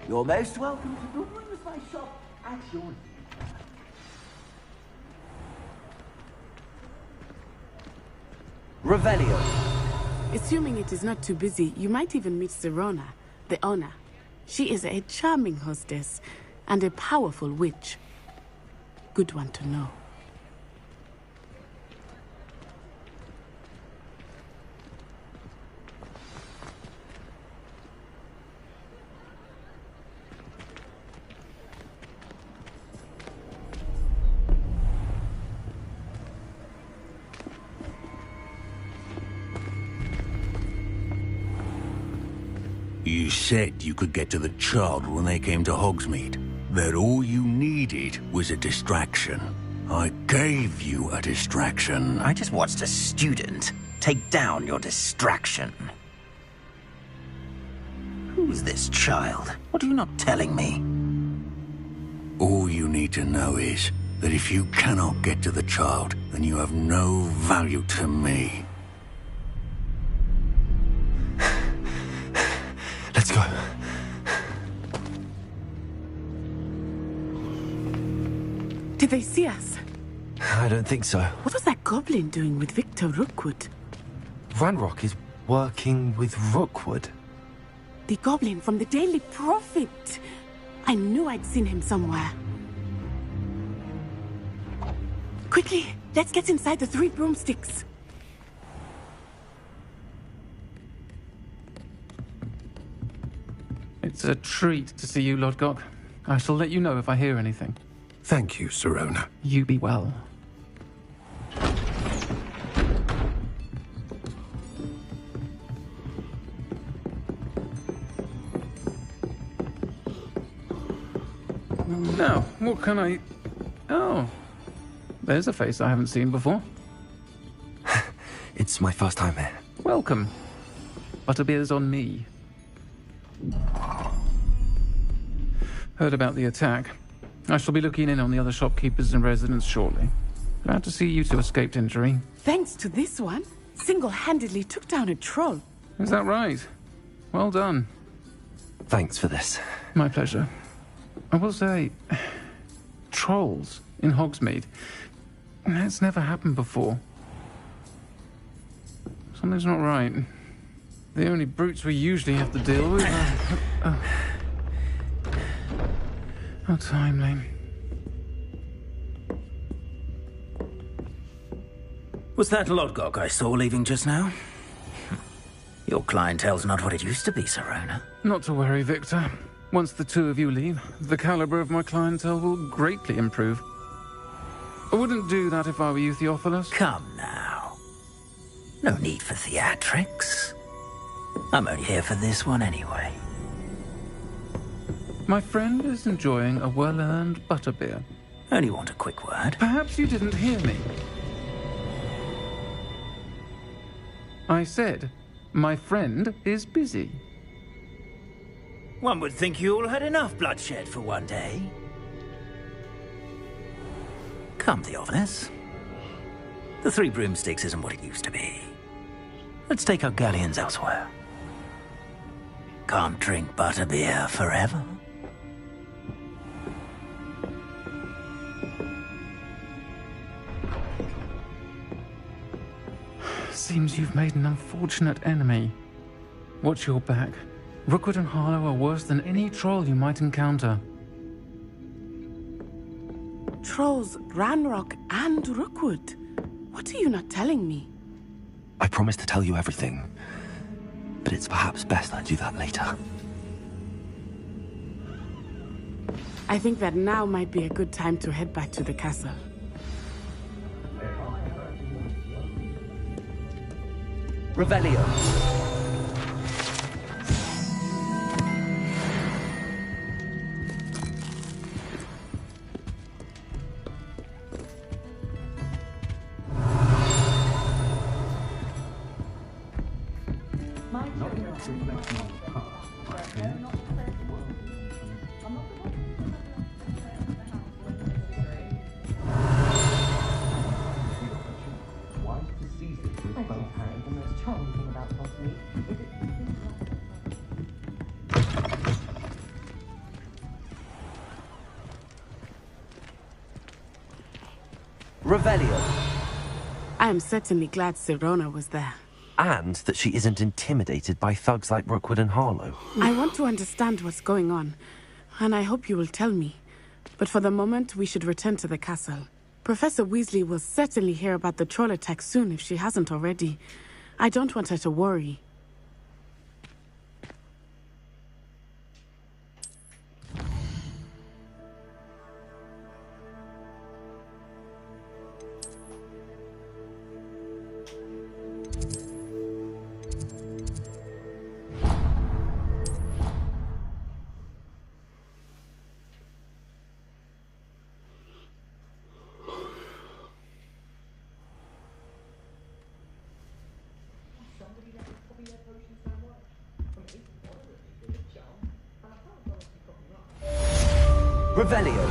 You're most welcome to use my shop at your leisure. Revelio. Assuming it is not too busy, you might even meet Sirona, the owner. She is a charming hostess and a powerful witch. Good one to know. You said you could get to the child when they came to Hogsmeade. That all you needed was a distraction. I gave you a distraction. I just watched a student take down your distraction. Who's this child? What are you not telling me? All you need to know is that if you cannot get to the child, then you have no value to me. Let's go. Did they see us? I don't think so. What was that goblin doing with Victor Rookwood? Ranrock is working with Rookwood. The goblin from the Daily Prophet. I knew I'd seen him somewhere. Quickly, let's get inside the 3 broomsticks. It's a treat to see you, Lodgok. I shall let you know if I hear anything. Thank you, Sirona. You be well. Now, what can I... Oh, there's a face I haven't seen before. It's my first time here. Welcome. Butterbeer's on me. Heard about the attack. I shall be looking in on the other shopkeepers and residents shortly. Glad to see you two escaped injury. Thanks to this one, single-handedly took down a troll. Is that right? Well done. Thanks for this. My pleasure. I will say, trolls in Hogsmeade. That's never happened before. Something's not right. The only brutes we usually have to deal with are... How timely. Was that Lodgok I saw leaving just now? Your clientele's not what it used to be, Sirona. Not to worry, Victor. Once the two of you leave, the caliber of my clientele will greatly improve. I wouldn't do that if I were you, Theophilus. Come now. No need for theatrics. I'm only here for this one anyway. My friend is enjoying a well-earned butterbeer. Only want a quick word. Perhaps you didn't hear me. I said, my friend is busy. One would think you all had enough bloodshed for one day. Come, Theophilus. The 3 broomsticks isn't what it used to be. Let's take our galleons elsewhere. Can't drink butterbeer forever. Seems you've made an unfortunate enemy. Watch your back. Rookwood and Harlow are worse than any troll you might encounter. Trolls, Ranrock, and Rookwood. What are you not telling me? I promise to tell you everything, but it's perhaps best I do that later. I think that now might be a good time to head back to the castle. Revelio. Revelio. I am certainly glad Sirona was there. And that she isn't intimidated by thugs like Rookwood and Harlow. I want to understand what's going on, and I hope you will tell me. But for the moment, we should return to the castle. Professor Weasley will certainly hear about the troll attack soon if she hasn't already. I don't want her to worry. Revelio.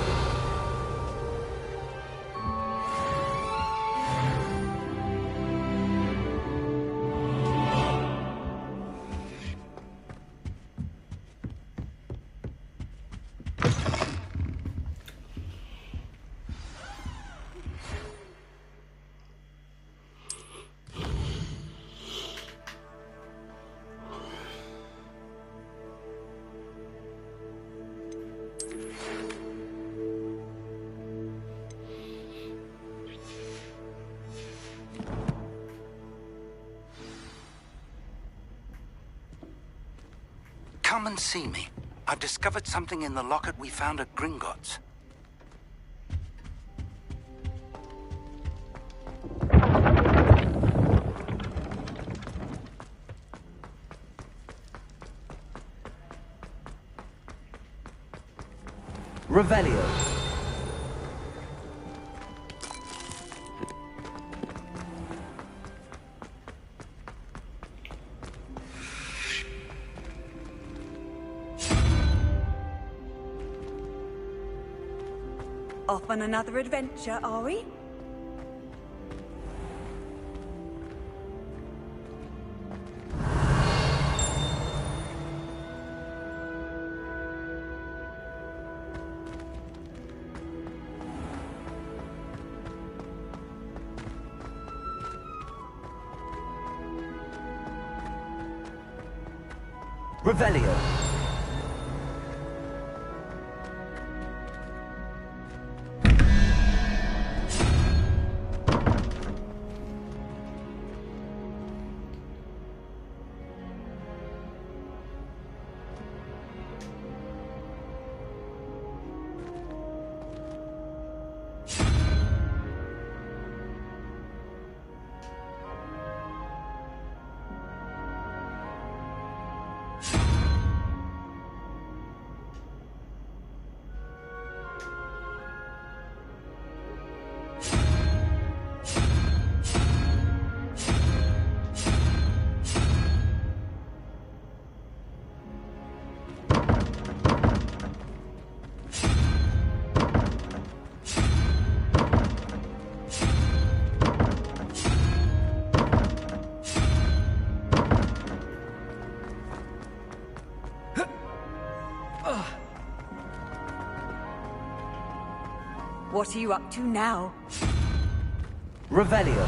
Come and see me. I've discovered something in the locket we found at Gringotts. Revelio. Off on another adventure, are we? Revelio. What are you up to now? Revelio.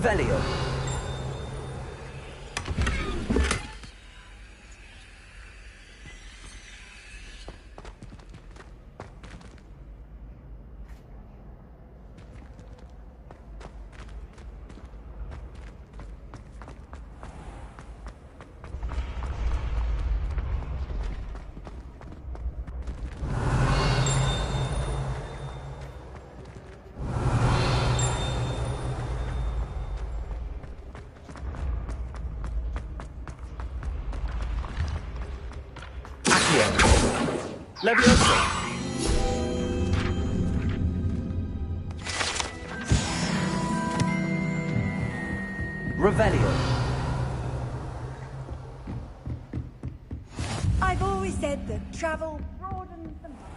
Revelio. Leviosa. Revelio. I've always said that travel broadens the mind.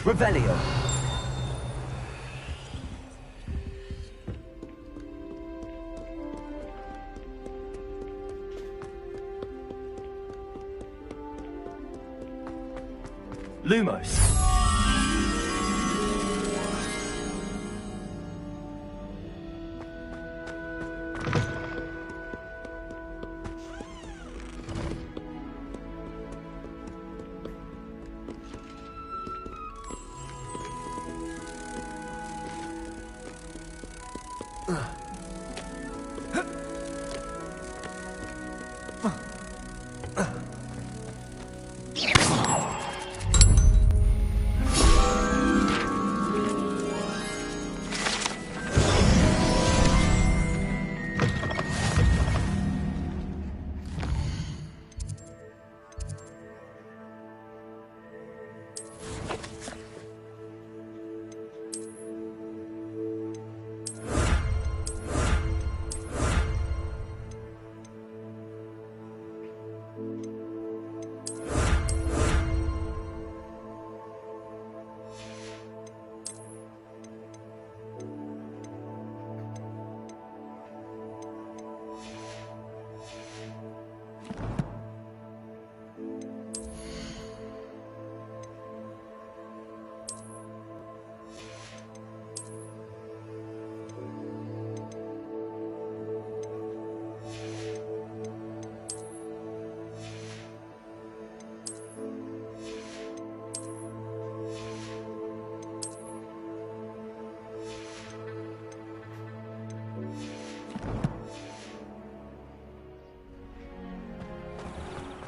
Revelio. Lumos.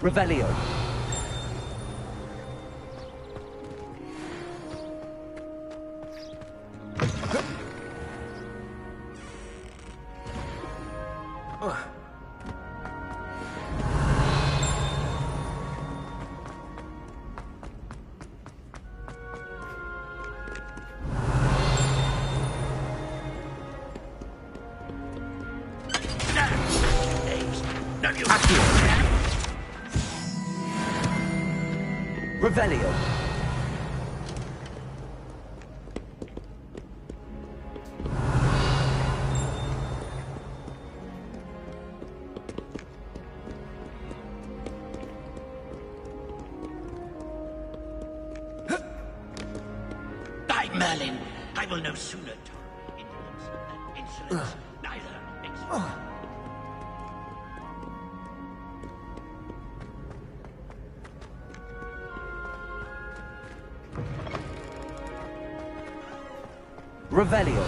Revelio. Revelio. By Merlin, I will no sooner tolerate indolence than insolence, neither excellence. Revelio.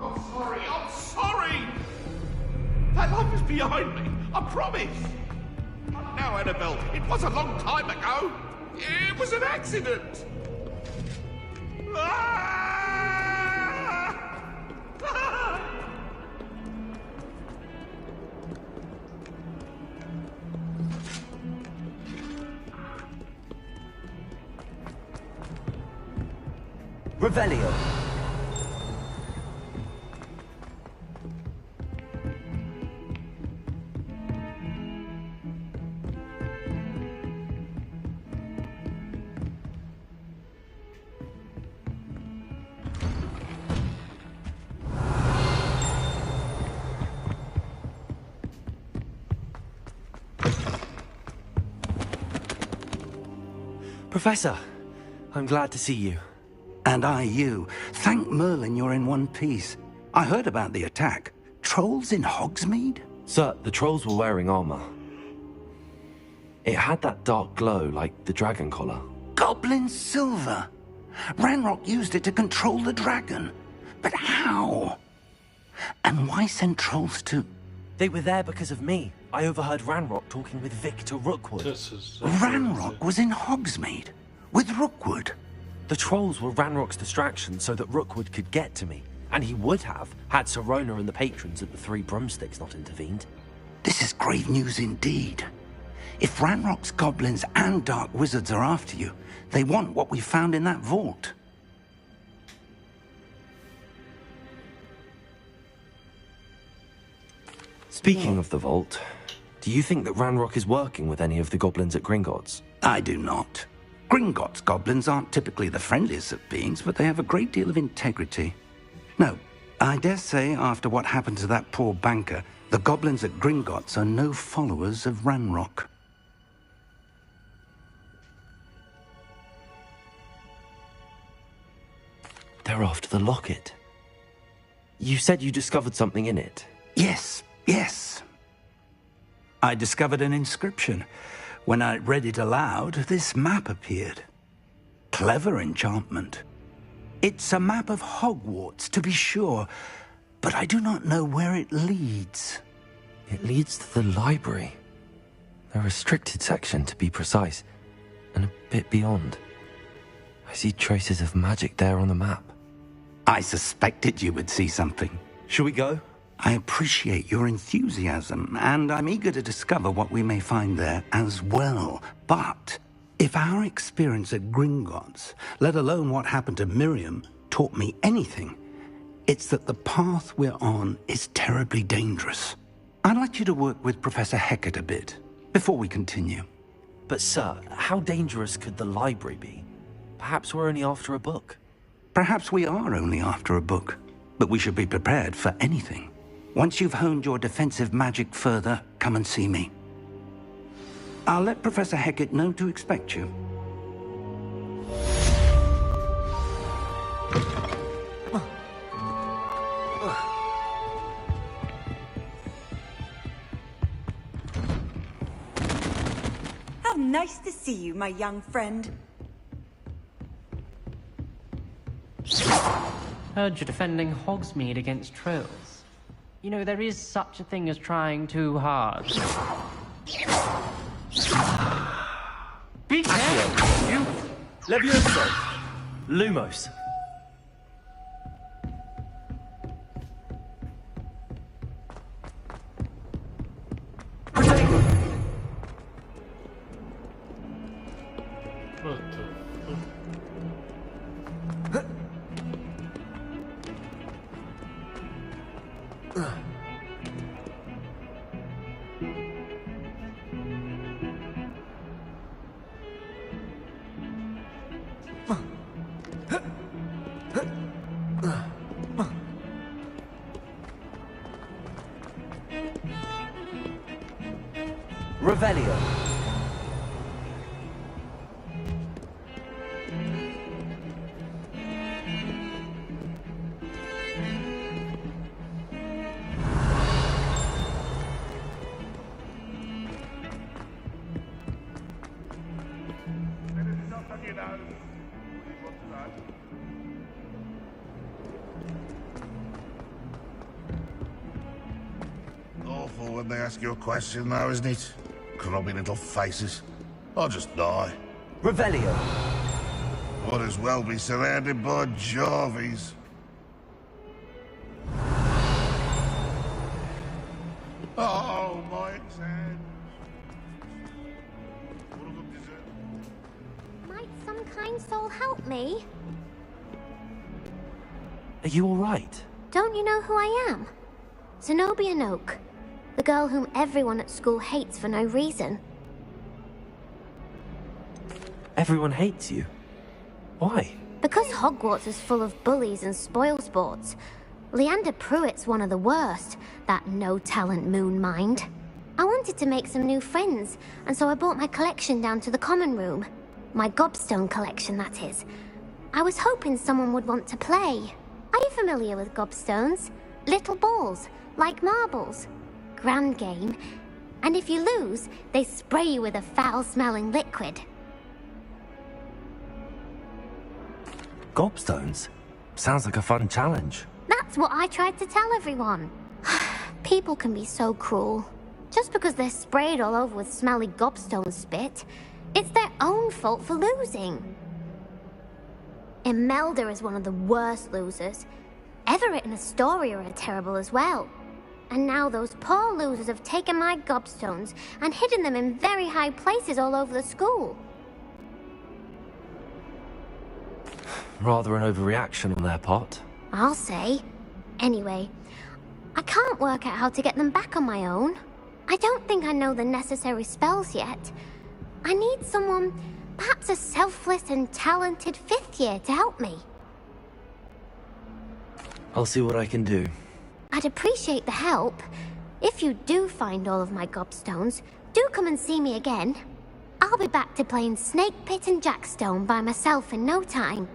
I'm sorry! That life is behind me, I promise! Now, Annabelle, it was a long time ago. It was an accident. Revelio. Professor, I'm glad to see you. And I you. Thank Merlin you're in one piece. I heard about the attack. Trolls in Hogsmeade? Sir, the trolls were wearing armor. It had that dark glow like the dragon collar. Goblin silver. Ranrock used it to control the dragon. But how? And why send trolls to... They were there because of me. I overheard Ranrock talking with Victor Rookwood. Ranrock was in Hogsmeade? With Rookwood? The trolls were Ranrock's distraction so that Rookwood could get to me. And he would have, had Sirona and the patrons at the Three Broomsticks not intervened. This is grave news indeed. If Ranrock's goblins and dark wizards are after you, they want what we found in that vault. Speaking of the vault, do you think that Ranrock is working with any of the goblins at Gringotts? I do not. Gringotts goblins aren't typically the friendliest of beings, but they have a great deal of integrity. No, I dare say after what happened to that poor banker, the goblins at Gringotts are no followers of Ranrock. They're after the locket. You said you discovered something in it. Yes. I discovered an inscription. When I read it aloud, this map appeared. Clever enchantment. It's a map of Hogwarts, to be sure, but I do not know where it leads. It leads to the library. A restricted section, to be precise, and a bit beyond. I see traces of magic there on the map. I suspected you would see something. Shall we go? I appreciate your enthusiasm, and I'm eager to discover what we may find there as well. But if our experience at Gringotts, let alone what happened to Miriam, taught me anything, it's that the path we're on is terribly dangerous. I'd like you to work with Professor Hecat a bit before we continue. But sir, how dangerous could the library be? Perhaps we're only after a book. Perhaps we are only after a book, but we should be prepared for anything. Once you've honed your defensive magic further, come and see me. I'll let Professor Hecat know to expect you. How nice to see you, my young friend. Heard you're defending Hogsmeade against trolls. You know, there is such a thing as trying too hard. Be careful! You! Levioso! Lumos! Revelio. Awful when they ask you a question now, isn't it? Grubby little faces. I'll just die. Revelio. Would as well be surrounded by Jarvies. Oh, my exam. Might some kind soul help me? Are you all right? Don't you know who I am? Zenobia Noak. The girl whom everyone at school hates for no reason. Everyone hates you. Why? Because Hogwarts is full of bullies and spoilsports. Leander Pruitt's one of the worst, that no-talent moon mind. I wanted to make some new friends, and so I brought my collection down to the common room. My gobstone collection, that is. I was hoping someone would want to play. Are you familiar with gobstones? Little balls, like marbles. Grand game. And if you lose, they spray you with a foul-smelling liquid. Gobstones? Sounds like a fun challenge. That's what I tried to tell everyone. People can be so cruel. Just because they're sprayed all over with smelly gobstone spit, it's their own fault for losing. Imelda is one of the worst losers. Everett and Astoria are terrible as well. And now those poor losers have taken my gobstones and hidden them in very high places all over the school. Rather an overreaction on their part. I'll say. Anyway, I can't work out how to get them back on my own. I don't think I know the necessary spells yet. I need someone, perhaps a selfless and talented 5th year to help me. I'll see what I can do. I'd appreciate the help. If you do find all of my gobstones, do come and see me again. I'll be back to playing Snake Pit and Jackstone by myself in no time.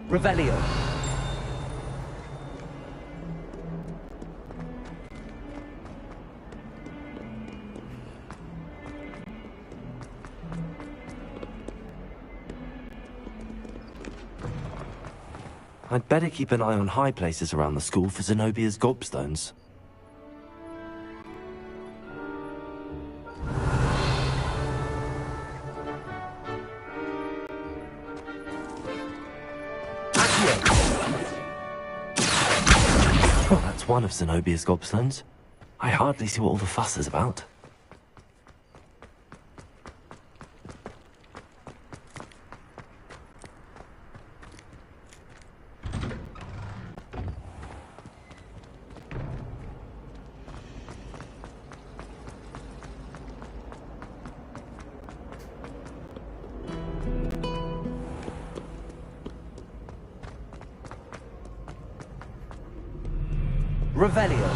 Revelio. I'd better keep an eye on high places around the school for Zenobia's gobstones. Well, that's one of Zenobia's gobstones. I hardly see what all the fuss is about. Revelio.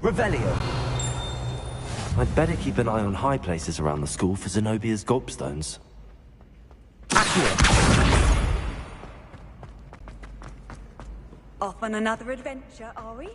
Revelio. I'd better keep an eye on high places around the school for Zenobia's gobstones. Off on another adventure, are we?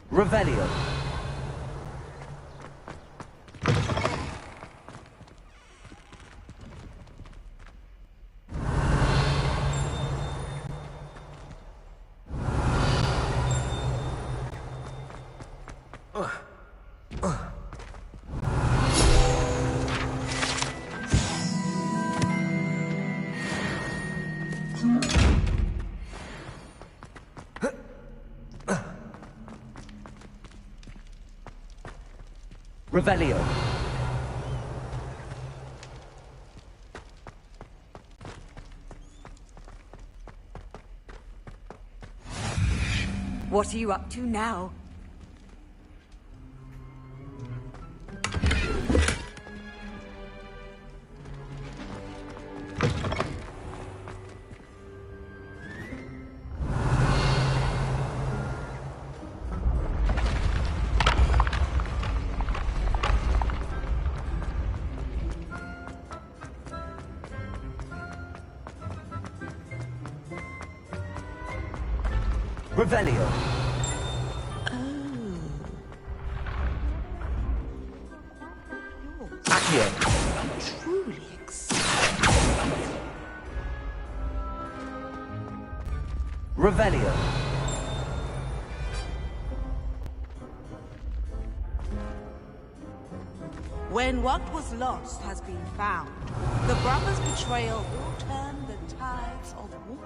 Revelio. Revelio. What are you up to now? Revelio. Accio. Truly exciting. Revelio. When what was lost has been found, the brothers' betrayal will turn the tides of war.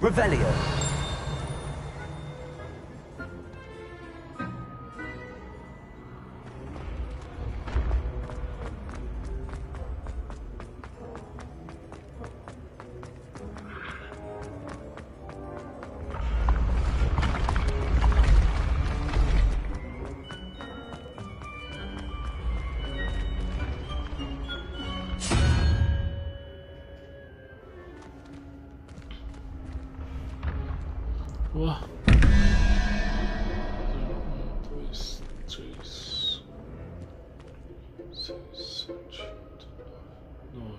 Revelio. Wah. 2, 3, 6, 7, 9.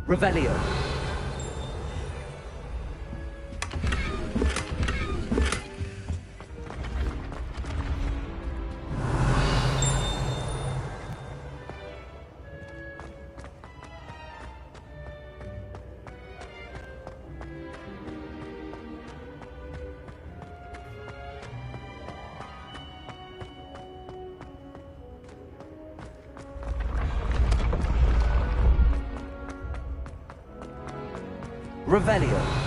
Revelio. Revelio.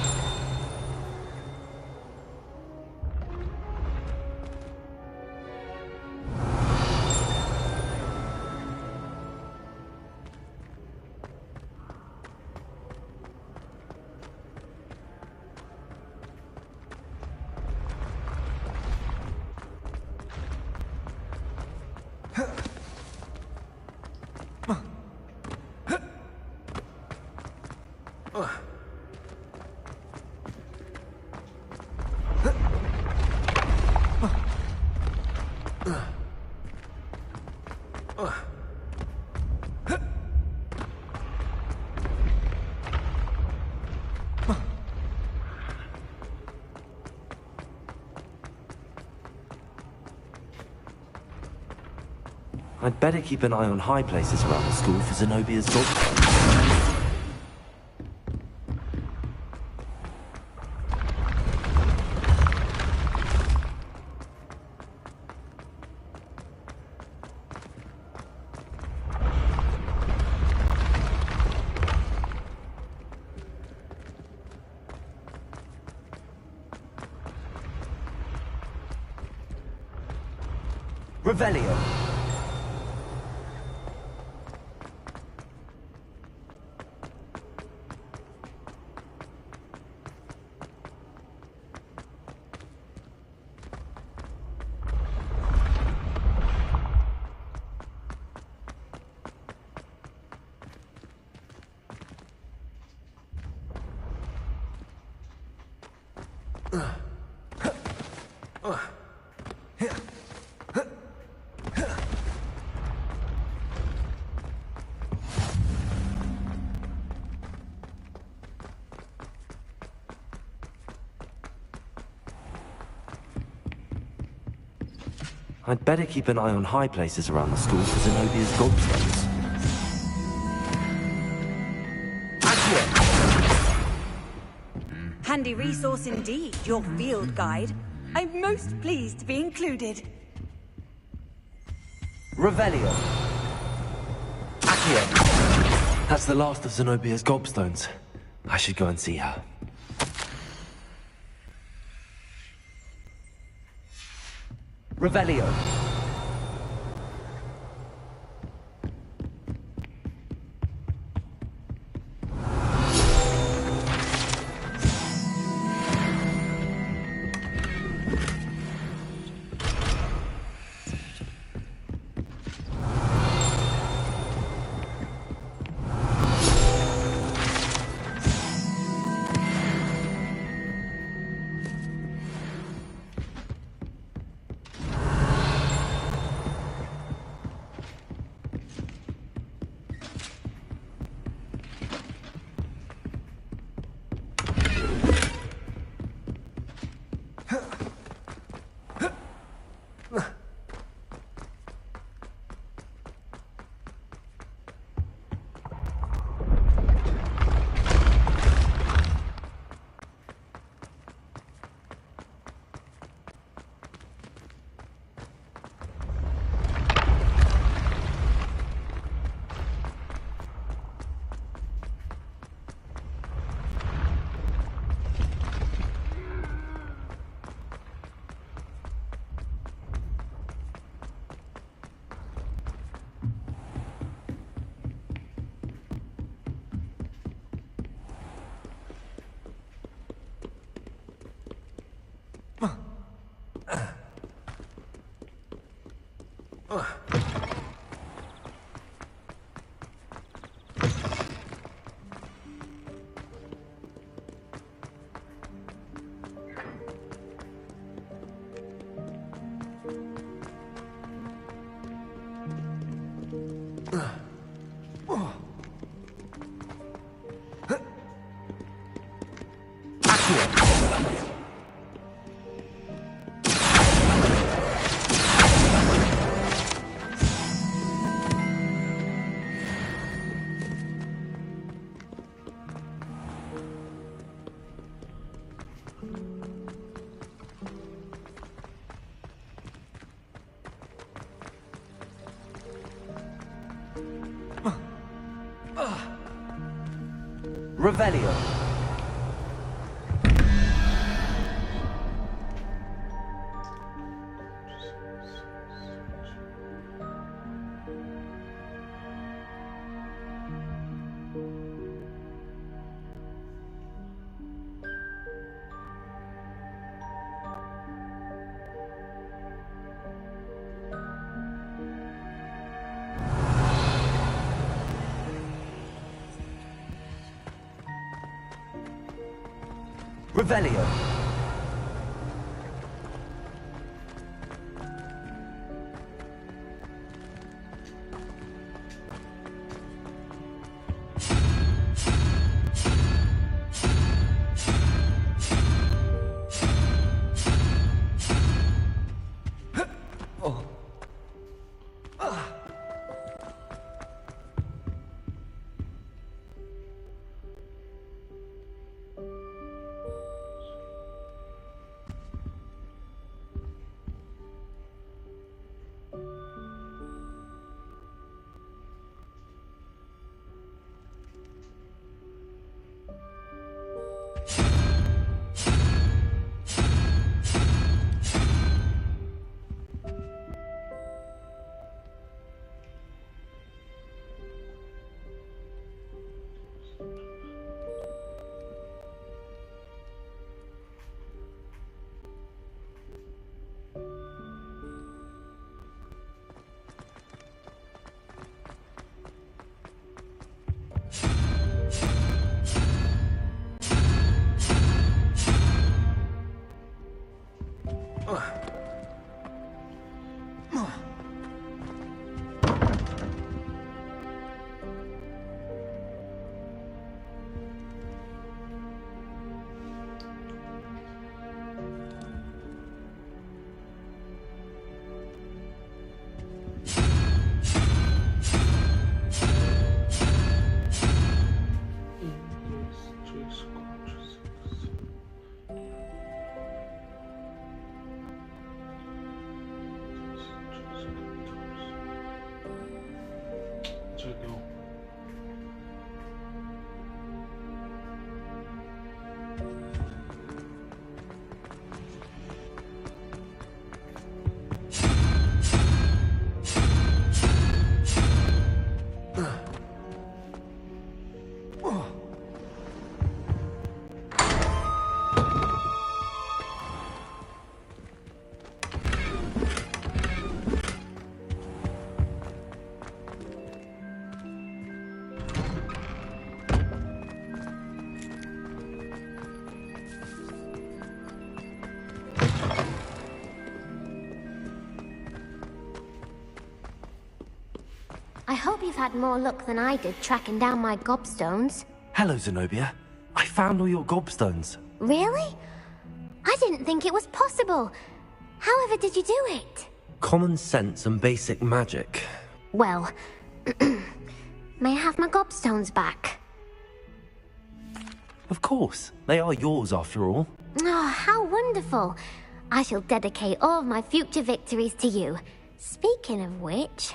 I'd better keep an eye on high places around the school for Zenobia's gobstones. Revelio. I'd better keep an eye on high places around the school for Zenobia's gobstones. Handy resource indeed, your field guide. I'm most pleased to be included. Revelio. Accio. That's the last of Zenobia's gobstones. I should go and see her. Revelio. Revelio. Revelio. I hope you've had more luck than I did tracking down my gobstones. Hello, Zenobia. I found all your gobstones. Really? I didn't think it was possible. However did you do it? Common sense and basic magic. Well, may I have my gobstones back? Of course. They are yours after all. Oh, how wonderful. I shall dedicate all of my future victories to you. Speaking of which,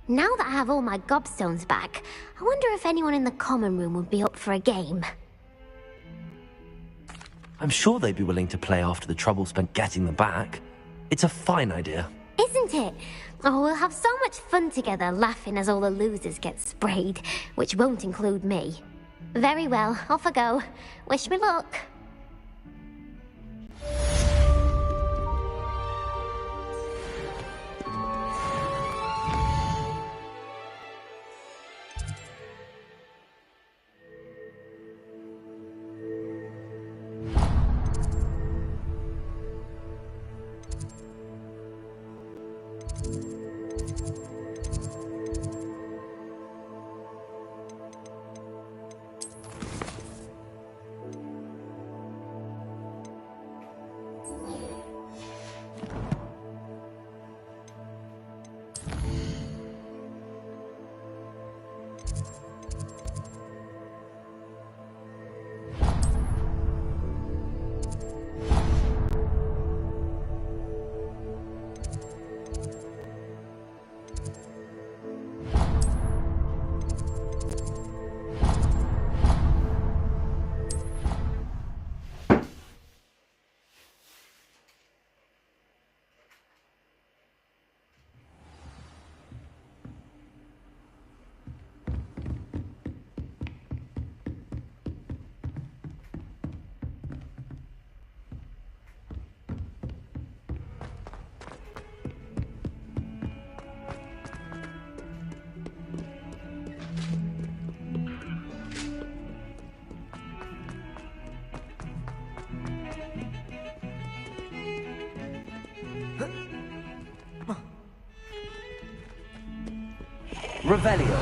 now that I have all my gobstones back, I wonder if anyone in the common room would be up for a game. I'm sure they'd be willing to play after the trouble spent getting them back. It's a fine idea. Isn't it? Oh, we'll have so much fun together, laughing as all the losers get sprayed, which won't include me. Very well, off I go. Wish me luck. Revelio.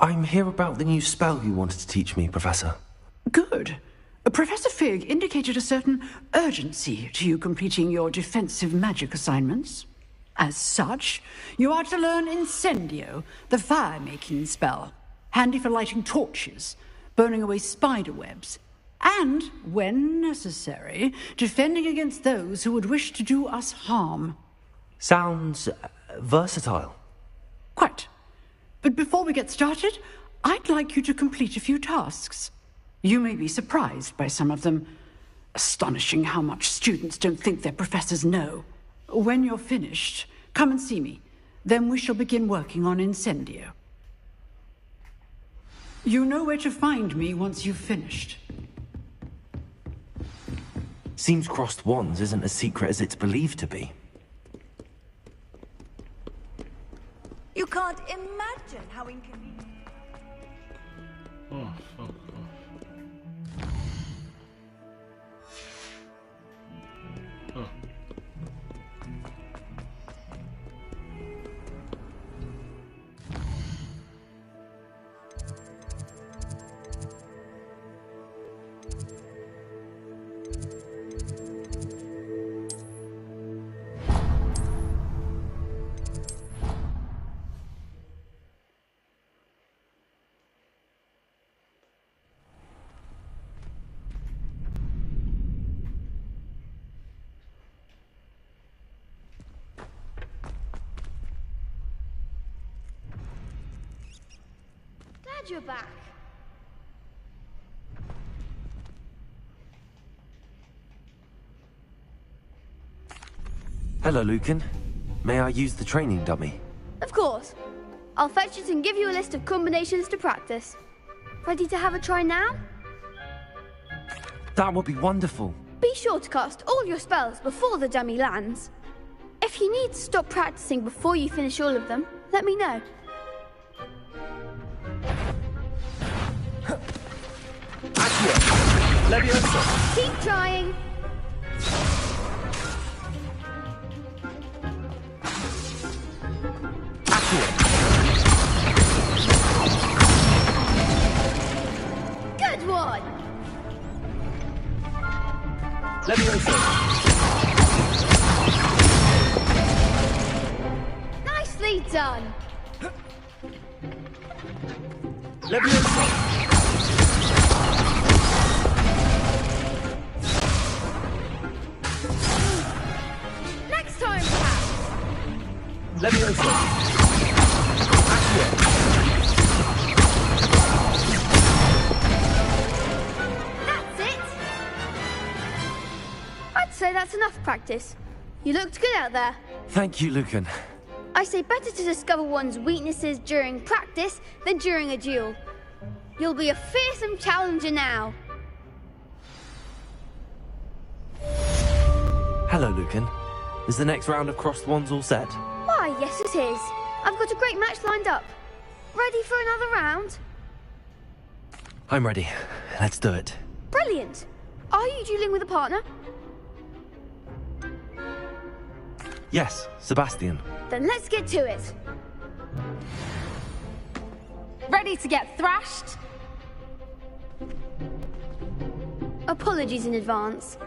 I'm here about the new spell you wanted to teach me, Professor. Good. Professor Fig indicated a certain urgency to you completing your defensive magic assignments. As such, you are to learn Incendio, the fire-making spell, handy for lighting torches, burning away spider webs, and, when necessary, defending against those who would wish to do us harm. Sounds versatile. Quite. But before we get started, I'd like you to complete a few tasks. You may be surprised by some of them. Astonishing how much students don't think their professors know. When you're finished, come and see me. Then we shall begin working on Incendio. You know where to find me once you've finished. Seems crossed wands isn't as secret as it's believed to be. You can't imagine how inconvenient. Oh, fuck off. Oh. Glad you're back. Hello, Lucan. May I use the training dummy? Of course. I'll fetch it and give you a list of combinations to practice. Ready to have a try now? That would be wonderful. Be sure to cast all your spells before the dummy lands. If you need to stop practicing before you finish all of them, let me know. Leviosa. Keep trying. Good one. Leviosa. Nicely done. Leviosa. Next time, perhaps. Leviosa. That's it. I'd say that's enough practice. You looked good out there. Thank you, Lucan. I say better to discover one's weaknesses during practice than during a duel. You'll be a fearsome challenger now. Hello, Lucan. Is the next round of crossed wands all set? Why, yes it is. I've got a great match lined up. Ready for another round? I'm ready. Let's do it. Brilliant. Are you dueling with a partner? Yes, Sebastian. Then let's get to it. Ready to get thrashed? Apologies in advance.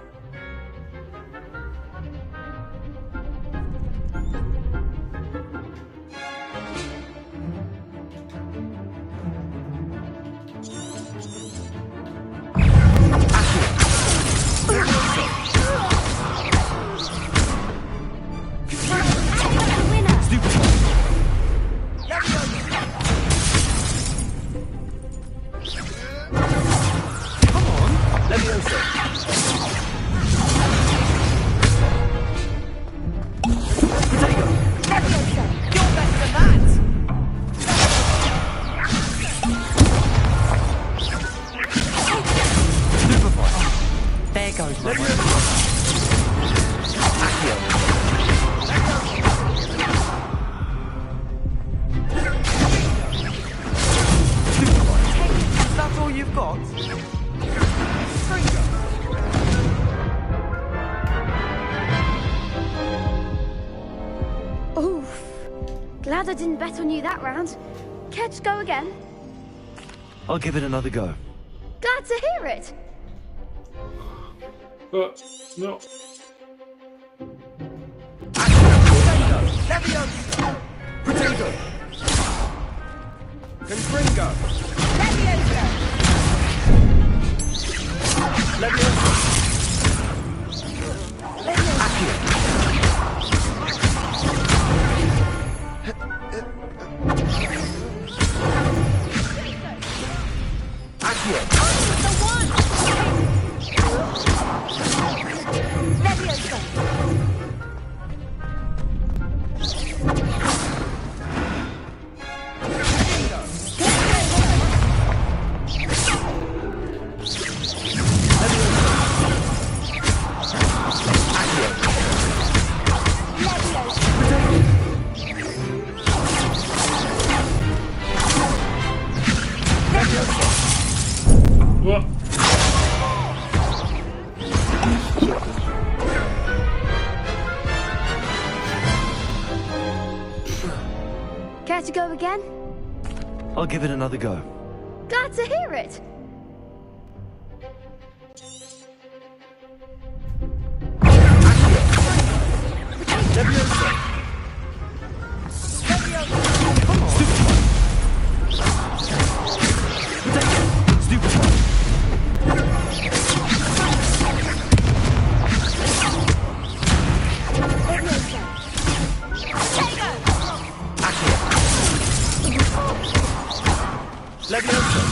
Glad I didn't bet on you that round. Care to go again? I'll give it another go. Glad to hear it. No. Leviosa! Potato! Confringo! Leviosa! Leviosa! Accio! Accio! The one! Leviosa! What? Care to go again? I'll give it another go. Glad to hear it. Leviosa!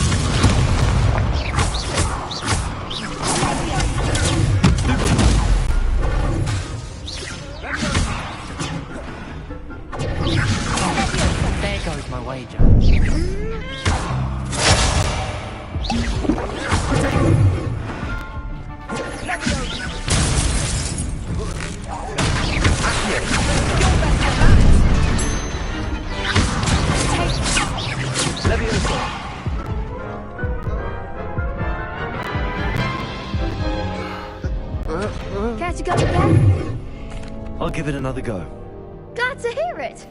There goes my wager. Care to go again? I'll give it another go. Glad to hear it.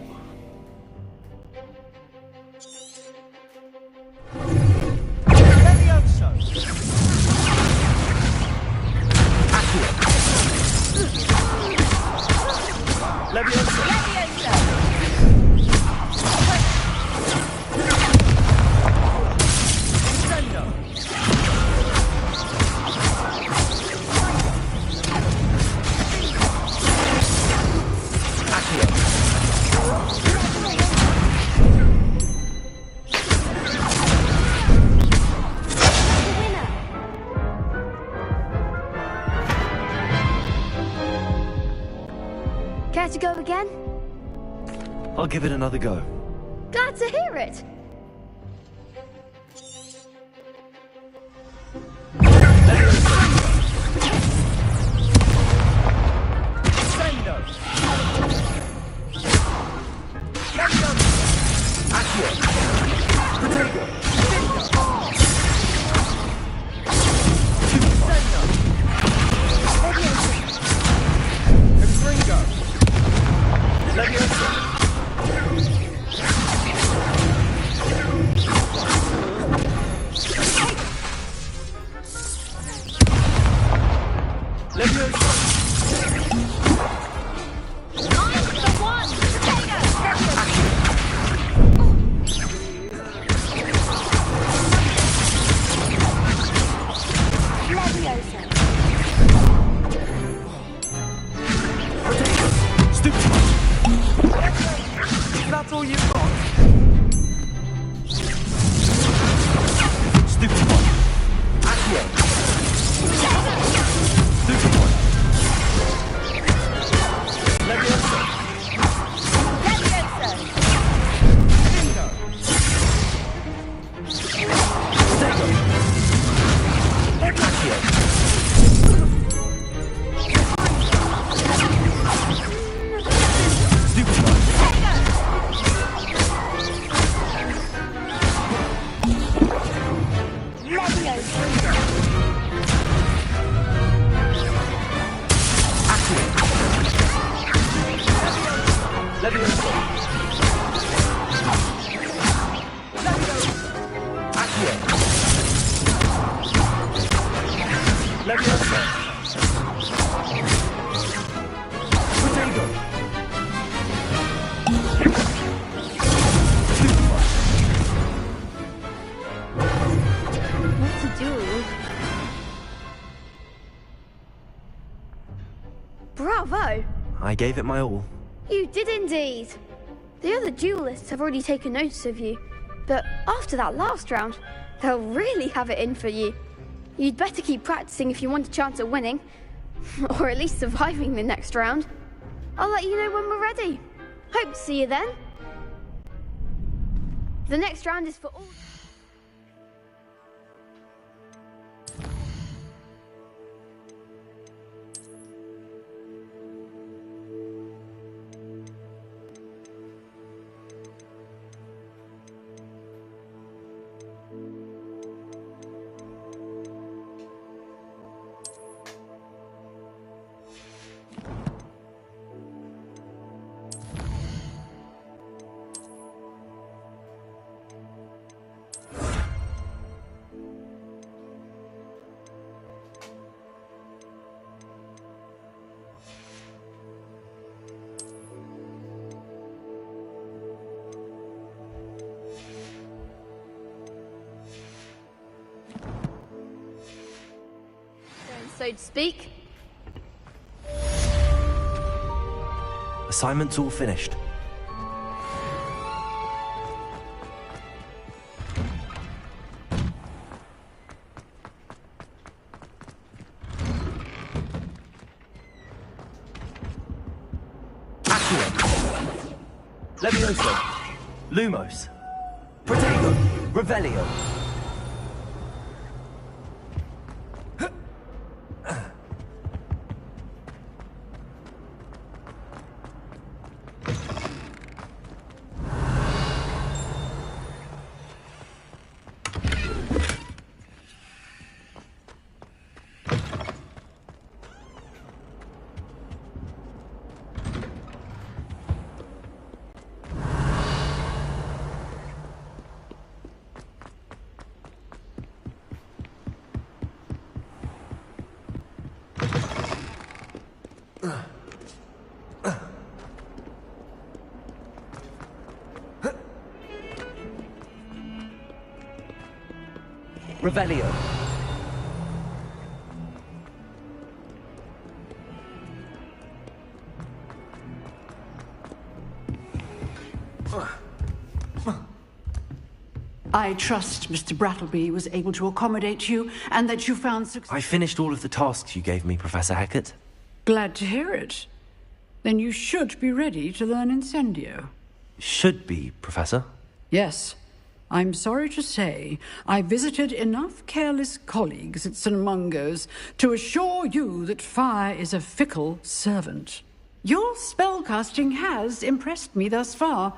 Care to go again? I'll give it another go. Glad to hear it. That's all you've got? Stupid one. Accio! Stupid one. Leviosa! I gave it my all. You did indeed. The other duelists have already taken notice of you, but after that last round, they'll really have it in for you. You'd better keep practicing if you want a chance at winning, or at least surviving the next round. I'll let you know when we're ready. Hope to see you then. The next round is for all... so to speak. Assignment's all finished. Levioso, Lumos, Protego, Revelio. Revelio. I trust Mr. Brattleby was able to accommodate you and that you found success. I finished all of the tasks you gave me, Professor Hackett. Glad to hear it. Then you should be ready to learn Incendio. Should be, Professor. Yes. I'm sorry to say, I visited enough careless colleagues at St. Mungo's to assure you that fire is a fickle servant. Your spellcasting has impressed me thus far,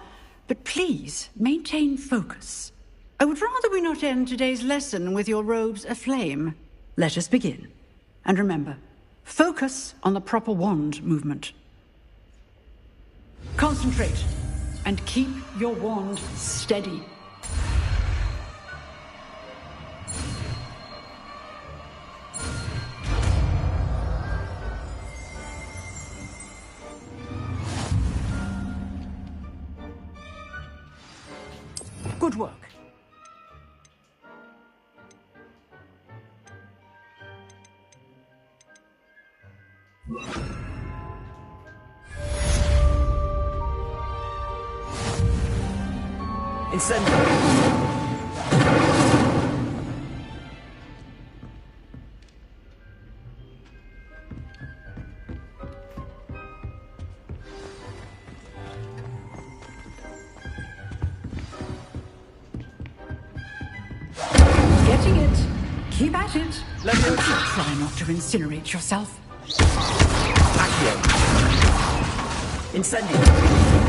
but please maintain focus. I would rather we not end today's lesson with your robes aflame. Let us begin. And remember, focus on the proper wand movement. Concentrate, and keep your wand steady. Good work. Incendio. Getting it. Keep at it. Levioso. Try not to incinerate yourself. Accio. Incendio.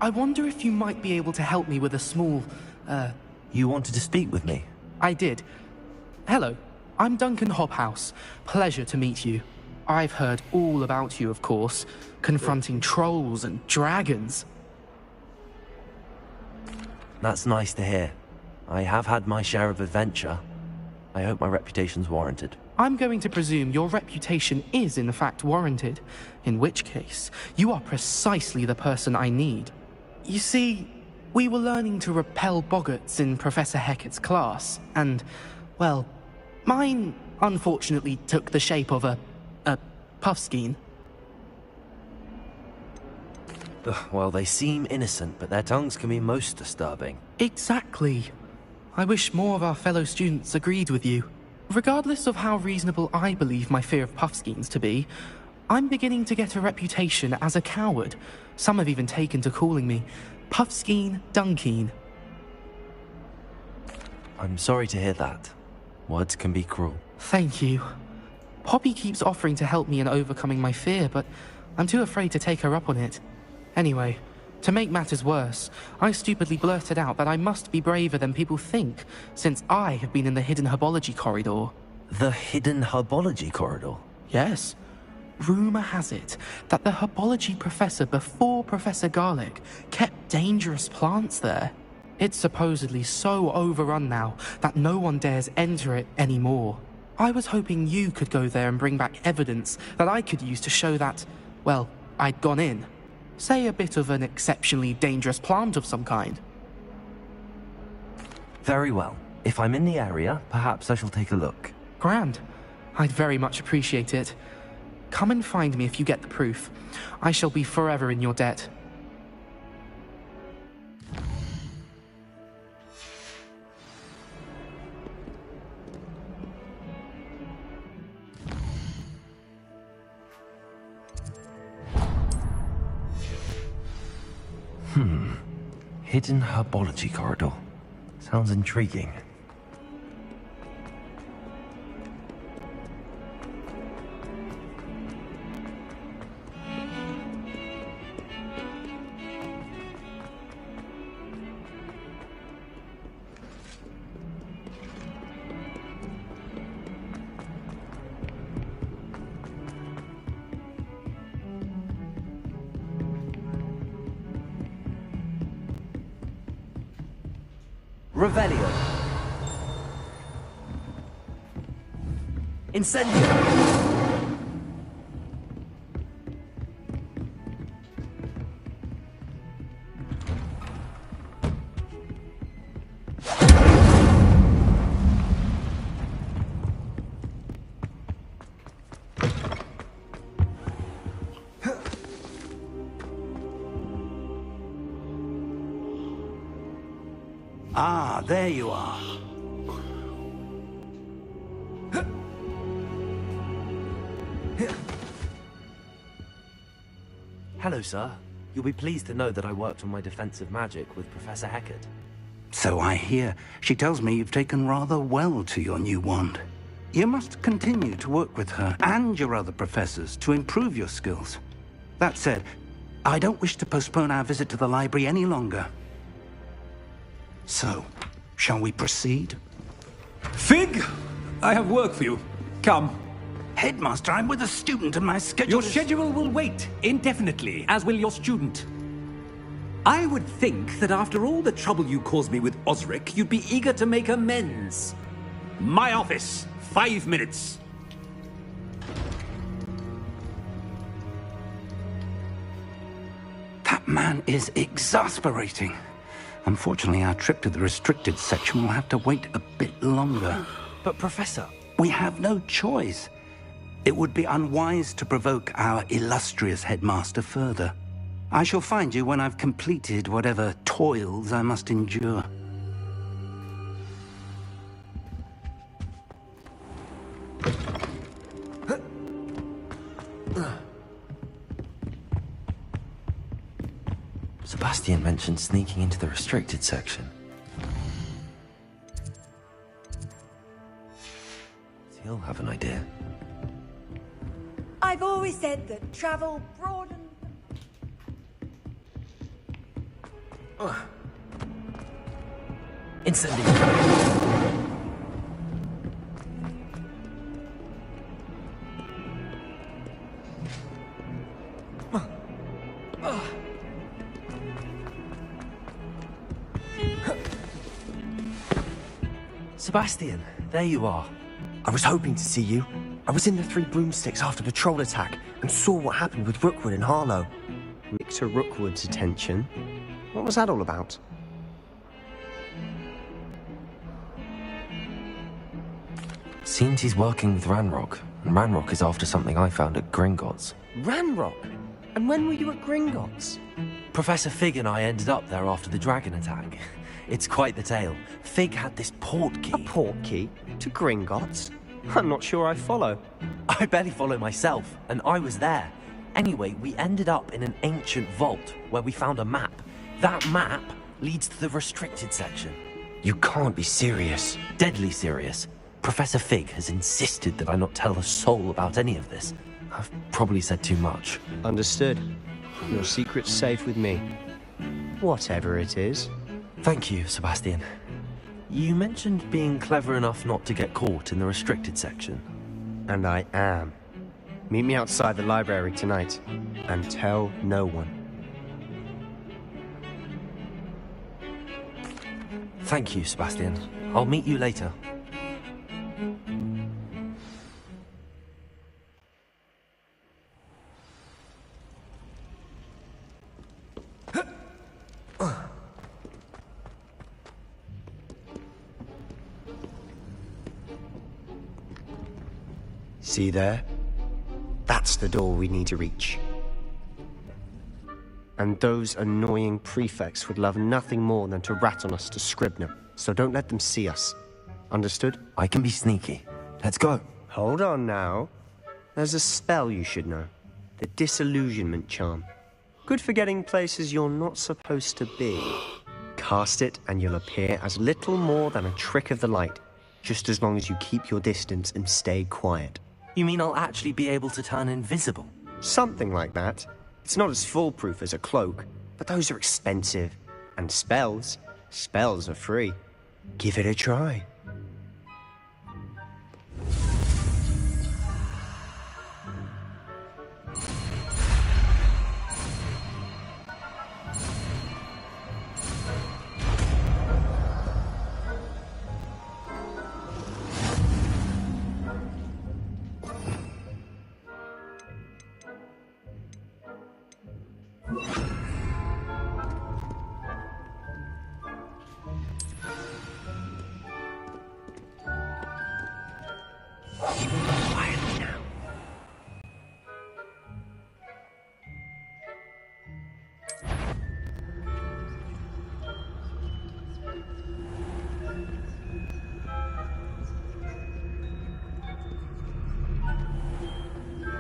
I wonder if you might be able to help me with a small, You wanted to speak with me? I did. Hello, I'm Duncan Hobhouse. Pleasure to meet you. I've heard all about you, of course, confronting trolls and dragons. That's nice to hear. I have had my share of adventure. I hope my reputation's warranted. I'm going to presume your reputation is in fact warranted, in which case, you are precisely the person I need. You see, we were learning to repel boggarts in Professor Hecat's class, and, well, mine unfortunately took the shape of a puffskein. Well, they seem innocent, but their tongues can be most disturbing. Exactly. I wish more of our fellow students agreed with you. Regardless of how reasonable I believe my fear of puffskeins to be, I'm beginning to get a reputation as a coward. Some have even taken to calling me Puffskeen Dunkeen. I'm sorry to hear that. Words can be cruel. Thank you. Poppy keeps offering to help me in overcoming my fear, but I'm too afraid to take her up on it. Anyway, to make matters worse, I stupidly blurted out that I must be braver than people think, since I have been in the hidden herbology corridor. The hidden herbology corridor? Yes. Rumor has it that the herbology professor before Professor Garlic kept dangerous plants there. It's supposedly so overrun now that no one dares enter it anymore. I was hoping you could go there and bring back evidence that I could use to show that, well, I'd gone in. Say a bit of an exceptionally dangerous plant of some kind. Very well. If I'm in the area, perhaps I shall take a look. Grand. I'd very much appreciate it. Come and find me if you get the proof. I shall be forever in your debt. Hidden herbology corridor. Sounds intriguing. Revelio. Incendio. Ah, there you are. Hello, sir. You'll be pleased to know that I worked on my defensive magic with Professor Hecat. So I hear. She tells me you've taken rather well to your new wand. You must continue to work with her and your other professors to improve your skills. That said, I don't wish to postpone our visit to the library any longer. So, shall we proceed? Fig! I have work for you. Come. Headmaster, I'm with a student and my schedule Your schedule will wait indefinitely, as will your student. I would think that after all the trouble you caused me with Osric, you'd be eager to make amends. My office. 5 minutes. That man is exasperating. Unfortunately, our trip to the restricted section will have to wait a bit longer. But, Professor... We have no choice. It would be unwise to provoke our illustrious headmaster further. I shall find you when I've completed whatever toils I must endure. Sebastian mentioned sneaking into the restricted section. He'll have an idea. I've always said that travel broadens... Incendio. Sebastian, there you are. I was hoping to see you. I was in the Three Broomsticks after the troll attack and saw what happened with Rookwood and Harlow. Victor Rookwood's attention? What was that all about? Seems he's working with Ranrock, and Ranrock is after something I found at Gringotts. Ranrock? And when were you at Gringotts? Professor Fig and I ended up there after the dragon attack. It's quite the tale. Fig had this port key. A port key? To Gringotts? I'm not sure I follow. I barely follow myself, and I was there. Anyway, we ended up in an ancient vault where we found a map. That map leads to the restricted section. You can't be serious. Deadly serious. Professor Fig has insisted that I not tell a soul about any of this. I've probably said too much. Understood. Your secret's safe with me. Whatever it is. Thank you, Sebastian. You mentioned being clever enough not to get caught in the restricted section. And I am. Meet me outside the library tonight, and tell no one. Thank you, Sebastian. I'll meet you later. See there? That's the door we need to reach. And those annoying prefects would love nothing more than to rat on us to Scribner, so don't let them see us. Understood? I can be sneaky. Let's go. Hold on now. There's a spell you should know. The Disillusionment Charm. Good for getting places you're not supposed to be. Cast it and you'll appear as little more than a trick of the light, just as long as you keep your distance and stay quiet. You mean I'll actually be able to turn invisible? Something like that. It's not as foolproof as a cloak, but those are expensive. And spells are free. Give it a try.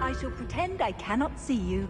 I shall pretend I cannot see you.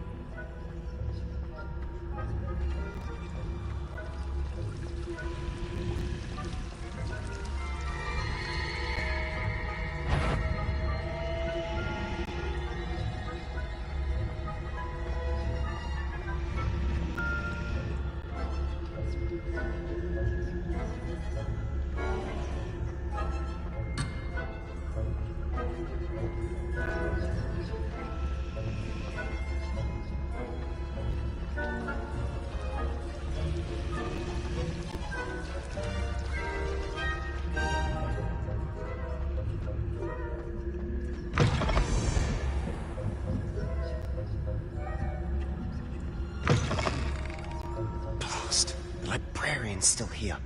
Still here.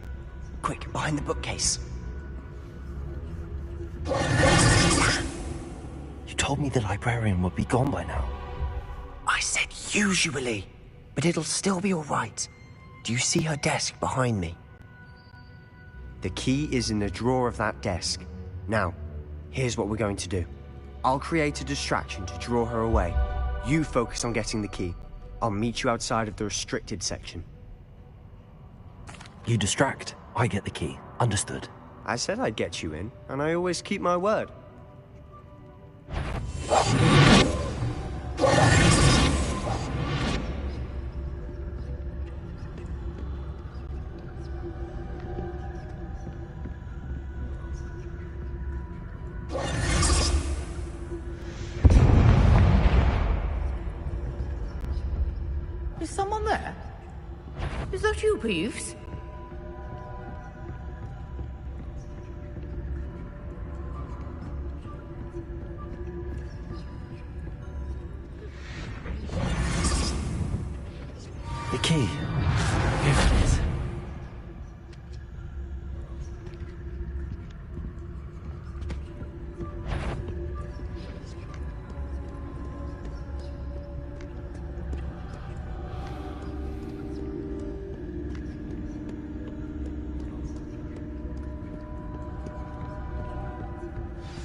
Quick, behind the bookcase. You told me the librarian would be gone by now. I said usually, but it'll still be all right. Do you see her desk behind me? The key is in the drawer of that desk. Now, here's what we're going to do. I'll create a distraction to draw her away. You focus on getting the key. I'll meet you outside of the restricted section. You distract, I get the key. Understood. I said I'd get you in, and I always keep my word. Is someone there? Is that you, Peeves? The key. Here it is.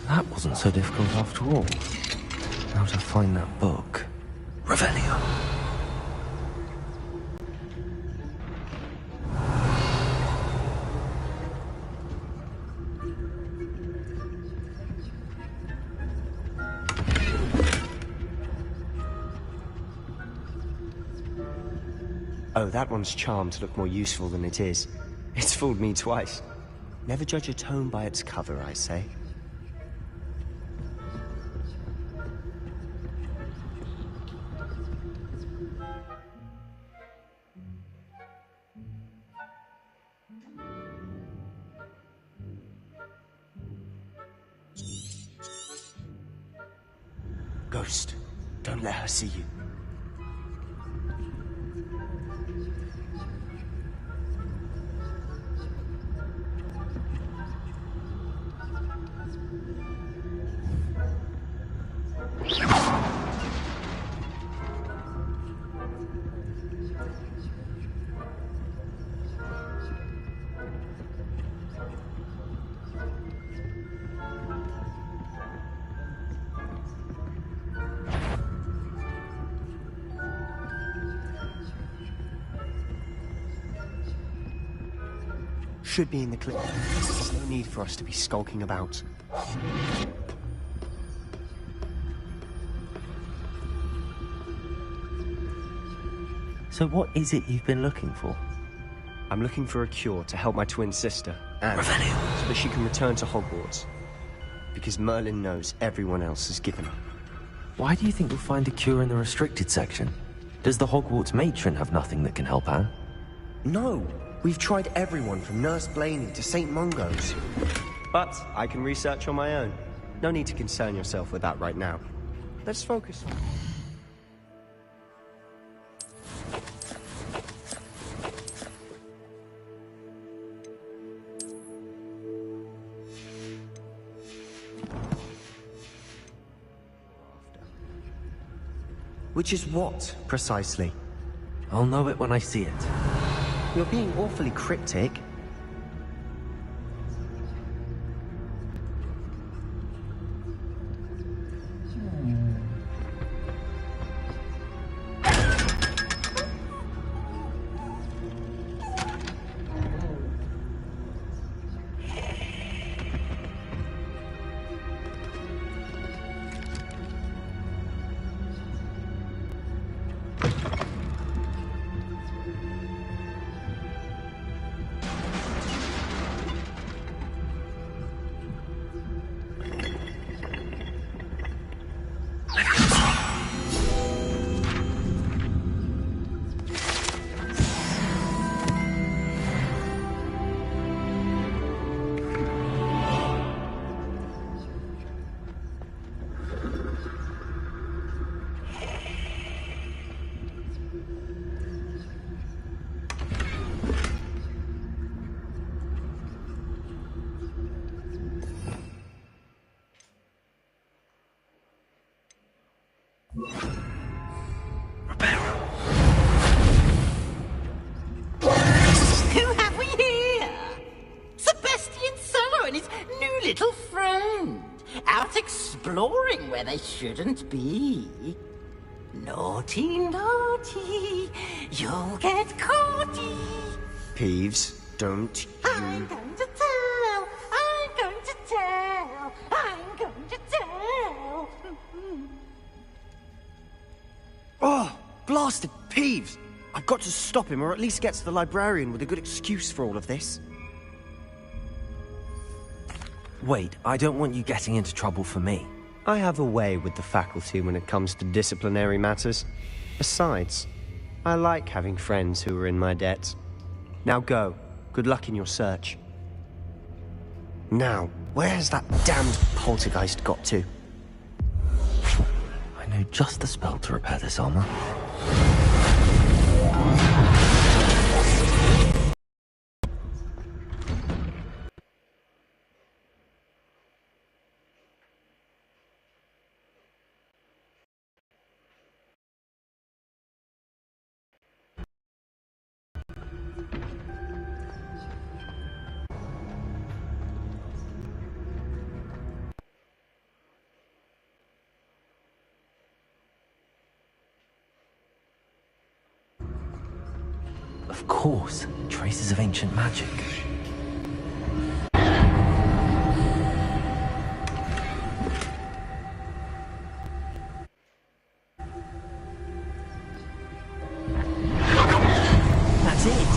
That wasn't so difficult after all. Now to find that book. Revelio. Oh, that one's charmed to look more useful than it is. It's fooled me twice. Never judge a tome by its cover, I say. Ghost, don't let her see you. Should be in the clip. There's no need for us to be skulking about. So what is it you've been looking for? I'm looking for a cure to help my twin sister, Anne, so that she can return to Hogwarts. Because Merlin knows everyone else has given up. Why do you think you'll find a cure in the restricted section? Does the Hogwarts matron have nothing that can help Anne? No! We've tried everyone from Nurse Blaney to St. Mungo's. But I can research on my own. No need to concern yourself with that right now. Let's focus on... Which is what, precisely? I'll know it when I see it. You're being awfully cryptic. Who have we here? Sebastian Solo and his new little friend. Out exploring where they shouldn't be. Naughty, naughty. You'll get caughty. Peeves, don't you... I'm going to tell. I'm going to tell. I'm going to tell. Oh, blasted Peeves! I've got to stop him, or at least get to the librarian with a good excuse for all of this. Wait, I don't want you getting into trouble for me. I have a way with the faculty when it comes to disciplinary matters. Besides, I like having friends who are in my debt. Now go. Good luck in your search. Now, where's that damned poltergeist got to? I know just the spell to repair this armor. Of course, traces of ancient magic. That's it.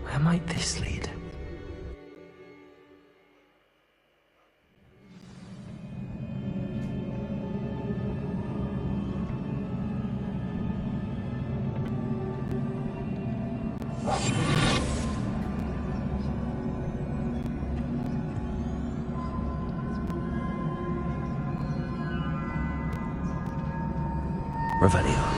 Where might this lead? Revelio.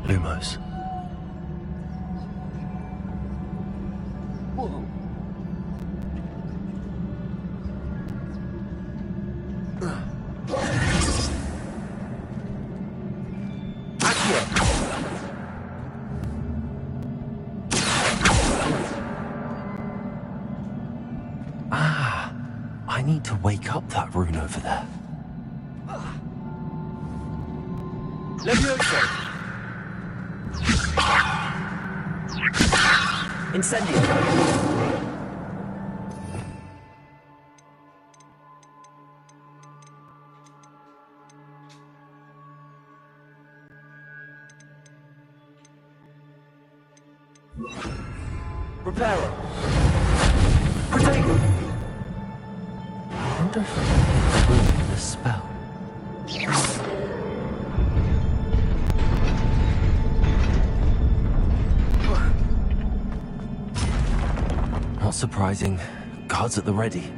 Lumos. Whoa. Ah, I need to wake up that rune over there. Levioso! Incendio! Reparo! Protego! I wonder if I can ruin the spell. Not surprising. Guards at the ready.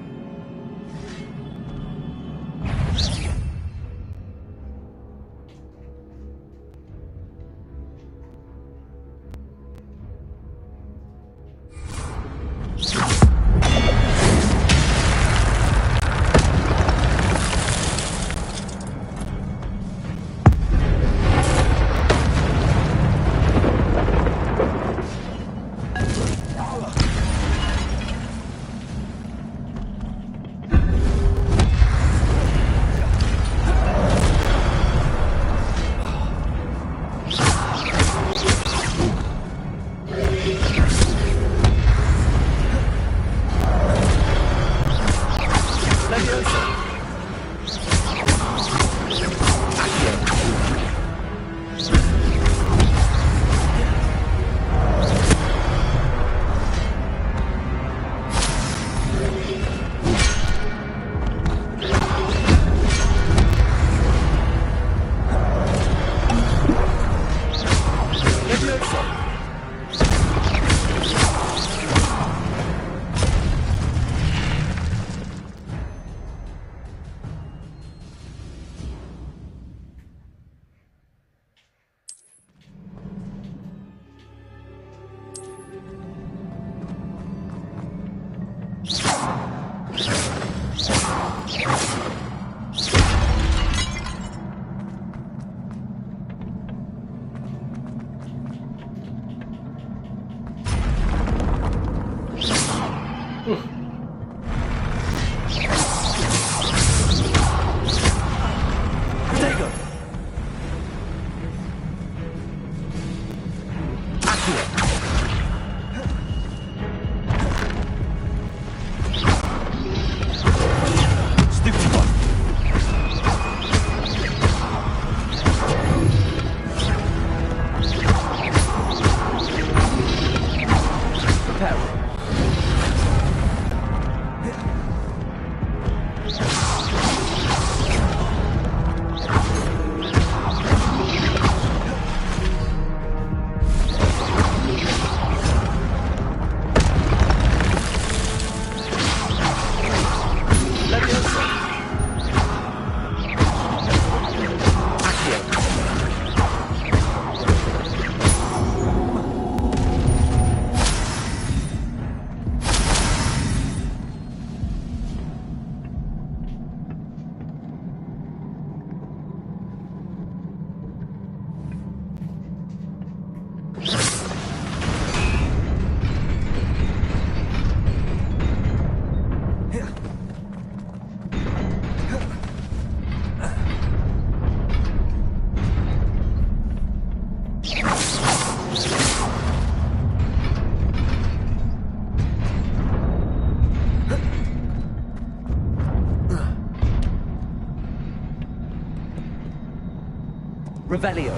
Revelio.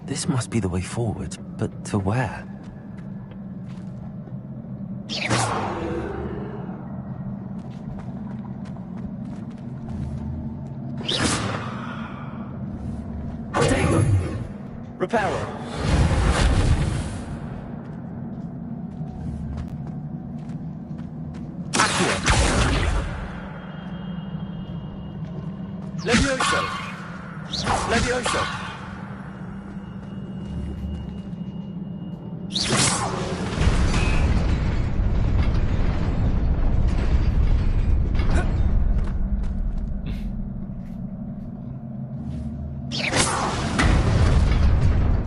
This must be the way forward, but to where? Reparo. Accio. Levioso. Levioso.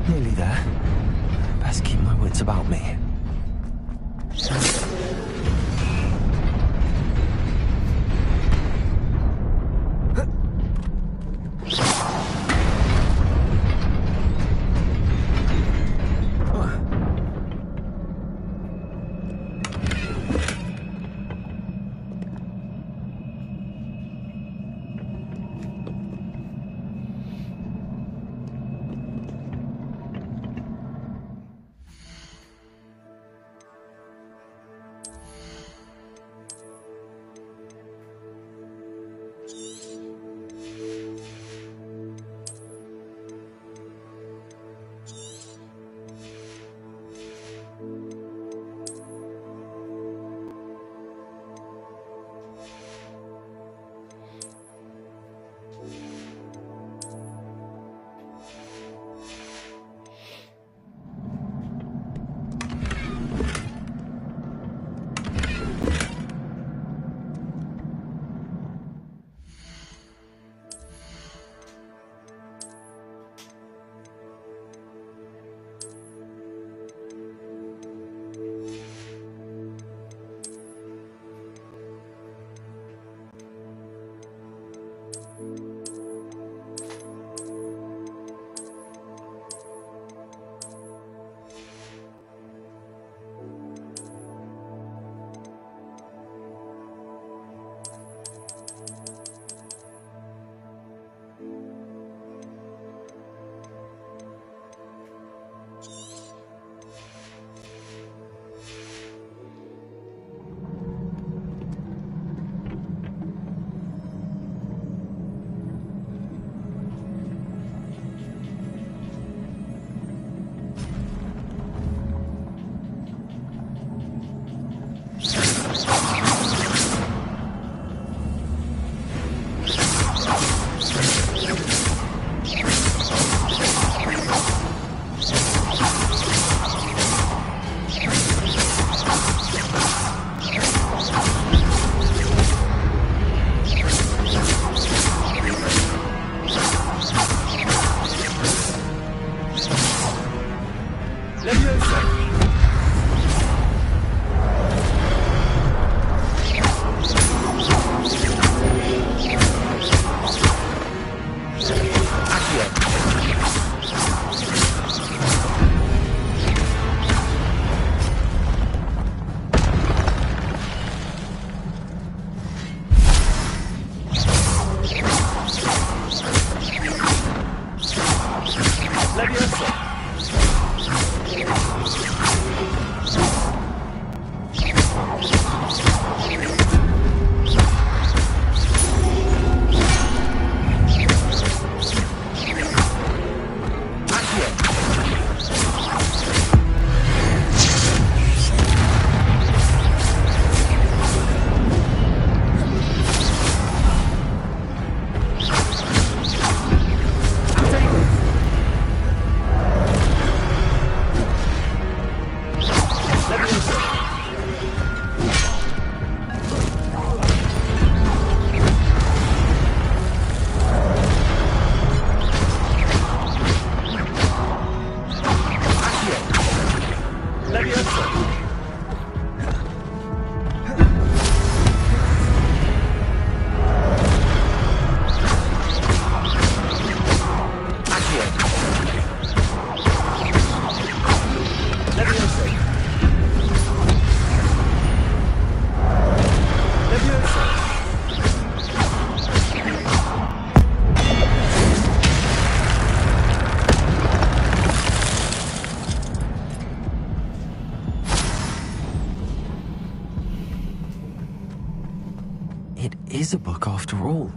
Nearly there. Best keep my wits about me. is a book after all.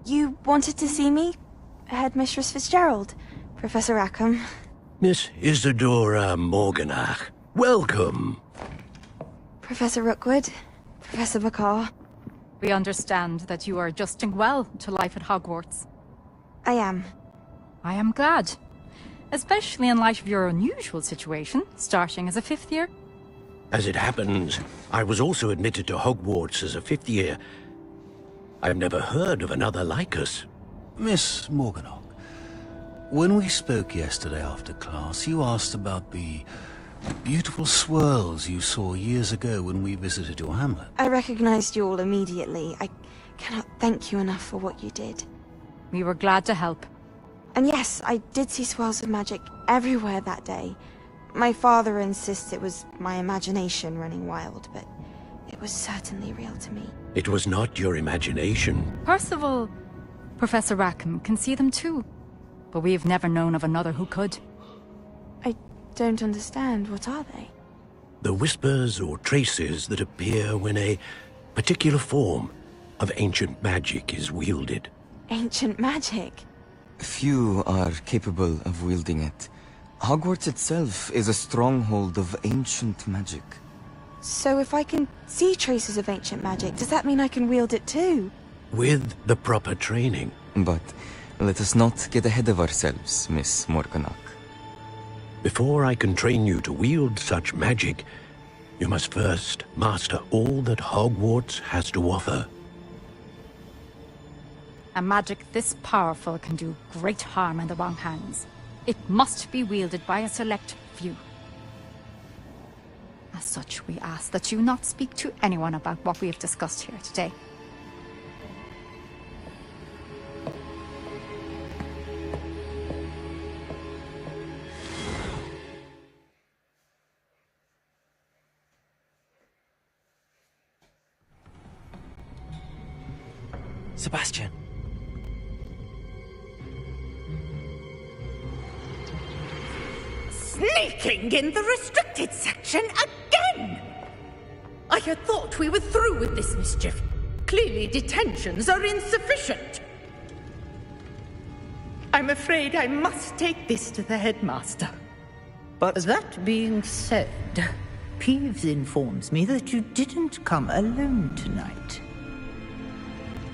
You wanted to see me? Headmistress Fitzgerald, Professor Rackham. Miss Isadora Morganach, welcome. Professor Rookwood, Professor McCaw. We understand that you are adjusting well to life at Hogwarts. I am. I am glad. Especially in light of your unusual situation, starting as a 5th year. As it happens, I was also admitted to Hogwarts as a 5th year. I've never heard of another like us. Miss Morganach, when we spoke yesterday after class, you asked about the beautiful swirls you saw years ago when we visited your hamlet. I recognized you all immediately. I cannot thank you enough for what you did. We were glad to help. And yes, I did see swirls of magic everywhere that day. My father insists it was my imagination running wild, but it was certainly real to me. It was not your imagination. Percival, Professor Rackham can see them too. But we've never known of another who could. I don't understand. What are they? The whispers or traces that appear when a particular form of ancient magic is wielded. Ancient magic? Few are capable of wielding it. Hogwarts itself is a stronghold of ancient magic. So if I can see traces of ancient magic, does that mean I can wield it too? With the proper training. But let us not get ahead of ourselves, Miss Morganach. Before I can train you to wield such magic, you must first master all that Hogwarts has to offer. A magic this powerful can do great harm in the wrong hands. It must be wielded by a select few. As such, we ask that you not speak to anyone about what we have discussed here today. Sebastian. Sneaking in the restricted section again! I had thought we were through with this mischief. Clearly detentions are insufficient. I'm afraid I must take this to the headmaster. But... That being said, Peeves informs me that you didn't come alone tonight.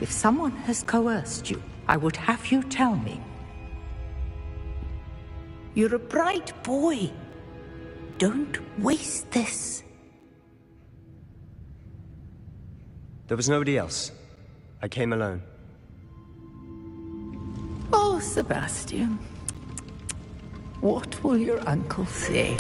If someone has coerced you, I would have you tell me. You're a bright boy. Don't waste this. There was nobody else. I came alone. Oh, Sebastian. What will your uncle say?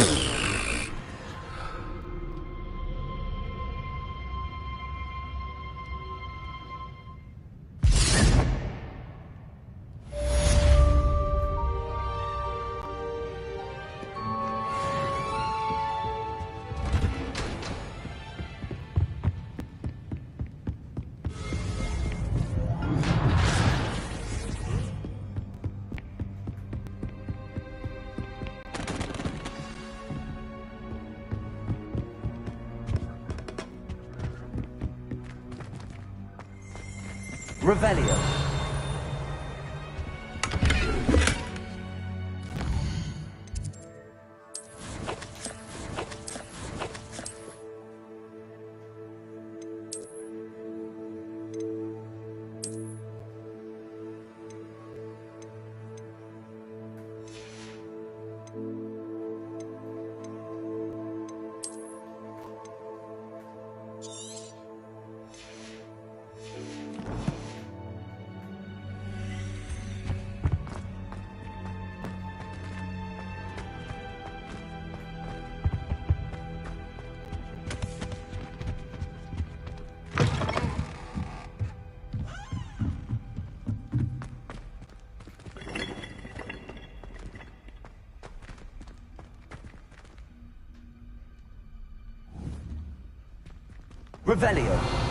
Revelio. Revelio.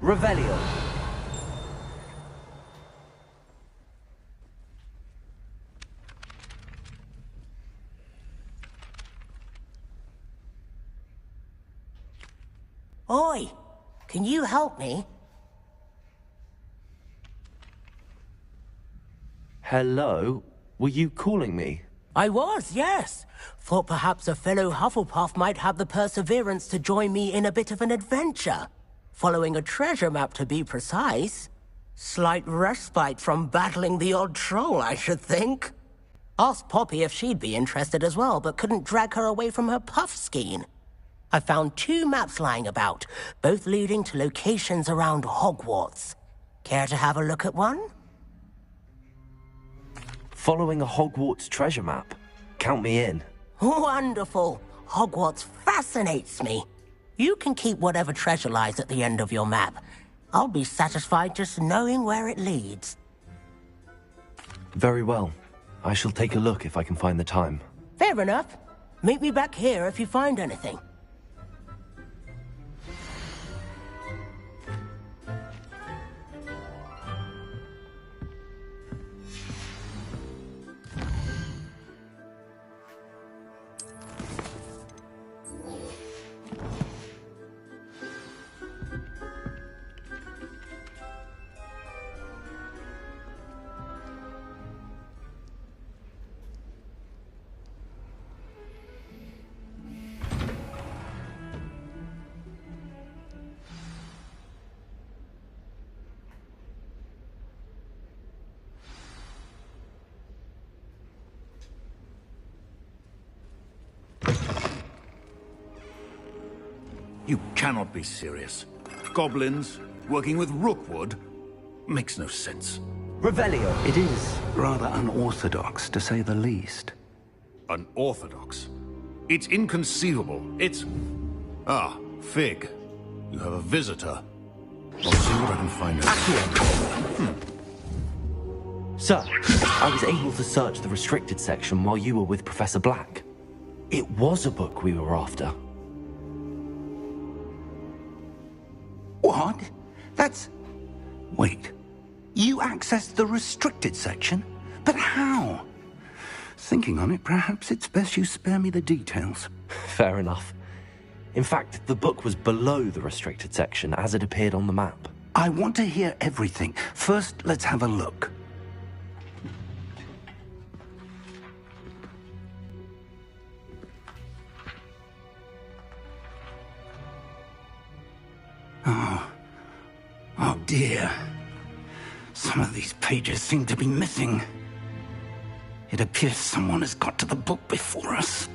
Revelio. Oi! Can you help me? Hello? Were you calling me? I was, yes. Thought perhaps a fellow Hufflepuff might have the perseverance to join me in a bit of an adventure. Following a treasure map, to be precise. Slight respite from battling the odd troll, I should think. Asked Poppy if she'd be interested as well, but couldn't drag her away from her puff skein. I found 2 maps lying about, both leading to locations around Hogwarts. Care to have a look at one? Following a Hogwarts treasure map. Count me in. Wonderful. Hogwarts fascinates me. You can keep whatever treasure lies at the end of your map. I'll be satisfied just knowing where it leads. Very well. I shall take a look if I can find the time. Fair enough. Meet me back here if you find anything. You cannot be serious. Goblins, working with Rookwood? Makes no sense. Revelio. It is rather unorthodox, to say the least. Unorthodox? It's inconceivable. It's... Ah, Fig. You have a visitor. I'll see what I can find out. Sir, I was able to search the restricted section while you were with Professor Black. It was a book we were after. What? That's... Wait. You accessed the restricted section? But how? Thinking on it, perhaps it's best you spare me the details. Fair enough. In fact, the book was below the restricted section as it appeared on the map. I want to hear everything. First, let's have a look. Oh dear. Some of these pages seem to be missing. It appears someone has got to the book before us.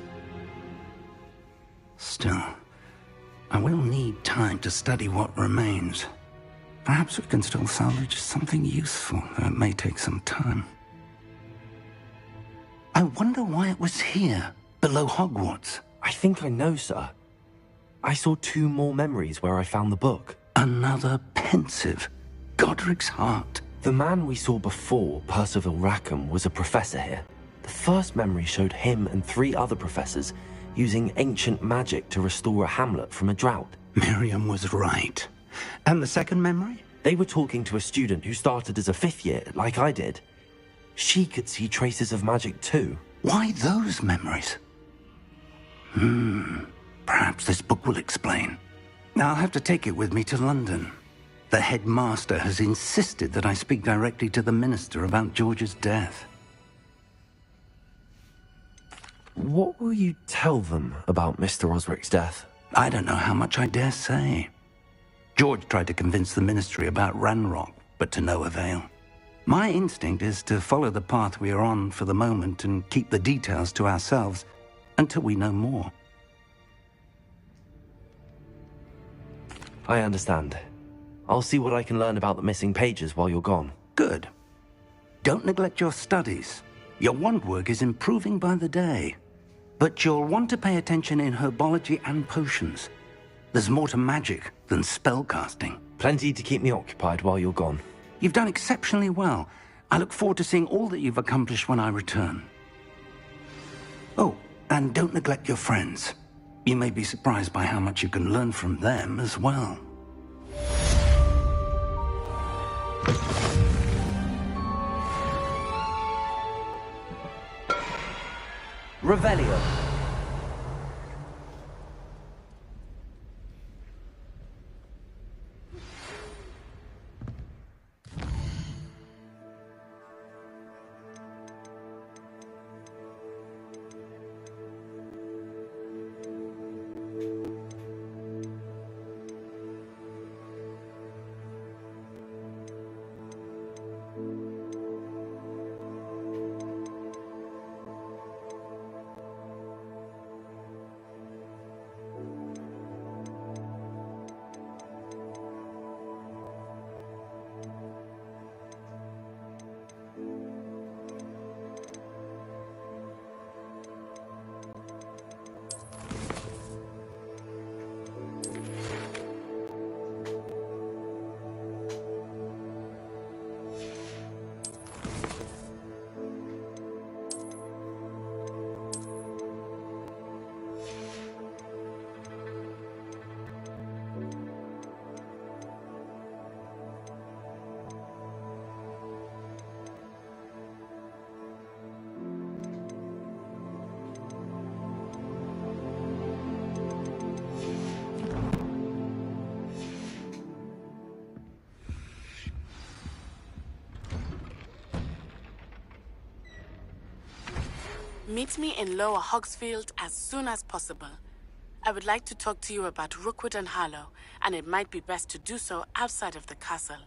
Still, I will need time to study what remains. Perhaps we can still salvage something useful, though it may take some time. I wonder why it was here, below Hogwarts. I think I know, sir. I saw 2 more memories where I found the book. Another pensive. Godric's heart. The man we saw before, Percival Rackham, was a professor here. The first memory showed him and 3 other professors using ancient magic to restore a hamlet from a drought. Miriam was right. And the second memory? They were talking to a student who started as a 5th year, like I did. She could see traces of magic too. Why those memories? Perhaps this book will explain. I'll have to take it with me to London. The headmaster has insisted that I speak directly to the minister about George's death. What will you tell them about Mr. Osric's death? I don't know how much I dare say. George tried to convince the ministry about Ranrock, but to no avail. My instinct is to follow the path we are on for the moment and keep the details to ourselves until we know more. I understand. I'll see what I can learn about the missing pages while you're gone. Good. Don't neglect your studies. Your wand work is improving by the day. But you'll want to pay attention in herbology and potions. There's more to magic than spellcasting. Plenty to keep me occupied while you're gone. You've done exceptionally well. I look forward to seeing all that you've accomplished when I return. Oh, and don't neglect your friends. You may be surprised by how much you can learn from them as well. Revelio. Meet me in Lower Hogsfield as soon as possible. I would like to talk to you about Rookwood and Harlow, and it might be best to do so outside of the castle.